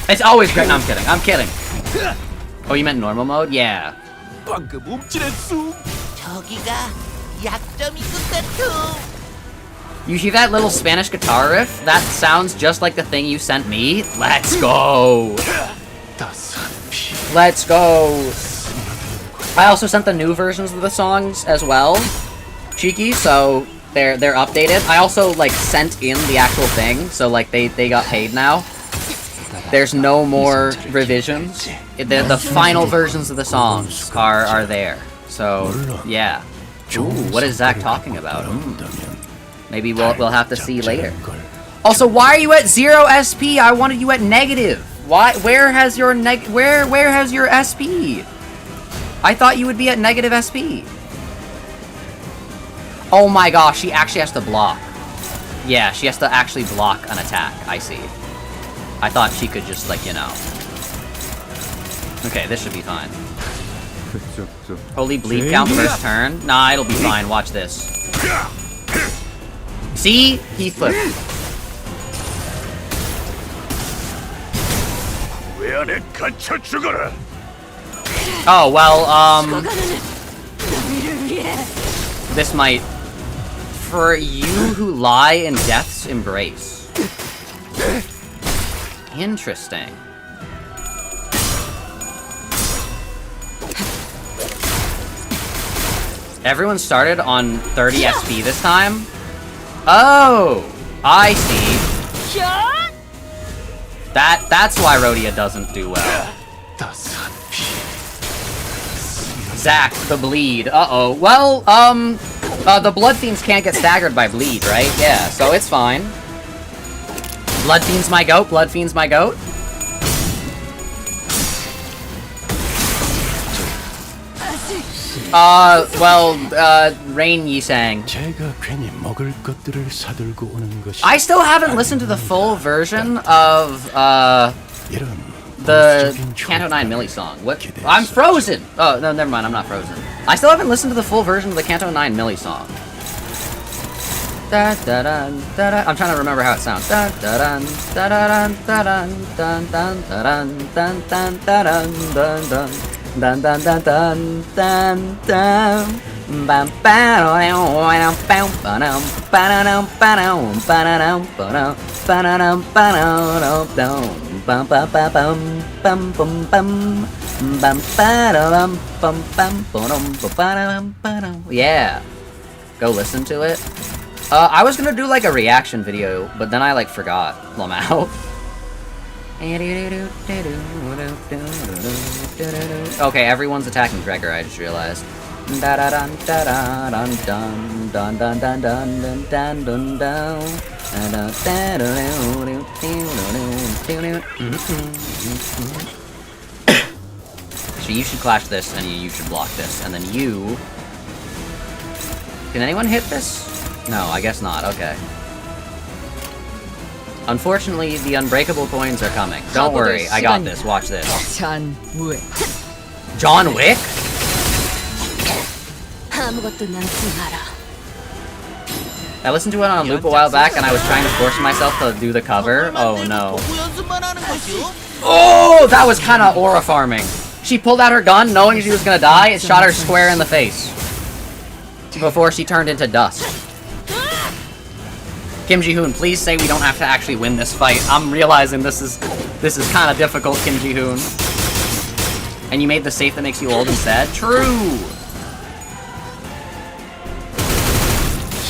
It's always great. No, I'm kidding. I'm kidding. Oh, you meant normal mode? Yeah. 방금 움찔했어. 저기가 약점인 것 같아. You hear that little Spanish guitar riff? That sounds just like the thing you sent me. Let's go. Let's go. I also sent the new versions of the songs as well. Cheeky, so they're updated. I also like sent in the actual thing, so like they got paid now. There's no more revisions. The final versions of the songs are there. So yeah. Ooh, what is Zach talking about? Maybe we'll have to see later. Also, why are you at 0 SP? I wanted you at negative. Why? Where has your where has your SP? I thought you would be at negative SP. Oh my gosh, she actually has to block. Yeah, she has to actually block an attack. I see. I thought she could just, like, you know. Okay, this should be fine. Holy bleed count first turn. Nah, it'll be fine. Watch this. See? Heathcliff. Oh, well, this might... For you who lie in death's embrace. Interesting. Everyone started on 30 SP this time? Oh! I see. That's why Rodia doesn't do well. Zak, the bleed. Uh-oh. Well, the blood fiends can't get staggered by bleed, right? Yeah, so it's fine. Blood fiends my goat, blood fiends my goat. Rain Yisang. I still haven't listened to the full version of, the Canto 9 Millie song. What? I'm frozen! Oh, no, never mind, I'm not frozen. I still haven't listened to the full version of the Canto 9 Millie song. I'm trying to remember how it sounds. Yeah. Go listen to it. I was gonna do like a reaction video, but then I like forgot. Lamau. Okay, everyone's attacking Gregor, I just realized. So you should clash this, and you should block this, and then you... Can anyone hit this? No, I guess not, okay. Unfortunately, the unbreakable coins are coming. Don't worry, I got this, watch this. John Wick. John Wick? I listened to it on a loop a while back, and I was trying to force myself to do the cover. Oh no. Oh, that was kind of aura farming. She pulled out her gun, knowing she was gonna die, and shot her square in the face. Before she turned into dust. Kim Ji-hoon, please say we don't have to actually win this fight. I'm realizing this is kind of difficult, Kim Ji-hoon. And you made the safe that makes you old instead? True!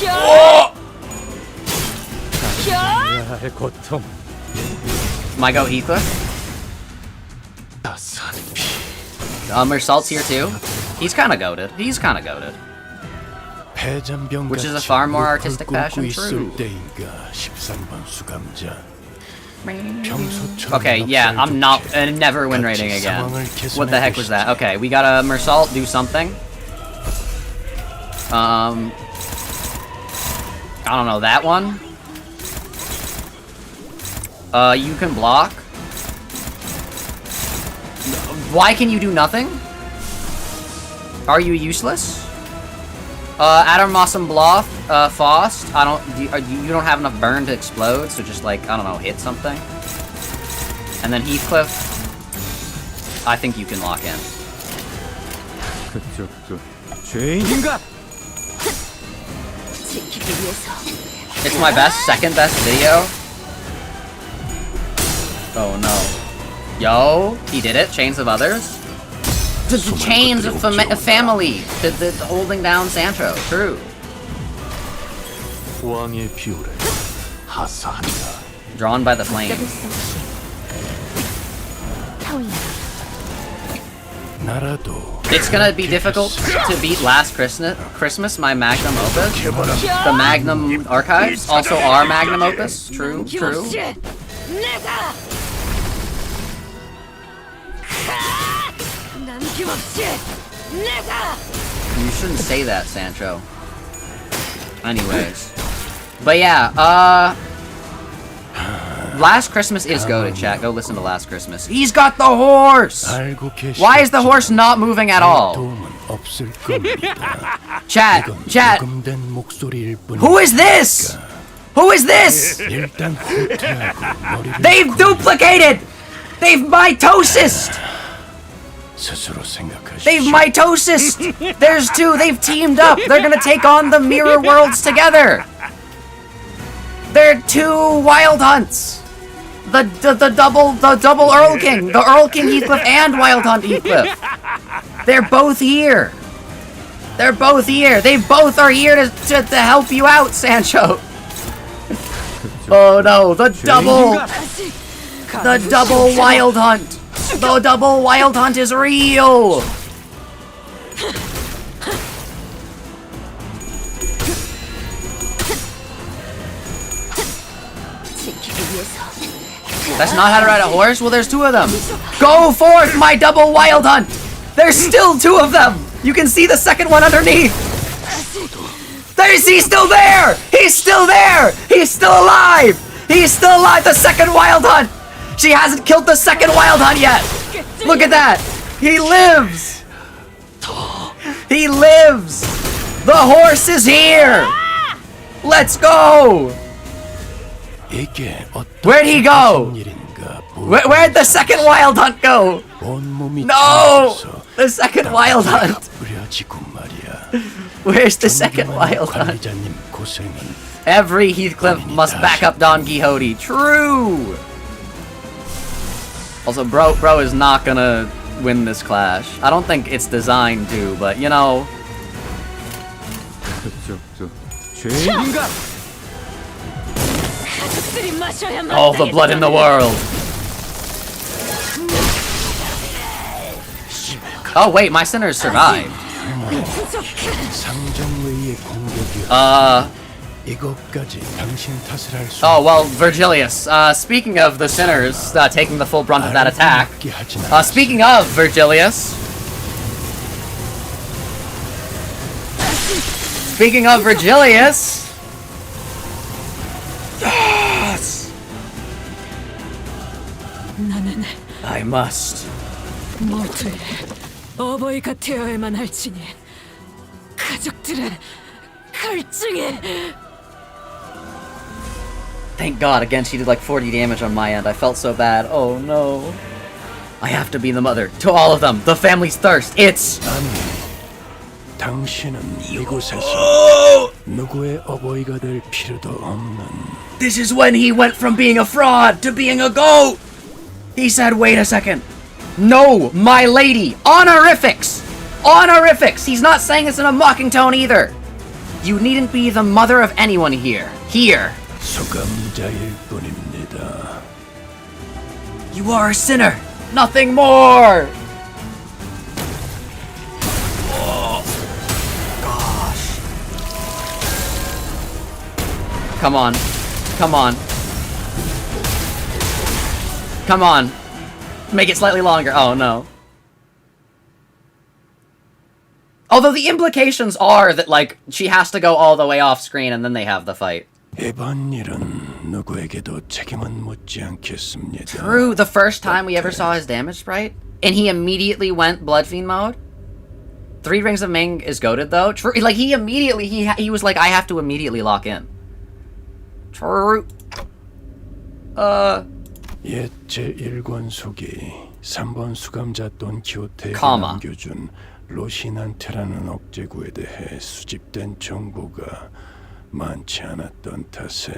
Oh! My go Heathcliff? Mersault's here too? He's kinda goated. He's kinda goated. Which is a far more artistic passion, true. Okay, yeah, I'm not never win rating again. What the heck was that? Okay, we got a Mersault do something. I don't know, that one? You can block. Why can you do nothing? Are you useless? Adam Mossum Bloth, Faust, you don't have enough burn to explode, so just like, I don't know, hit something. And then Heathcliff, I think you can lock in. It's my second best video. Oh no. Yo, he did it, Chains of Others. The chains of family, the holding down Sancho, true. Drawn by the flame. It's gonna be difficult to beat Last Christmas, my magnum opus. The Magnum Archives also are magnum opus, true. You shouldn't say that, Sancho. Anyways. But yeah, Last Christmas is goated, chat. Go listen to Last Christmas. He's got the horse! Why is the horse not moving at all? Chat. Who is this? Who is this? They've duplicated! They've mitosis! They've mitosis! There's two, they've teamed up! They're gonna take on the mirror worlds together! They're two Wild Hunts! The double Earl King! The Earl King Heathcliff and Wild Hunt Heathcliff! They're both here! They're both here! They both are here to help you out, Sancho! Oh no, the double Wild Hunt! The double Wild Hunt is real! That's not how to ride a horse? Well, there's two of them. Go forth, my double Wild Hunt! There's still two of them! You can see the second one underneath! He's still there! He's still there! He's still alive! He's still alive! The second Wild Hunt! She hasn't killed the second Wild Hunt yet! Look at that! He lives! He lives! The horse is here! Let's go! Where'd he go? Where'd the second Wild Hunt go? No! The second Wild Hunt! Where's the second Wild Hunt? Every Heathcliff must back up Don Quixote. True! Also, bro is not gonna win this clash. I don't think it's designed to, but you know. All the blood in the world. Oh wait, my sinners survived. Oh well, Virgilius. Speaking of the sinners taking the full brunt of that attack. Speaking of Virgilius. Speaking of Virgilius. Yes! I must. 모두의 어버이가 되어야만 할지니 가족들의 갈증이. Thank God, again she did like 40 damage on my end. I felt so bad. Oh no. I have to be the mother to all of them. The family's thirst. It's... 당신은 이곳에서 누구의 어버이가 될 필요도 없는. This is when he went from being a fraud to being a goat. He said, wait a second. No, my lady. Honorifics. Honorifics. He's not saying this in a mocking tone either. You needn't be the mother of anyone here. Here. 소감자일 뿐입니다. You are a sinner. Nothing more. Oh, gosh. Come on. Come on. Come on. Make it slightly longer. Oh, no. Although the implications are that, like, she has to go all the way off screen and then they have the fight. 이번 일은 누구에게도 책임은 묻지 않겠습니다. True, the first time we ever saw his damage sprite, and he immediately went Blood Fiend mode. 3 Rings of Ming is goated though. True, like he immediately, he was like, I have to immediately lock in. True. 옛 제1권속이 3번 수감자 돈키호테에게 남겨준 로시난테라는 억제구에 대해 수집된 정보가 많지 않았던 탓에.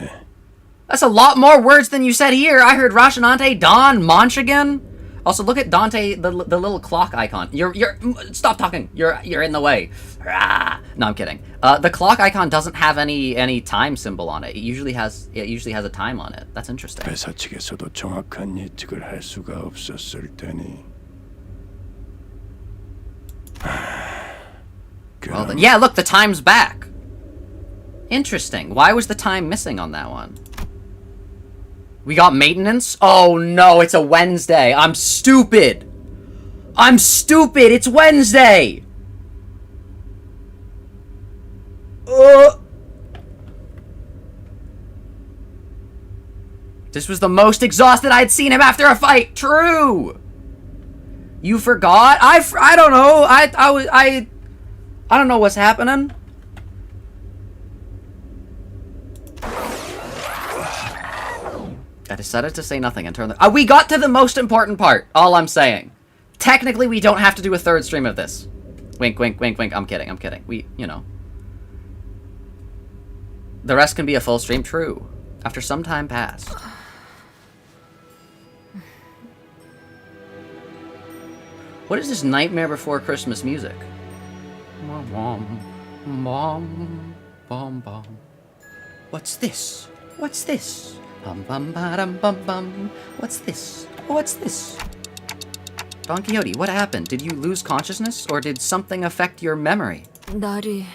That's a lot more words than you said here. I heard Roshinante, Don, Monchigan. Also, look at Dante, the little clock icon. You're stop talking. You're in the way. No, I'm kidding. The clock icon doesn't have any time symbol on it. It usually has a time on it. That's interesting. 회사 측에서도 정확한 예측을 할 수가 없었을 테니. Well, then, yeah, look, the time's back. Interesting. Why was the time missing on that one? We got maintenance? Oh no, it's a Wednesday. I'm stupid. I'm stupid. It's Wednesday. This was the most exhausted I'd seen him after a fight. True. You forgot? I don't know. I don't know what's happening. I decided to say nothing and turn the... we got to the most important part. All I'm saying. Technically, we don't have to do a third stream of this. Wink, wink, wink, wink. I'm kidding. I'm kidding. We, you know. The rest can be a full stream. True. After some time passed. What is this Nightmare Before Christmas music? What's this? What's this? Bum bum ba-dum bum bum. What's this? What's this? Don Quixote, what happened? Did you lose consciousness, or did something affect your memory? 날이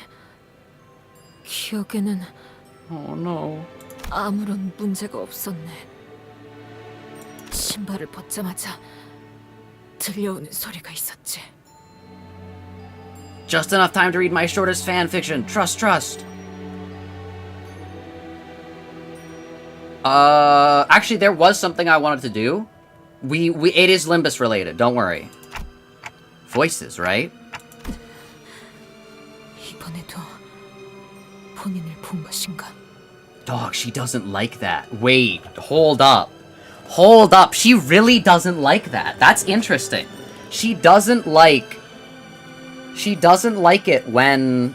기억에는 Oh no. 아무런 문제가 없었네. 신발을 벗자마자 들려오는 소리가 있었지. Just enough time to read my shortest fan fiction. Trust, trust. Actually, there was something I wanted to do. It is Limbus related. Don't worry. Voices, right? 이번에도 본인을 본 것인가? Dog, she doesn't like that. Wait, hold up. Hold up. She really doesn't like that. That's interesting. She doesn't like it when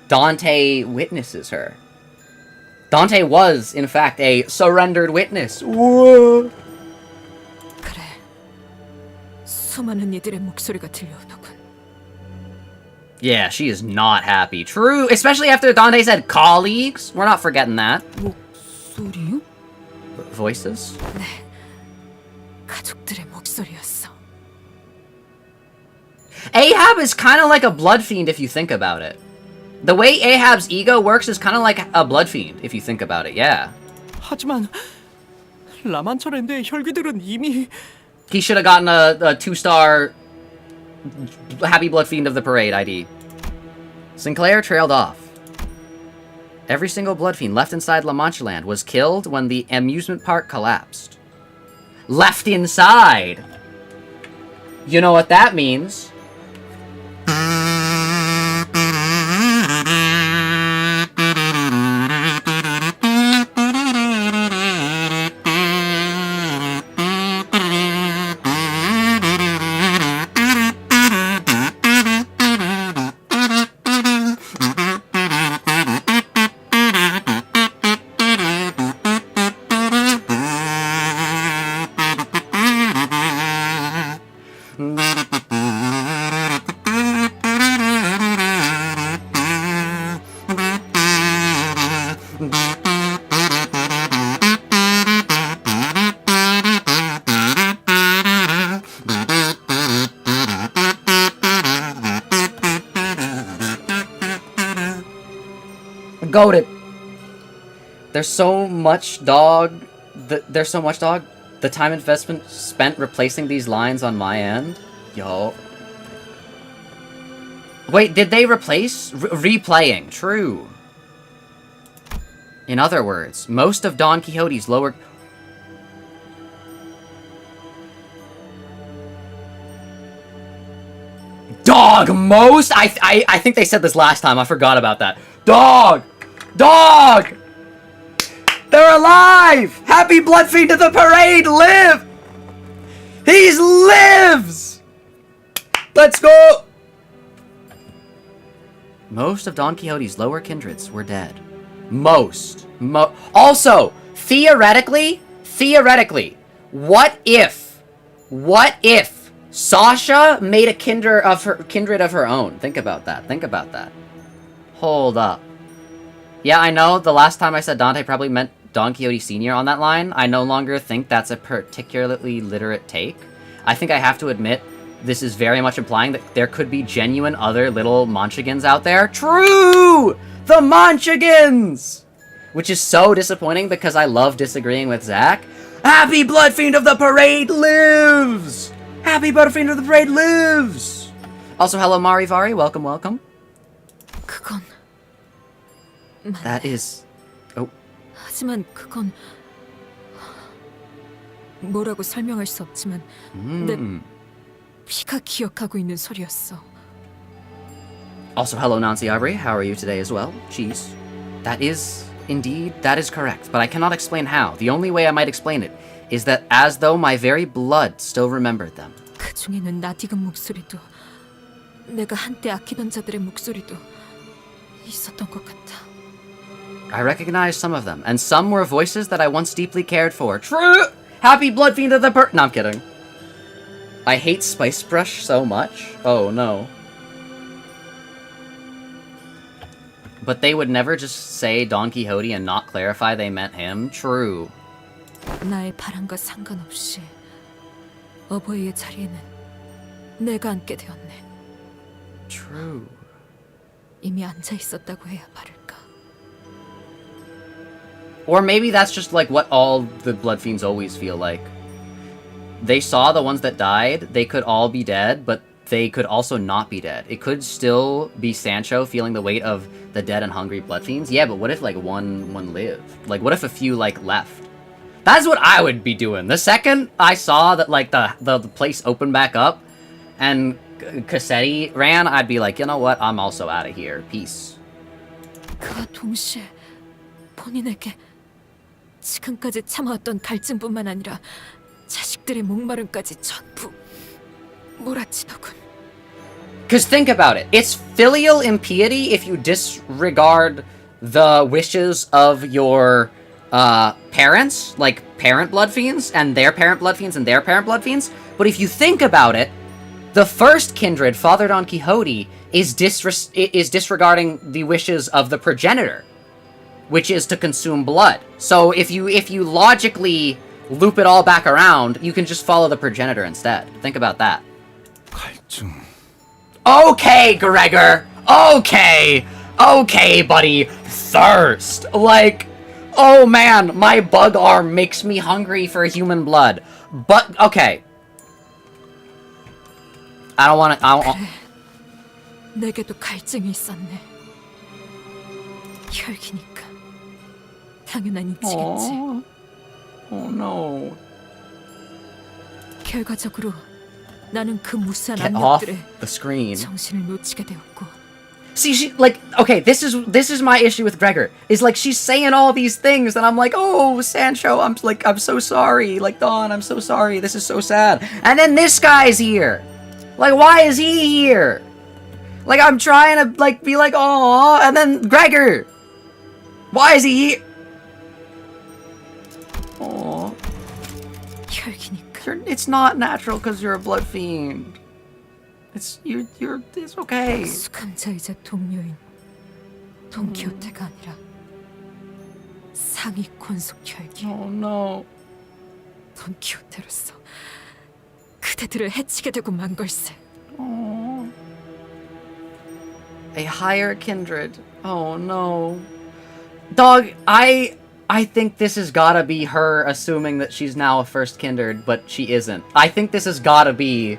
Dante witnesses her. Dante was, in fact, a surrendered witness. Whoa. 그래. 수많은 이들의 목소리가 들려오더군. Yeah, she is not happy. True, especially after Dante said colleagues. We're not forgetting that. 목소리요? Voices? 네. 가족들의 목소리였어. Ahab is kind of like a blood fiend if you think about it. The way Ahab's ego works is kind of like a blood fiend if you think about it, yeah. 하지만 라만철랜드의 혈귀들은 이미 He should have gotten a 2-star Happy Blood Fiend of the Parade ID. Sinclair trailed off. Every single blood fiend left inside La Mancha Land was killed when the amusement park collapsed. Left inside! You know what that means. Goated. There's so much dog. There's so much dog. The time investment spent replacing these lines on my end. Yo. Wait, did they replace? Replaying. True. In other words, most of Don Quixote's lower... Dog! Most? I think they said this last time. I forgot about that. Dog! Dog! They're alive! Happy Blood Fiend of the Parade! Live! He lives! Let's go! Most of Don Quixote's lower kindreds were dead. Also, theoretically, what if Sasha made a kindred of her own? Think about that. Hold up. Yeah, I know the last time I said Dante probably meant Don Quixote Sr. on that line. I no longer think that's a particularly literate take. I think I have to admit, this is very much implying that there could be genuine other little Manchegans out there. True! The Manchegans! Which is so disappointing because I love disagreeing with Zach. Happy Blood Fiend of the Parade lives! Happy Blood Fiend of the Parade lives! Also, hello Marivari, welcome, welcome. 그건... That is... Oh. 하지만 그건... 뭐라고 설명할 수 없지만 내 피가 기억하고 있는 소리였어. Also, hello Nancy Aubrey, how are you today as well? Jeez. That is correct, but I cannot explain how. The only way I might explain it is that as though my very blood still remembered them. 그 중에는 낯익은 목소리도 내가 한때 아끼던 자들의 목소리도 있었던 것 같아. I recognized some of them, and some were voices that I once deeply cared for. True! Happy blood fiend of the No, I'm kidding. I hate Spice Brush so much. Oh no. But they would never just say Don Quixote and not clarify they meant him. True. 나의 바람과 상관없이 어버이의 자리에는 내가 앉게 되었네. True. 이미 앉아 있었다고 해야 바를까. Or maybe that's just like what all the Blood Fiends always feel like. They saw the ones that died, they could all be dead, but they could also not be dead. It could still be Sancho feeling the weight of the dead and hungry Blood Fiends. Yeah, but what if like one lived? Like what if a few like left? That's what I would be doing. The second I saw that like the place opened back up and Cassetti ran, I'd be like, you know what? I'm also out of here. Peace. 그와 동시에 본인에게 지금까지 참아왔던 갈증뿐만 아니라 자식들의 목마름까지 전부 몰아치더군. Because think about it. It's filial impiety if you disregard the wishes of your parents, like parent blood fiends, and their parent blood fiends, and their parent blood fiends. But if you think about it, the first kindred, Father Don Quixote, is disregarding the wishes of the progenitor, which is to consume blood. So if you logically loop it all back around, you can just follow the progenitor instead. Think about that. 갈증. Okay, Gregor. Okay, buddy. Thirst. Like, oh man, my bug arm makes me hungry for human blood. But okay. I don't want to. 그래, 내게도 갈증이 있었네. 혈기니까 당연한 이치겠지. Oh no. 결과적으로 나는 그 무수한 Get off 압력들에 the screen. 정신을 놓치게 되었고. See, she like okay. This is my issue with Gregor. Is like she's saying all these things, and I'm like, oh, Sancho, I'm so sorry. Like Dawn, I'm so sorry. This is so sad. And then this guy's here. Like, why is he here? Like, I'm trying to like be like, oh, and then Gregor. Why is he here? Oh. 혈기니까. It's not natural because you're a blood fiend. It's okay. 수감자이자 동료인 돈키호테가 아니라 상위 권속 혈기. Oh no. 돈키호테로서 그대들을 해치게 되고 만 걸세. Oh. A higher kindred. Oh no. Dog, I think this has gotta be her assuming that she's now a first kindred, but she isn't. I think this has gotta be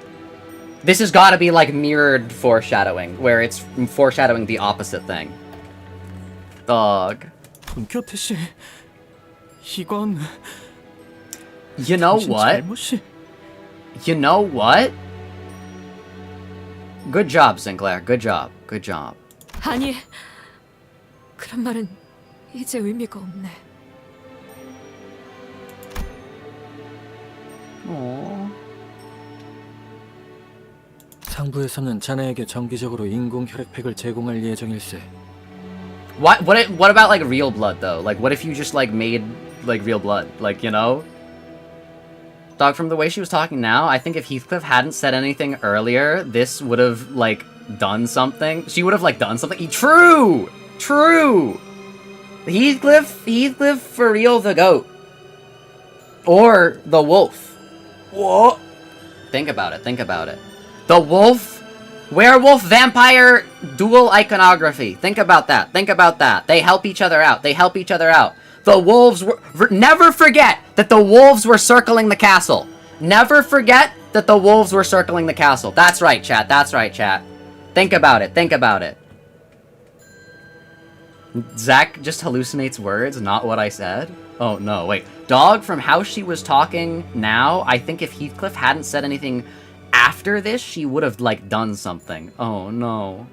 like mirrored foreshadowing, where it's foreshadowing the opposite thing. Dog. 돈키호테 씨, 이건 You know what? 잘못이. You know what? Good job, Sinclair. Good job. Good job. 아니, 그런 말은 이제 의미가 없네. 상부에서는 자네에게 정기적으로 인공 혈액팩을 제공할 예정일세. What about like real blood though? Like what if you just like made like real blood? Like, you know? Dog, from the way she was talking now, I think if Heathcliff hadn't said anything earlier, this would have like done something. She would have like done something. True! Heathcliff for real the goat. Or the wolf. Whoa. Think about it. The wolf, werewolf, vampire, dual iconography. Think about that. They help each other out. The wolves were... Never forget that the wolves were circling the castle. That's right, chat. Think about it. Zach just hallucinates words, not what I said. Oh no, wait. Dog, from how she was talking now, I think if Heathcliff hadn't said anything after this, she would have, like, done something. Oh no.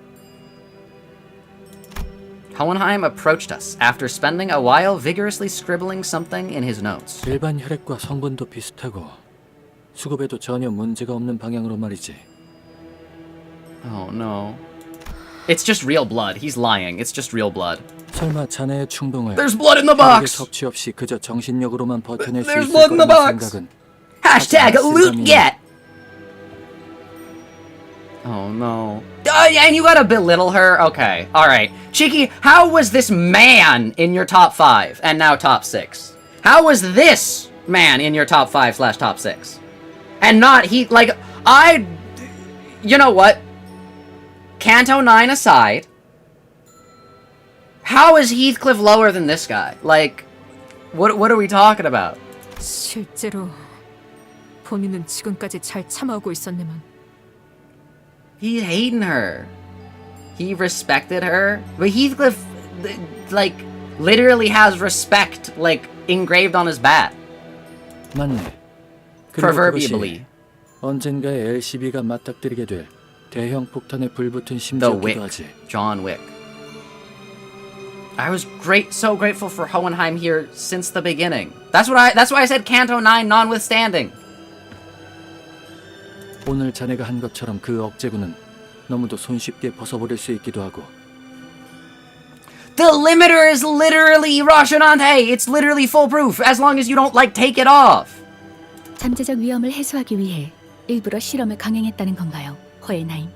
Hohenheim approached us after spending a while vigorously scribbling something in his notes. 일반 혈액과 성분도 비슷하고 수급에도 전혀 문제가 없는 방향으로 말이지. Oh no. It's just real blood. He's lying. It's just real blood. 설마 자네의 충동을 There's blood in the box. 섭취 없이 그저 정신력으로만 버텨낼 수 There's 있을 blood in the 거라는 box. 생각은 Hashtag loot get. Oh no. And you gotta belittle her? Okay. Alright. Cheeky, how was this man in your top 5 and now top 6? How was this man in your top 5/top 6? And not he, like, you know what? Canto 9 aside, how is Heathcliff lower than this guy? Like, what are we talking about? 실제로 본인은 지금까지 잘 참아오고 있었네만. He's hating her. He respected her. But Heathcliff, like, literally has respect, like, engraved on his bat. 맞네. Proverbially. 언젠가의 LCB가 맞닥뜨리게 될 대형 폭탄에 불붙은 The Wick. 심지어기도 하지. John Wick. I was so grateful for Hohenheim here since the beginning. That's why I said Canto 9 notwithstanding. 오늘 자네가 한 것처럼 그 억제구는 너무도 손쉽게 벗어버릴 수 있기도 하고. The limiter is literally Roshanante. It's literally foolproof as long as you don't, like, take it off. 잠재적 위험을 해소하기 위해 일부러 실험을 강행했다는 건가요, 호에나임?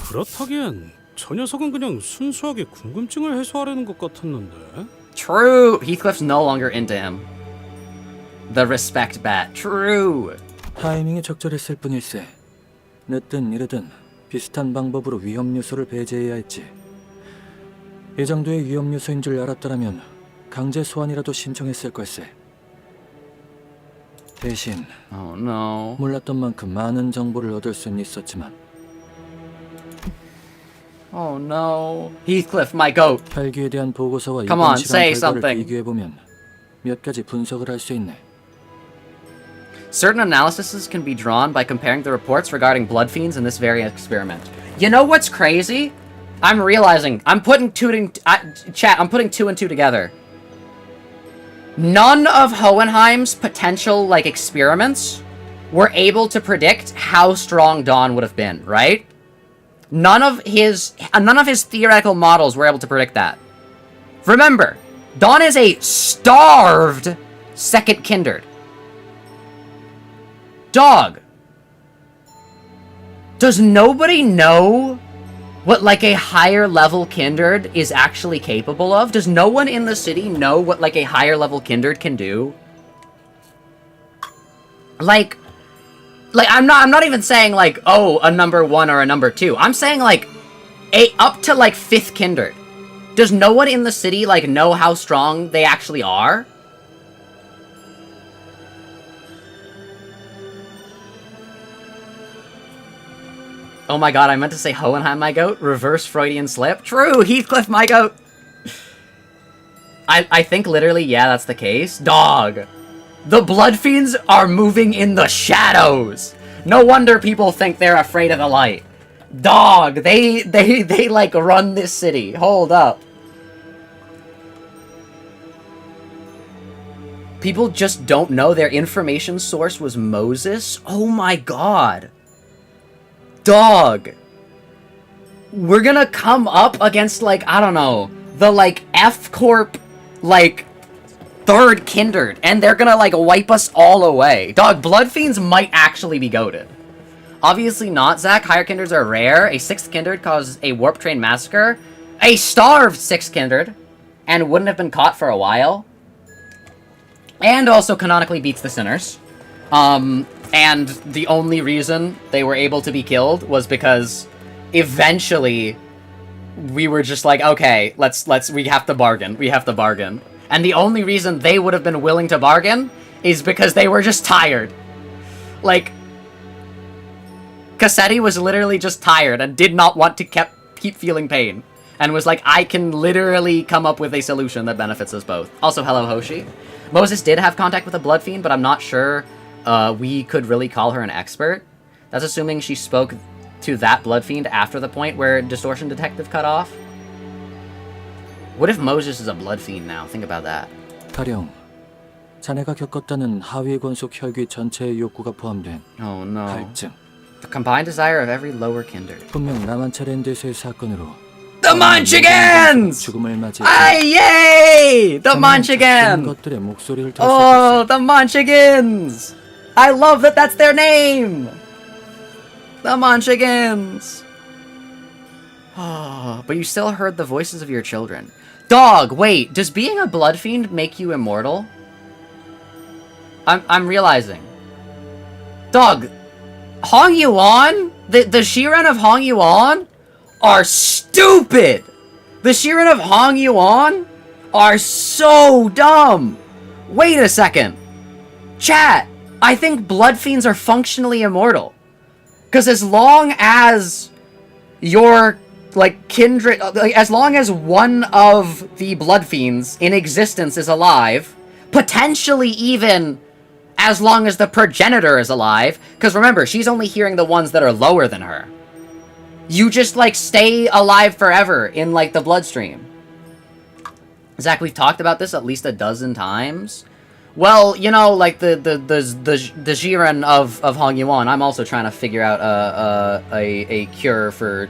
그렇다기엔 저 녀석은 그냥 순수하게 궁금증을 해소하려는 것 같았는데. True. Heathcliff's no longer into him. The respect bat. True. 타이밍이 적절했을 뿐일세. 늦든 이르든 비슷한 방법으로 위험 요소를 배제해야 했지. 이 정도의 위험 요소인 줄 알았더라면 강제 소환이라도 신청했을 걸세. 대신 Oh no. 몰랐던 만큼 많은 정보를 얻을 수는 있었지만. Oh no. Heathcliff, my goat. 혈기에 대한 보고서와 Come on, 이번 say 실험 결과를 something. 비교해보면 몇 가지 분석을 할 수 있네. Certain analyses can be drawn by comparing the reports regarding blood fiends in this very experiment. You know what's crazy? I'm realizing I'm putting two and two together. None of Hohenheim's potential, like, experiments were able to predict how strong Dawn would have been, right? None of his theoretical models were able to predict that. Remember, Dawn is a starved second kindred. Dog. Does nobody know what, like, a higher level kindred is actually capable of? Does no one in the city know what, like, a higher level kindred can do? Like I'm not even saying, like, oh, a number 1 or a number 2. I'm saying, like, up to, like, 5th kindred. Does no one in the city, like, know how strong they actually are? Oh my god, I meant to say Hohenheim, my goat. Reverse Freudian slip. True, Heathcliff, my goat. I think literally, yeah, that's the case. Dog. The blood fiends are moving in the shadows. No wonder people think they're afraid of the light. Dog, they like run this city. Hold up. People just don't know their information source was Moses? Oh my god. Dog. We're gonna come up against, like, I don't know, the, like, F-Corp, like, 3rd kindred, and they're gonna, like, wipe us all away. Dog, blood fiends might actually be goated. Obviously not, Zach. Higher kindreds are rare. A 6th kindred caused a warp train massacre. A starved 6th kindred, and wouldn't have been caught for a while. And also canonically beats the sinners. And the only reason they were able to be killed was because eventually we were just like, okay, we have to bargain. And the only reason they would have been willing to bargain is because they were just tired. Like, Cassetti was literally just tired and did not want to keep feeling pain. and was like, I can literally come up with a solution that benefits us both. Also, hello, Hoshi. Moses did have contact with a blood fiend, but I'm not sure we could really call her an expert. That's assuming she spoke to that blood fiend after the point where Distortion Detective cut off. What if Moses is a blood fiend now? Think about that. 가령 자네가 겪었다는 하위 권속 혈귀 전체의 욕구가 포함된 갈증. The combined desire of every lower kindred. 분명 라만차랜드에서의 사건으로 The Munchkins! 죽음을 맞이. Yay! The Munchkins! 것들의 목소리를 Oh, the Munchkins! I love that that's their name! The Munchkins! Oh, but you still heard the voices of your children. Dog, wait, does being a blood fiend make you immortal? I'm realizing. Dog, Hong Yuan? The Shiren of Hong Yuan are stupid! The Shiren of Hong Yuan are so dumb! Wait a second. Chat, I think blood fiends are functionally immortal. Because as long as your, like, kindred... Like, as long as one of the blood fiends in existence is alive, potentially even as long as the progenitor is alive, because remember, she's only hearing the ones that are lower than her. You just, like, stay alive forever in, like, the bloodstream. Zach, we've talked about this at least a dozen times. Well, you know, like, the Jiren of Hong Yuan, I'm also trying to figure out a cure for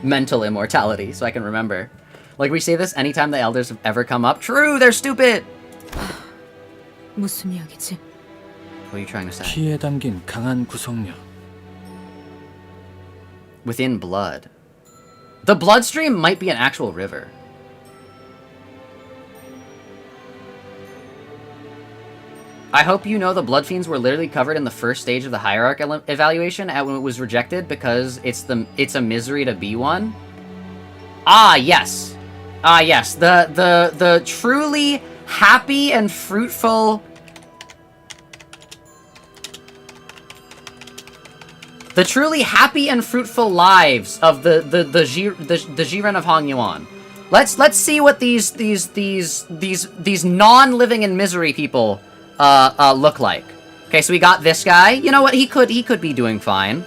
mental immortality, so I can remember. Like, we say this anytime the elders have ever come up. True, they're stupid! 무슨 이야기지? What are you trying to say? 피에 담긴 강한 구속력. Within blood. The bloodstream might be an actual river. I hope you know the blood fiends were literally covered in the first stage of the hierarch evaluation when it was rejected because it's a misery to be one. Ah, yes. Ah, yes. The truly happy and fruitful... The truly happy and fruitful lives of the Jiren of Hong Yuan. Let's see what these non-living in misery people look like. Okay, so we got this guy. You know what? He could be doing fine.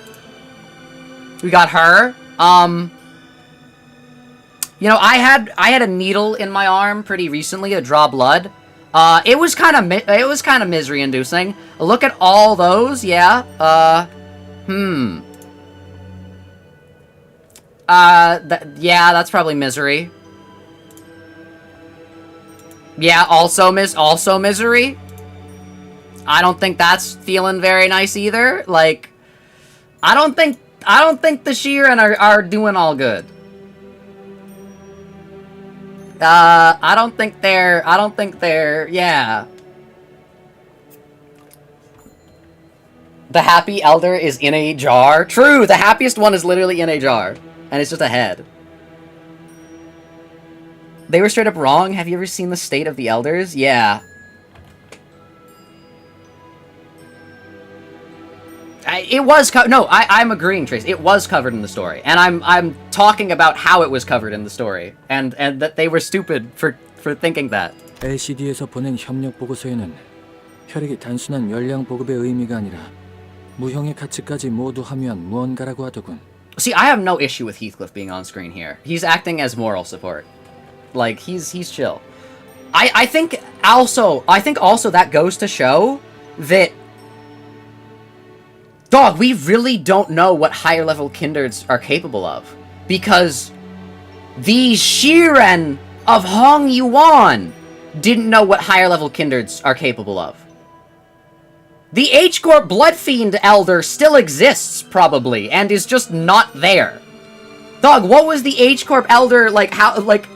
We got her. You know, I had a needle in my arm pretty recently to draw blood. It was kind of misery inducing. Look at all those. Yeah. Yeah, that's probably misery. Yeah, also misery. I don't think that's feeling very nice either. Like, I don't think the Shiren are doing all good. I don't think they're, yeah. The happy elder is in a jar. True, the happiest one is literally in a jar. And it's just a head. They were straight up wrong. Have you ever seen the state of the elders? Yeah. I'm agreeing, Trace. It was covered in the story. And I'm talking about how it was covered in the story. And that they were stupid for thinking that. LCD에서 보낸 협력 보고서에는 혈액이 단순한 열량 보급의 의미가 아니라 무형의 가치까지 모두 함유한 무언가라고 하더군. See, I have no issue with Heathcliff being on screen here. He's acting as moral support. Like, he's chill. I think also that goes to show that, dog, we really don't know what higher level kindreds are capable of. Because the Shiren of Hong Yuan didn't know what higher level kindreds are capable of. The H-Corp Blood Fiend Elder still exists, probably, and is just not there. Dog, what was the H-Corp Elder, like, how, like,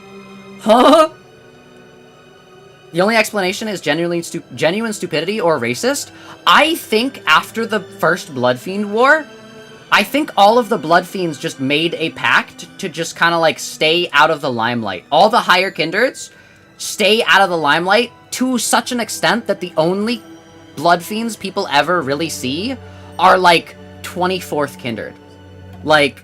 huh? The only explanation is genuine stupidity or racist. I think after the first Blood Fiend War, I think all of the Blood Fiends just made a pact to just kind of, like, stay out of the limelight. All the higher kindreds stay out of the limelight to such an extent that the only blood fiends people ever really see are, like, 24th kindred. Like,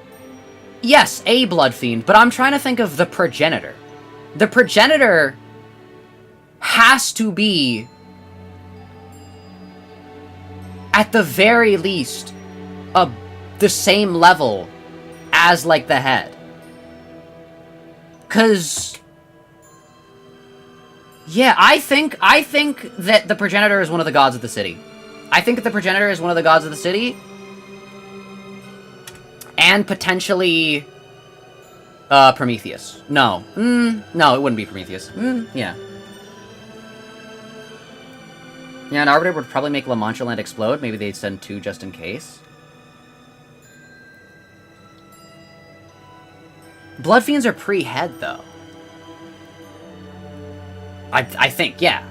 yes, a blood fiend, but I'm trying to think of the progenitor. The progenitor has to be, at the very least, the same level as, like, the head. 'Cause... yeah, I think that the progenitor is one of the gods of the city. I think that the progenitor is one of the gods of the city. And potentially... Prometheus. No. No, it wouldn't be Prometheus. Yeah. Yeah, an Arbiter would probably make La Mancha Land explode. Maybe they'd send 2 just in case. Blood Fiends are pre-head, though. I think, yeah.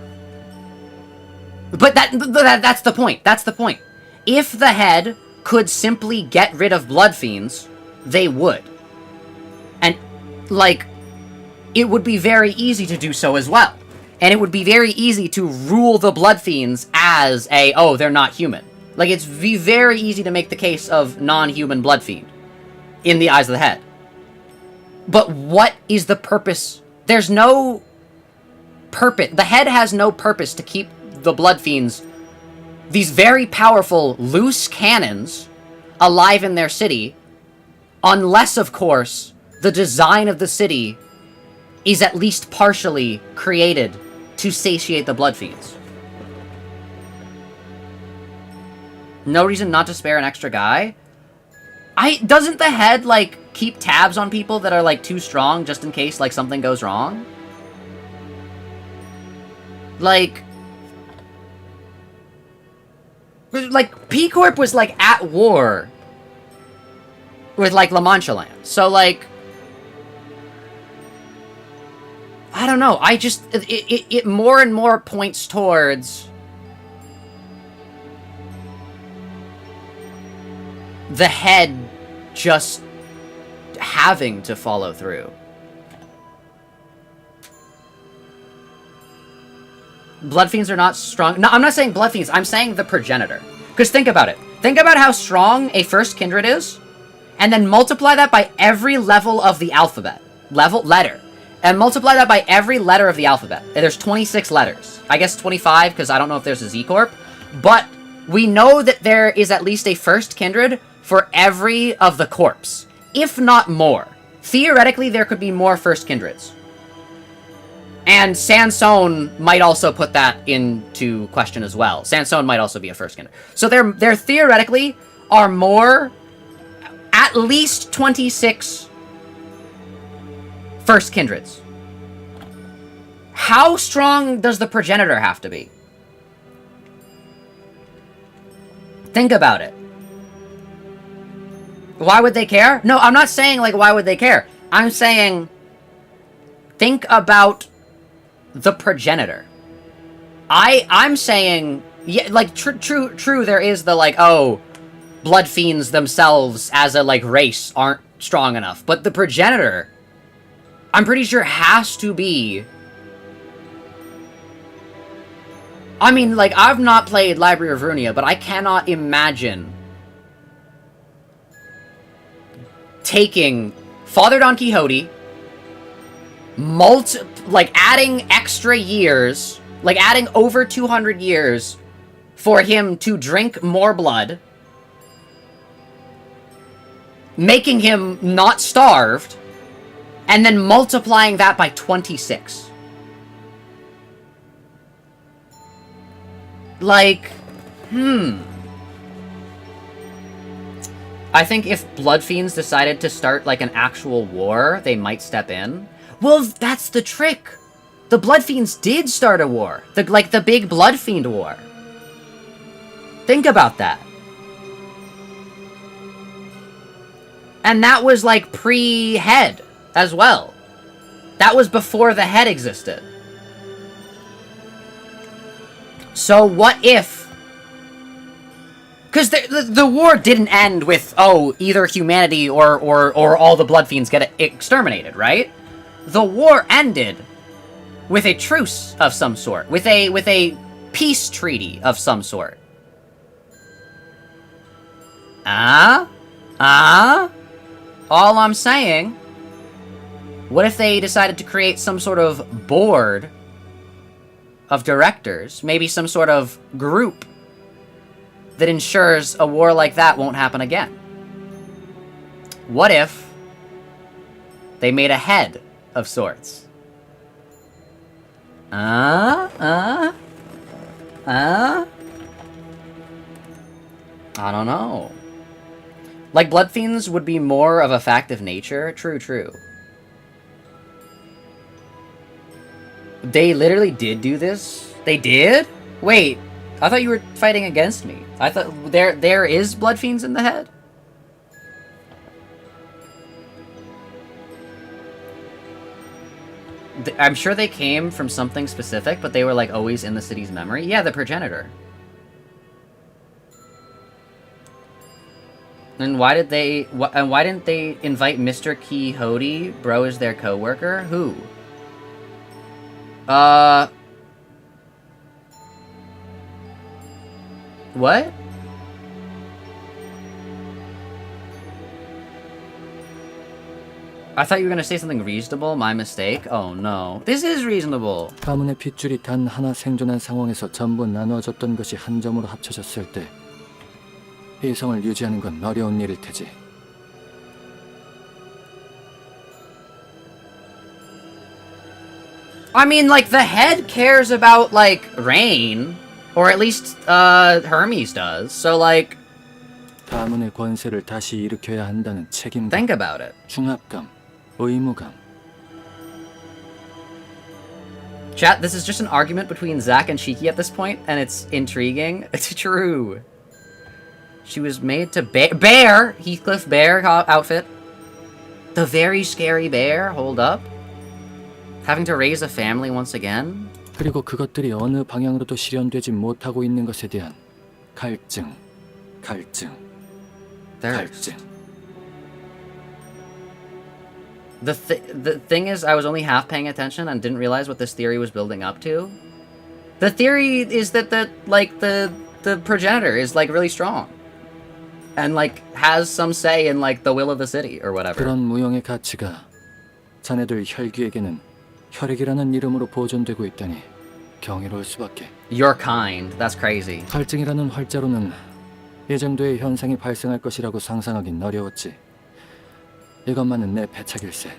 But that's the point. That's the point. If the head could simply get rid of Blood Fiends, they would. And, like, it would be very easy to do so as well. And it would be very easy to rule the Blood Fiends as oh, they're not human. Like, it's very easy to make the case of non-human Blood Fiend in the eyes of the head. But what is the purpose? There's no purpose. The head has no purpose to keep the Blood Fiends, these very powerful, loose cannons, alive in their city, unless, of course, the design of the city is at least partially created to satiate the Blood Fiends. No reason not to spare an extra guy? Doesn't the head, like, keep tabs on people that are, like, too strong just in case, like, something goes wrong? Like, P-Corp was, like, at war with, like, La Mancha Land. So, like, I don't know. I just, it more and more points towards the head just having to follow through. Blood Fiends are not strong. No, I'm not saying Blood Fiends. I'm saying the progenitor. Because think about it. Think about how strong a first kindred is, and then multiply that by every level of the alphabet. Letter. And multiply that by every letter of the alphabet. And there's 26 letters. I guess 25, because I don't know if there's a Z-Corp. But we know that there is at least a first kindred for every of the corps, if not more. Theoretically, there could be more first kindreds. And Sansone might also put that into question as well. Sansone might also be a first kindred. So there theoretically are more, at least 26 first kindreds. How strong does the progenitor have to be? Think about it. Why would they care? No, I'm not saying, like, why would they care? I'm saying, think about the progenitor. I'm saying, yeah, like, true, there is the, like, oh, Blood Fiends themselves as a, like, race aren't strong enough. But the progenitor, I'm pretty sure, has to be... I mean, like, I've not played Library of Runia, but I cannot imagine taking Father Don Quixote, like, adding extra years, like, adding over 200 years for him to drink more blood, making him not starved, and then multiplying that by 26. Like, I think if Blood Fiends decided to start, like, an actual war, they might step in. Well, that's the trick! The Blood Fiends did start a war. The big Blood Fiend War. Think about that. And that was, like, pre-head as well. That was before the head existed. So what if... Because the war didn't end with, oh, either humanity or all the Blood Fiends get exterminated, right? The war ended with a truce of some sort, with a peace treaty of some sort. All I'm saying, what if they decided to create some sort of board of directors, maybe some sort of group that ensures a war like that won't happen again? What if they made a head of sorts? I don't know. Like, blood fiends would be more of a fact of nature. True, true. They literally did do this? They did? Wait, I thought you were fighting against me. I thought there is blood fiends in the head? I'm sure they came from something specific, but they were like always in the city's memory. Yeah, the progenitor. And why did they? Why didn't they invite Mr. Quixote, bro, as their co-worker? Who? What? I thought you were gonna say something reasonable. My mistake. Oh no, this is reasonable. 가문의 핏줄이 단 하나 생존한 상황에서 전부 나누어졌던 것이 한 점으로 합쳐졌을 때 이성을 유지하는 건 어려운 일일 테지. I mean, like, the head cares about, like, rain. Or at least, Hermes does. So, like... 가문의 권세를 다시 일으켜야 한다는 책임감. Think about it. 중압감, 의무감. Chat, this is just an argument between Zach and Shiki at this point, and it's intriguing. It's true. She was made to bear Heathcliff bear outfit. The very scary bear, hold up. Having to raise a family once again. 그리고 그것들이 어느 방향으로도 실현되지 못하고 있는 것에 대한 갈증. 갈증. The thing is, I was only half paying attention and didn't realize what this theory was building up to. The theory is that the progenitor is like really strong. And like has some say in like the will of the city or whatever. 그런 무형의 가치가 자네들 혈귀에게는 혈액이라는 이름으로 보존되고 있다니 경이로울 수밖에. Your kind. That's crazy. 갈증이라는 활자로는 이 정도의 현상이 발생할 것이라고 상상하긴 어려웠지. 이것만은 내 패착일세.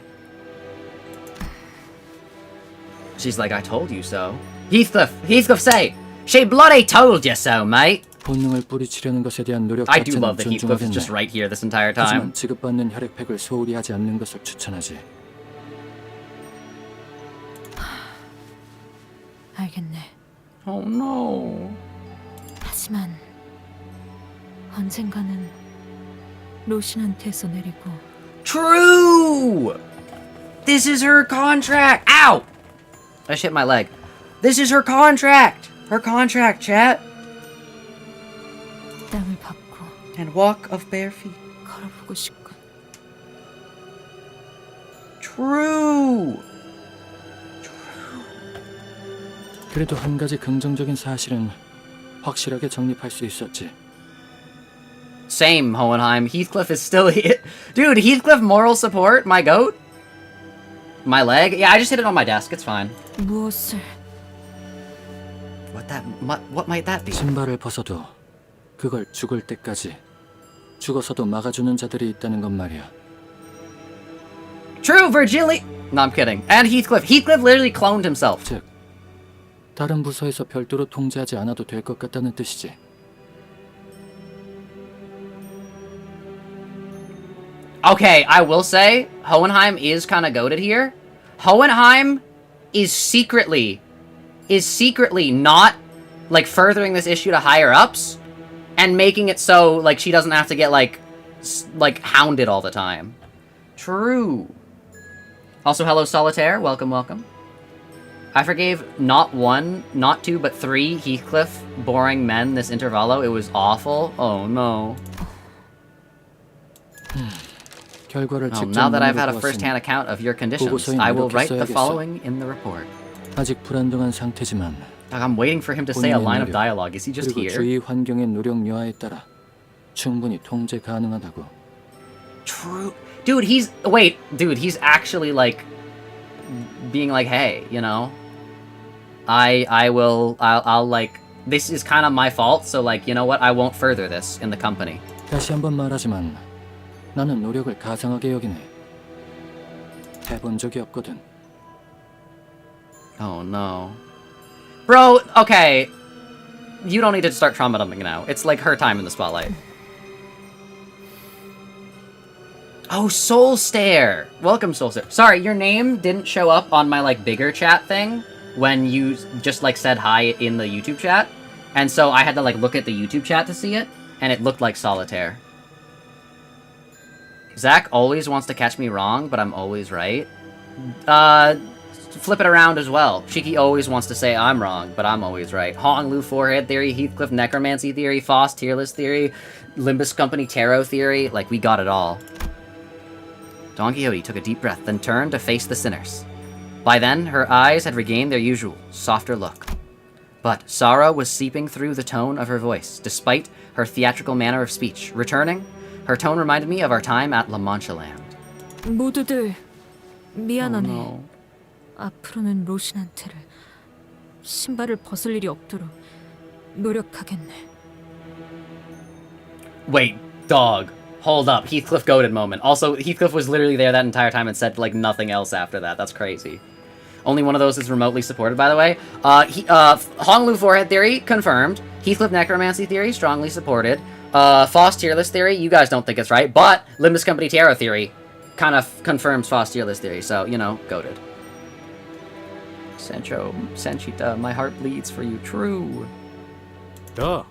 She's like, I told you so. Heathcliff say, she bloody told you so, mate. 본능을 뿌리치려는 것에 대한 노력 I do 자체는 love that Heathcliff is just 존중하겠네. right here this entire time. 하지만 지급받는 혈액팩을 소홀히 하지 않는 것을 추천하지. 알겠네. Oh no. 하지만 언젠가는 로신한테서 내리고. True! This is her contract! Ow! I just hit my leg. This is her contract! Her contract, chat! 땅을 밟고 And walk of bare feet. 걸어보고 싶군. True! 그래도 한 가지 긍정적인 사실은 확실하게 정립할 수 있었지. Same, Hohenheim. Heathcliff is still here. Dude, Heathcliff moral support? My goat? My leg? Yeah, I just hit it on my desk. It's fine. 무엇을? What might that be? 신발을 벗어도 그걸 죽을 때까지 죽어서도 막아주는 자들이 있다는 건 말이야. True, Virgili... No, I'm kidding. And Heathcliff. Heathcliff literally cloned himself. 즉, 다른 부서에서 별도로 통제하지 않아도 될 것 같다는 뜻이지. Okay, I will say, Hohenheim is kind of goated here. Hohenheim is secretly not, like, furthering this issue to higher-ups and making it so, like, she doesn't have to get, like, hounded all the time. True. Also, hello, Solitaire. Welcome, welcome. I forgave not one, not two, but 3 Heathcliff boring men this intervallo. It was awful. Oh, no. Now that I've had a first-hand account of your conditions, I will write the following in the report. 아직 불안정한 상태지만 I'm waiting for him to say a line of dialogue. Is he just 그리고 here? 주위 환경의 노력 여하에 따라 충분히 통제 가능하다고. True. Dude, he's actually like being like, hey, you know, I'll like, this is kind of my fault, so like, you know what, I won't further this in the company. 다시 한번 말하지만 나는 노력을 가상하게 여기네. 해본 적이 없거든. Oh no. Bro, okay. You don't need to start trauma dumping now. It's like her time in the spotlight. Oh, Soul Stare. Welcome, Soul Stare. Sorry, your name didn't show up on my like bigger chat thing when you just like said hi in the YouTube chat. And so I had to like look at the YouTube chat to see it, and it looked like Solitaire. Zach always wants to catch me wrong, but I'm always right. Flip it around as well. Shiki always wants to say I'm wrong, but I'm always right. Hong Lu Forehead Theory, Heathcliff Necromancy Theory, Foss Tier List Theory, Limbus Company Tarot Theory, like we got it all. Don Quixote took a deep breath, then turned to face the sinners. By then, her eyes had regained their usual, softer look. But sorrow was seeping through the tone of her voice, despite her theatrical manner of speech. Returning, her tone reminded me of our time at La Mancha Land. 모두들 미안하네. Oh, no. 앞으로는 로신한테를 신발을 벗을 일이 없도록 노력하겠네. Wait, dog. Hold up. Heathcliff goated moment. Also, Heathcliff was literally there that entire time and said, like, nothing else after that. That's crazy. Only one of those is remotely supported, by the way. Honglu Forehead Theory, confirmed. Heathcliff Necromancy Theory, strongly supported. Foss Tier List Theory, you guys don't think it's right, but Limbus Company Tarot Theory kind of confirms Foss Tier List Theory, so, you know, goated. Sancho, Sanchita, my heart bleeds for you. True. 야,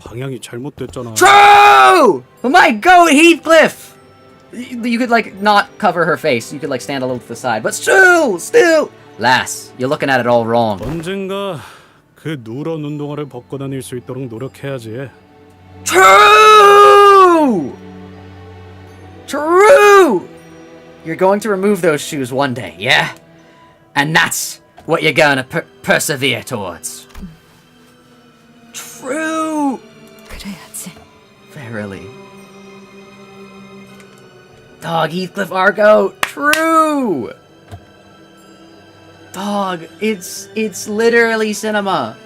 방향이 잘못됐잖아. True! Oh my god, Heathcliff! You could, like, not cover her face. You could, like, stand a little to the side. But still! Lass, you're looking at it all wrong. 언젠가 그 누런 운동화를 벗고 다닐 수 있도록 노력해야지. True! True! You're going to remove those shoes one day, yeah? And that's what you're gonna persevere towards. True! 그래야지. Verily. Dog, Heathcliff Argo, true! Dog, it's literally cinema.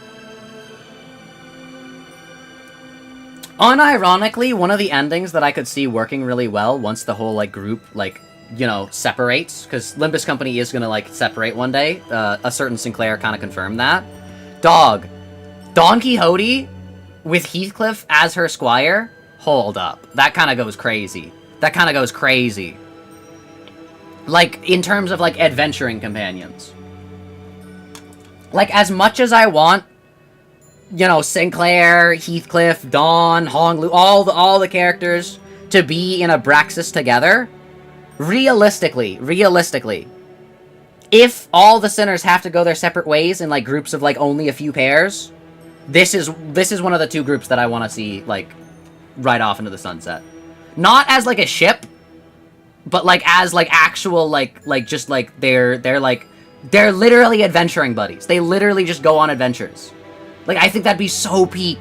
Unironically, one of the endings that I could see working really well once the whole, like, group, like, you know, separates, because Limbus Company is gonna, like, separate one day. A certain Sinclair kind of confirmed that. Dog, Don Quixote with Heathcliff as her squire? Hold up. That kind of goes crazy. That kind of goes crazy. Like, in terms of, like, adventuring companions. Like, as much as I want, you know, Sinclair, Heathcliff, Dawn, Honglu, all the characters to be in a Braxis together, realistically, if all the sinners have to go their separate ways in, like, groups of, like, only a few pairs, this is one of the two groups that I want to see, like, right off into the sunset. Not as, like, a ship, but, like, as, like, actual, like, just, like, they're literally adventuring buddies. They literally just go on adventures. Like, I think that'd be so peak.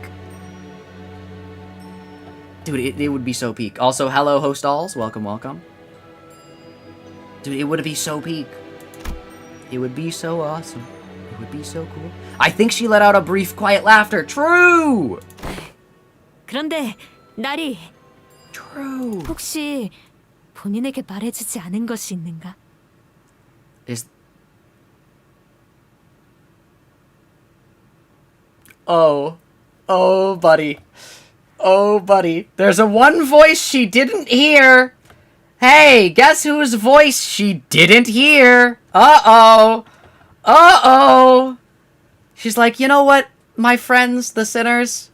Dude, it would be so peak. Also, hello, host alls. Welcome, welcome. Dude, it would be so peak. It would be so awesome. It would be so cool. I think she let out a brief, quiet laughter. True! 그런데, 나리. True. 혹시 본인에게 말해주지 않은 것이 있는가? Oh, buddy. Oh, buddy. There's a one voice she didn't hear. Hey, guess whose voice she didn't hear? Uh-oh. Uh-oh. She's like, you know what, my friends, the sinners?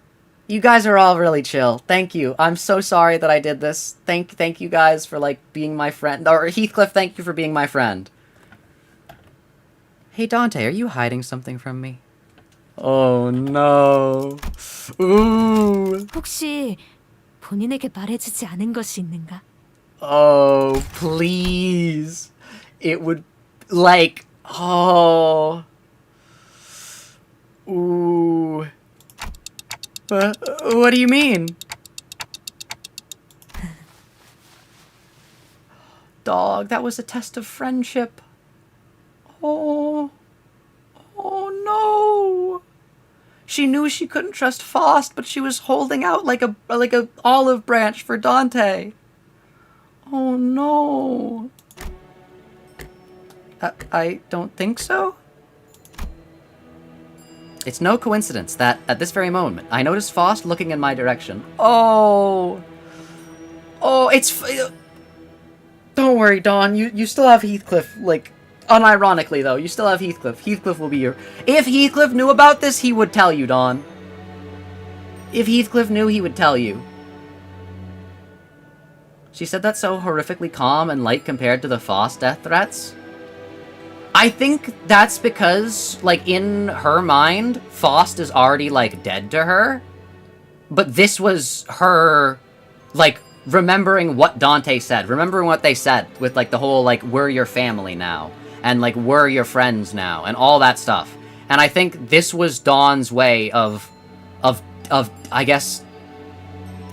You guys are all really chill. Thank you. I'm so sorry that I did this. Thank you guys for, like, being my friend. Or, Heathcliff, thank you for being my friend. Hey, Dante, are you hiding something from me? Oh no. Ooh. 혹시 본인에게 말해주지 않은 것이 있는가? Oh, please. It would, like, oh. Ooh. What do you mean? dog. That was a test of friendship. Oh. Oh no. She knew she couldn't trust Faust, but she was holding out like a olive branch for Dante. Oh no. I don't think so. It's no coincidence that, at this very moment, I noticed Faust looking in my direction. Oh! Oh, it's... Don't worry, Dawn. You still have Heathcliff, like... Unironically, though, you still have Heathcliff. Heathcliff will be your... If Heathcliff knew about this, he would tell you, Dawn. If Heathcliff knew, he would tell you. She said that so horrifically calm and light compared to the Faust death threats. I think that's because, like, in her mind, Faust is already, like, dead to her. But this was her, like, remembering what Dante said. Remembering what they said with, like, the whole, like, we're your family now. And, like, we're your friends now. And all that stuff. And I think this was Dawn's way of I guess,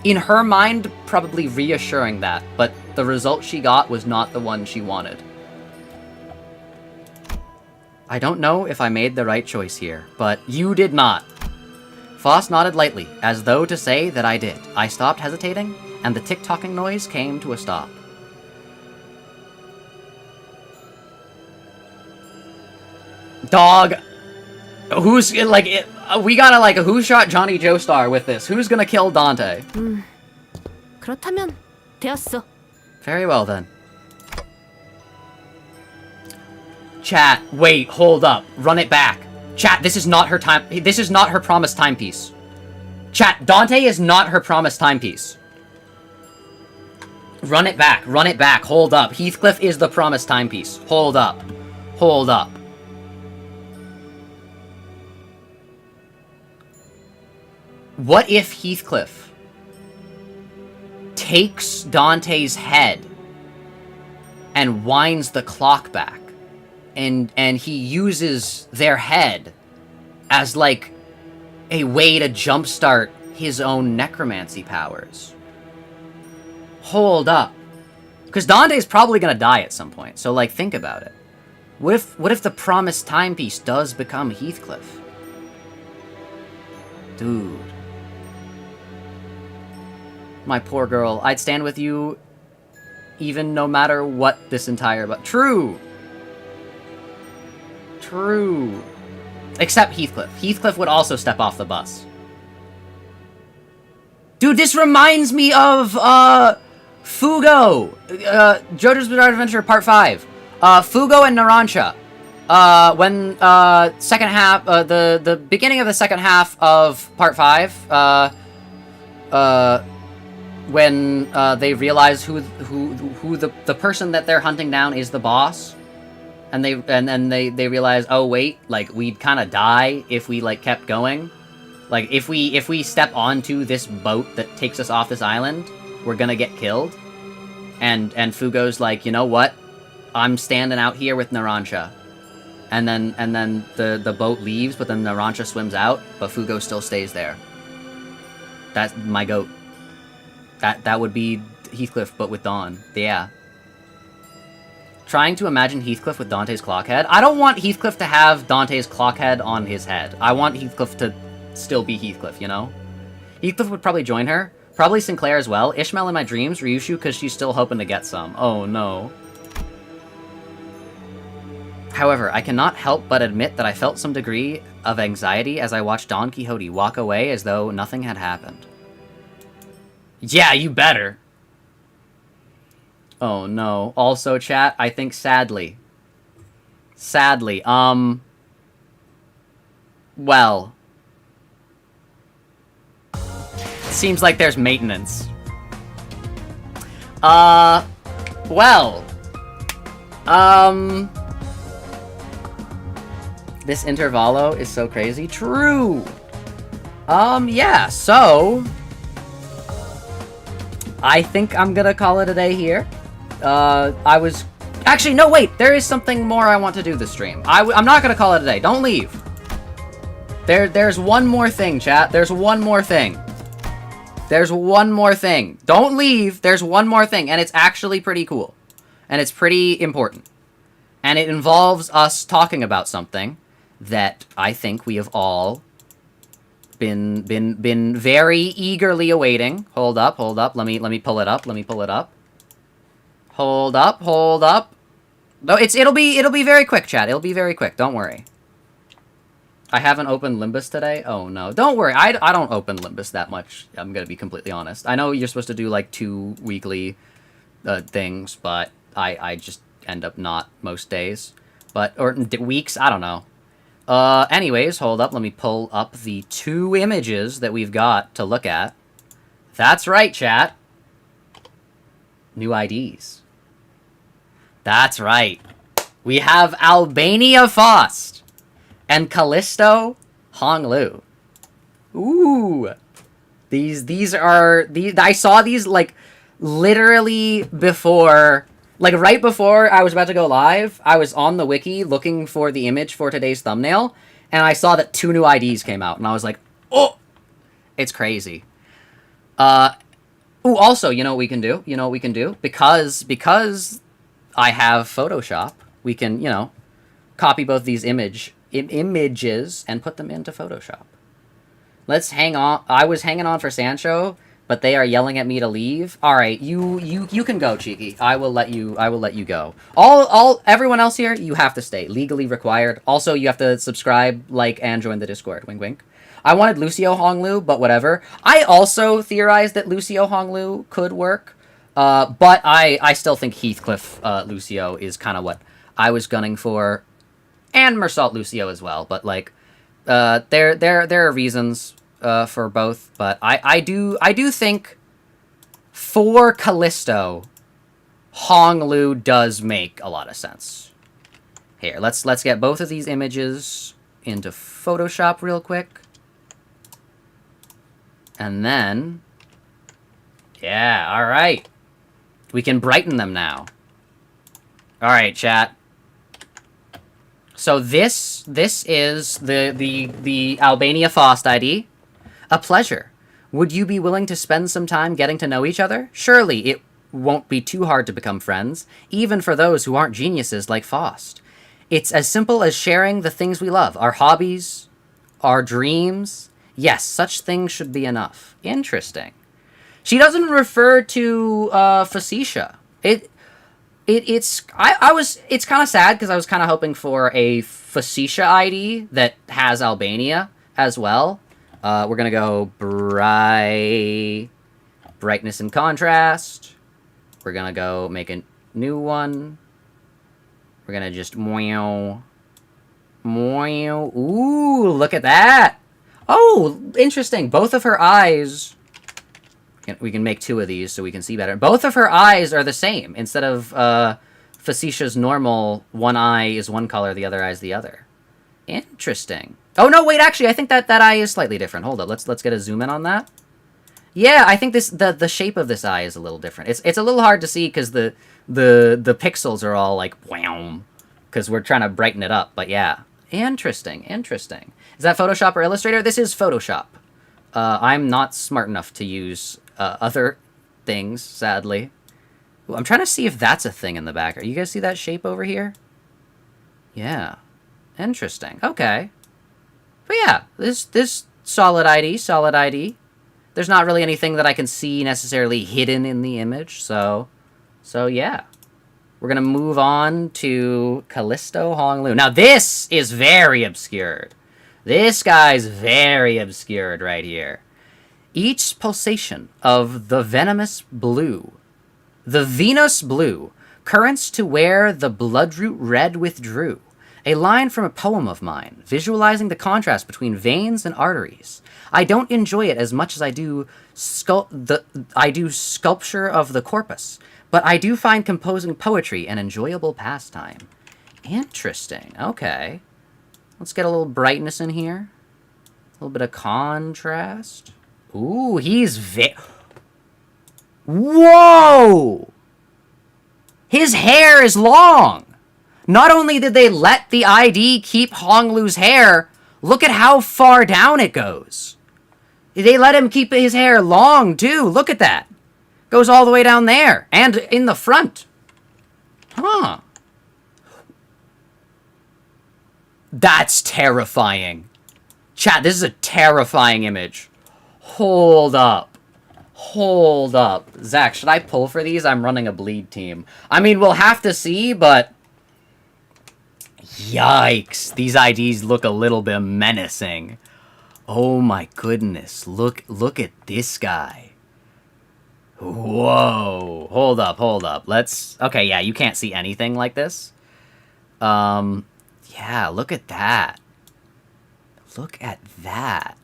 in her mind, probably reassuring that. But the result she got was not the one she wanted. I don't know if I made the right choice here, but you did not. Faust nodded lightly, as though to say that I did. I stopped hesitating, and the tick-tocking noise came to a stop. Dog! Who's, like, we gotta, like, who shot Johnny Joestar with this? Who's gonna kill Dante? 그렇다면 되었어. Very well, then. Chat, wait, hold up. Run it back. Chat, this is not her time. This is not her promised timepiece. Chat, Dante is not her promised timepiece. Run it back. Run it back. Hold up. Heathcliff is the promised timepiece. Hold up. Hold up. What if Heathcliff takes Dante's head and winds the clock back? And he uses their head as, like, a way to jumpstart his own necromancy powers. Hold up. Because Dante's probably gonna die at some point, so, like, think about it. What if the promised timepiece does become Heathcliff? Dude. My poor girl. I'd stand with you even no matter what this entire... True! True. Except Heathcliff. Heathcliff would also step off the bus. Dude, this reminds me of, Fugo! JoJo's Bizarre Adventure Part 5. Fugo and Narancia. When, second half, the beginning of the second half of Part 5, when, they realize who the person that they're hunting down is the boss. And they realize, oh wait, like, we'd kind of die if we, like, kept going. Like, if we step onto this boat that takes us off this island, we're gonna get killed. And Fugo's like, you know what? I'm standing out here with Narancia. And then the boat leaves, but then Narancia swims out, but Fugo still stays there. That's my goat. That would be Heathcliff, but with Dawn. Yeah. Trying to imagine Heathcliff with Dante's clock head. I don't want Heathcliff to have Dante's clock head on his head. I want Heathcliff to still be Heathcliff, you know? Heathcliff would probably join her. Probably Sinclair as well. Ishmael in my dreams. Ryushu, because she's still hoping to get some. Oh, no. However, I cannot help but admit that I felt some degree of anxiety as I watched Don Quixote walk away as though nothing had happened. Yeah, you better. Oh, no. Also, chat, I think sadly. Sadly, well. Seems like there's maintenance. Well. This intervallo is so crazy. True. Yeah, so... I think I'm gonna call it a day here. I was... Actually, no, wait! There is something more I want to do this stream. I'm not gonna call it a day. Don't leave. There's one more thing, chat. There's one more thing. There's one more thing. Don't leave. There's one more thing, and it's actually pretty cool. and it's pretty important. And it involves us talking about something that I think we have all been very eagerly awaiting. Hold up. Let me pull it up. Hold up. No, it'll be very quick, chat. It'll be very quick. Don't worry. I haven't opened Limbus today. Oh no, don't worry. I don't open Limbus that much. I'm gonna be completely honest. I know you're supposed to do like 2 weekly things, but I just end up not most days. Or weeks. I don't know. Anyways, hold up. Let me pull up the 2 images that we've got to look at. That's right, chat. New IDs. That's right. We have Albania Faust and Callisto Honglu. Ooh. These are I saw these like literally before, like right before I was about to go live. I was on the wiki looking for the image for today's thumbnail, and I saw that 2 new IDs came out, and I was like, "Oh, it's crazy." Ooh, also, you know what we can do? Because I have Photoshop, we can, you know, copy both these images and put them into Photoshop. Let's hang on. I was hanging on for Sancho, but they are yelling at me to leave. All right, you can go, Cheeky. I will let you go. Everyone else here, you have to stay. Legally required. Also, you have to subscribe, like, and join the Discord. Wink, wink. I wanted Lucio Honglu, but whatever. I also theorized that Lucio Honglu could work, but I still think Heathcliff Lucio is kind of what I was gunning for, and Mersault Lucio as well. But like, there are reasons for both. But I do think for Callisto, Honglu does make a lot of sense. Here, let's get both of these images into Photoshop real quick. And then, yeah, all right. We can brighten them now. All right, chat. So this is the Albania Faust ID. A pleasure. Would you be willing to spend some time getting to know each other? Surely it won't be too hard to become friends, even for those who aren't geniuses like Faust. It's as simple as sharing the things we love, our hobbies, our dreams. Yes, such things should be enough. Interesting. She doesn't refer to Facetious. It's kind of sad because I was kind of hoping for a Facetious ID that has Albania as well. We're gonna go brightness and contrast. We're gonna go make a new one. We're gonna just Ooh, look at that. Oh, interesting. Both of her eyes... We can make 2 of these so we can see better. Both of her eyes are the same. Instead of Facetious' normal, one eye is one color, the other eye is the other. Interesting. Oh, no, wait, actually, I think that eye is slightly different. Hold up, let's get a zoom in on that. Yeah, I think the shape of this eye is a little different. It's a little hard to see because the pixels are all like, wham, because we're trying to brighten it up, but yeah. Interesting. Is that Photoshop or Illustrator? This is Photoshop. I'm not smart enough to use other things, sadly. Ooh, I'm trying to see if that's a thing in the back. You guys see that shape over here? Yeah. Interesting. Okay. But yeah, this solid ID. There's not really anything that I can see necessarily hidden in the image, so yeah. We're going to move on to Callisto Honglu. Now, this is very obscured. This guy's very obscured right here. Each pulsation of the venomous blue, the Venus blue, currents to where the bloodroot red withdrew. A line from a poem of mine, visualizing the contrast between veins and arteries. I don't enjoy it as much as I do sculpture of the corpus, but I do find composing poetry an enjoyable pastime. Interesting. Okay. Let's get a little brightness in here. A little bit of contrast. Ooh, he's Whoa! His hair is long! Not only did they let the ID keep Honglu's hair, look at how far down it goes. They let him keep his hair long, too. Look at that. Goes all the way down there. And in the front. Huh. That's terrifying. Chat, this is a terrifying image. Hold up. Hold up. Zach, should I pull for these? I'm running a bleed team. I mean, we'll have to see, but... Yikes. These IDs look a little bit menacing. Oh my goodness. Look at this guy. Whoa. Hold up. Let's... Okay, yeah, you can't see anything like this. Yeah, look at that. Look at that.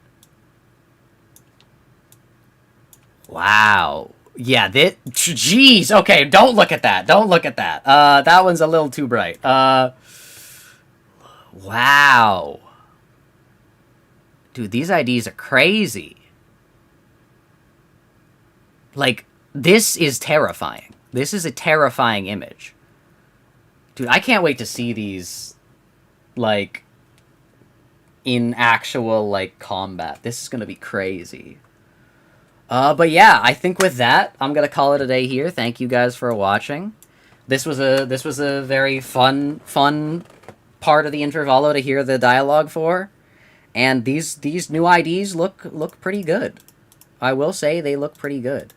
Wow. Yeah, jeez. Okay, don't look at that. Don't look at that. That one's a little too bright. Wow. Dude, these IDs are crazy. Like, this is terrifying. This is a terrifying image. Dude, I can't wait to see these, like, in actual, like, combat. This is gonna be crazy. But yeah, I think with that, I'm gonna call it a day here. Thank you guys for watching. This was a very fun part of the intervallo to hear the dialogue for. And these new IDs look pretty good. I will say they look pretty good.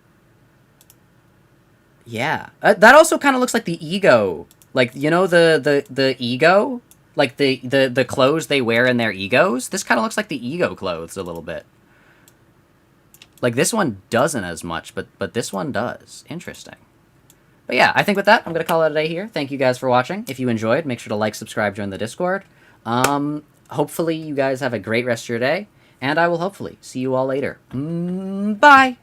Yeah. That also kind of looks like the ego. Like, you know, the ego? Like, the clothes they wear in their egos? This kind of looks like the ego clothes a little bit. Like, this one doesn't as much, but this one does. Interesting. But yeah, I think with that, I'm going to call it a day here. Thank you guys for watching. If you enjoyed, make sure to like, subscribe, join the Discord. Hopefully you guys have a great rest of your day, and I will hopefully see you all later. Bye!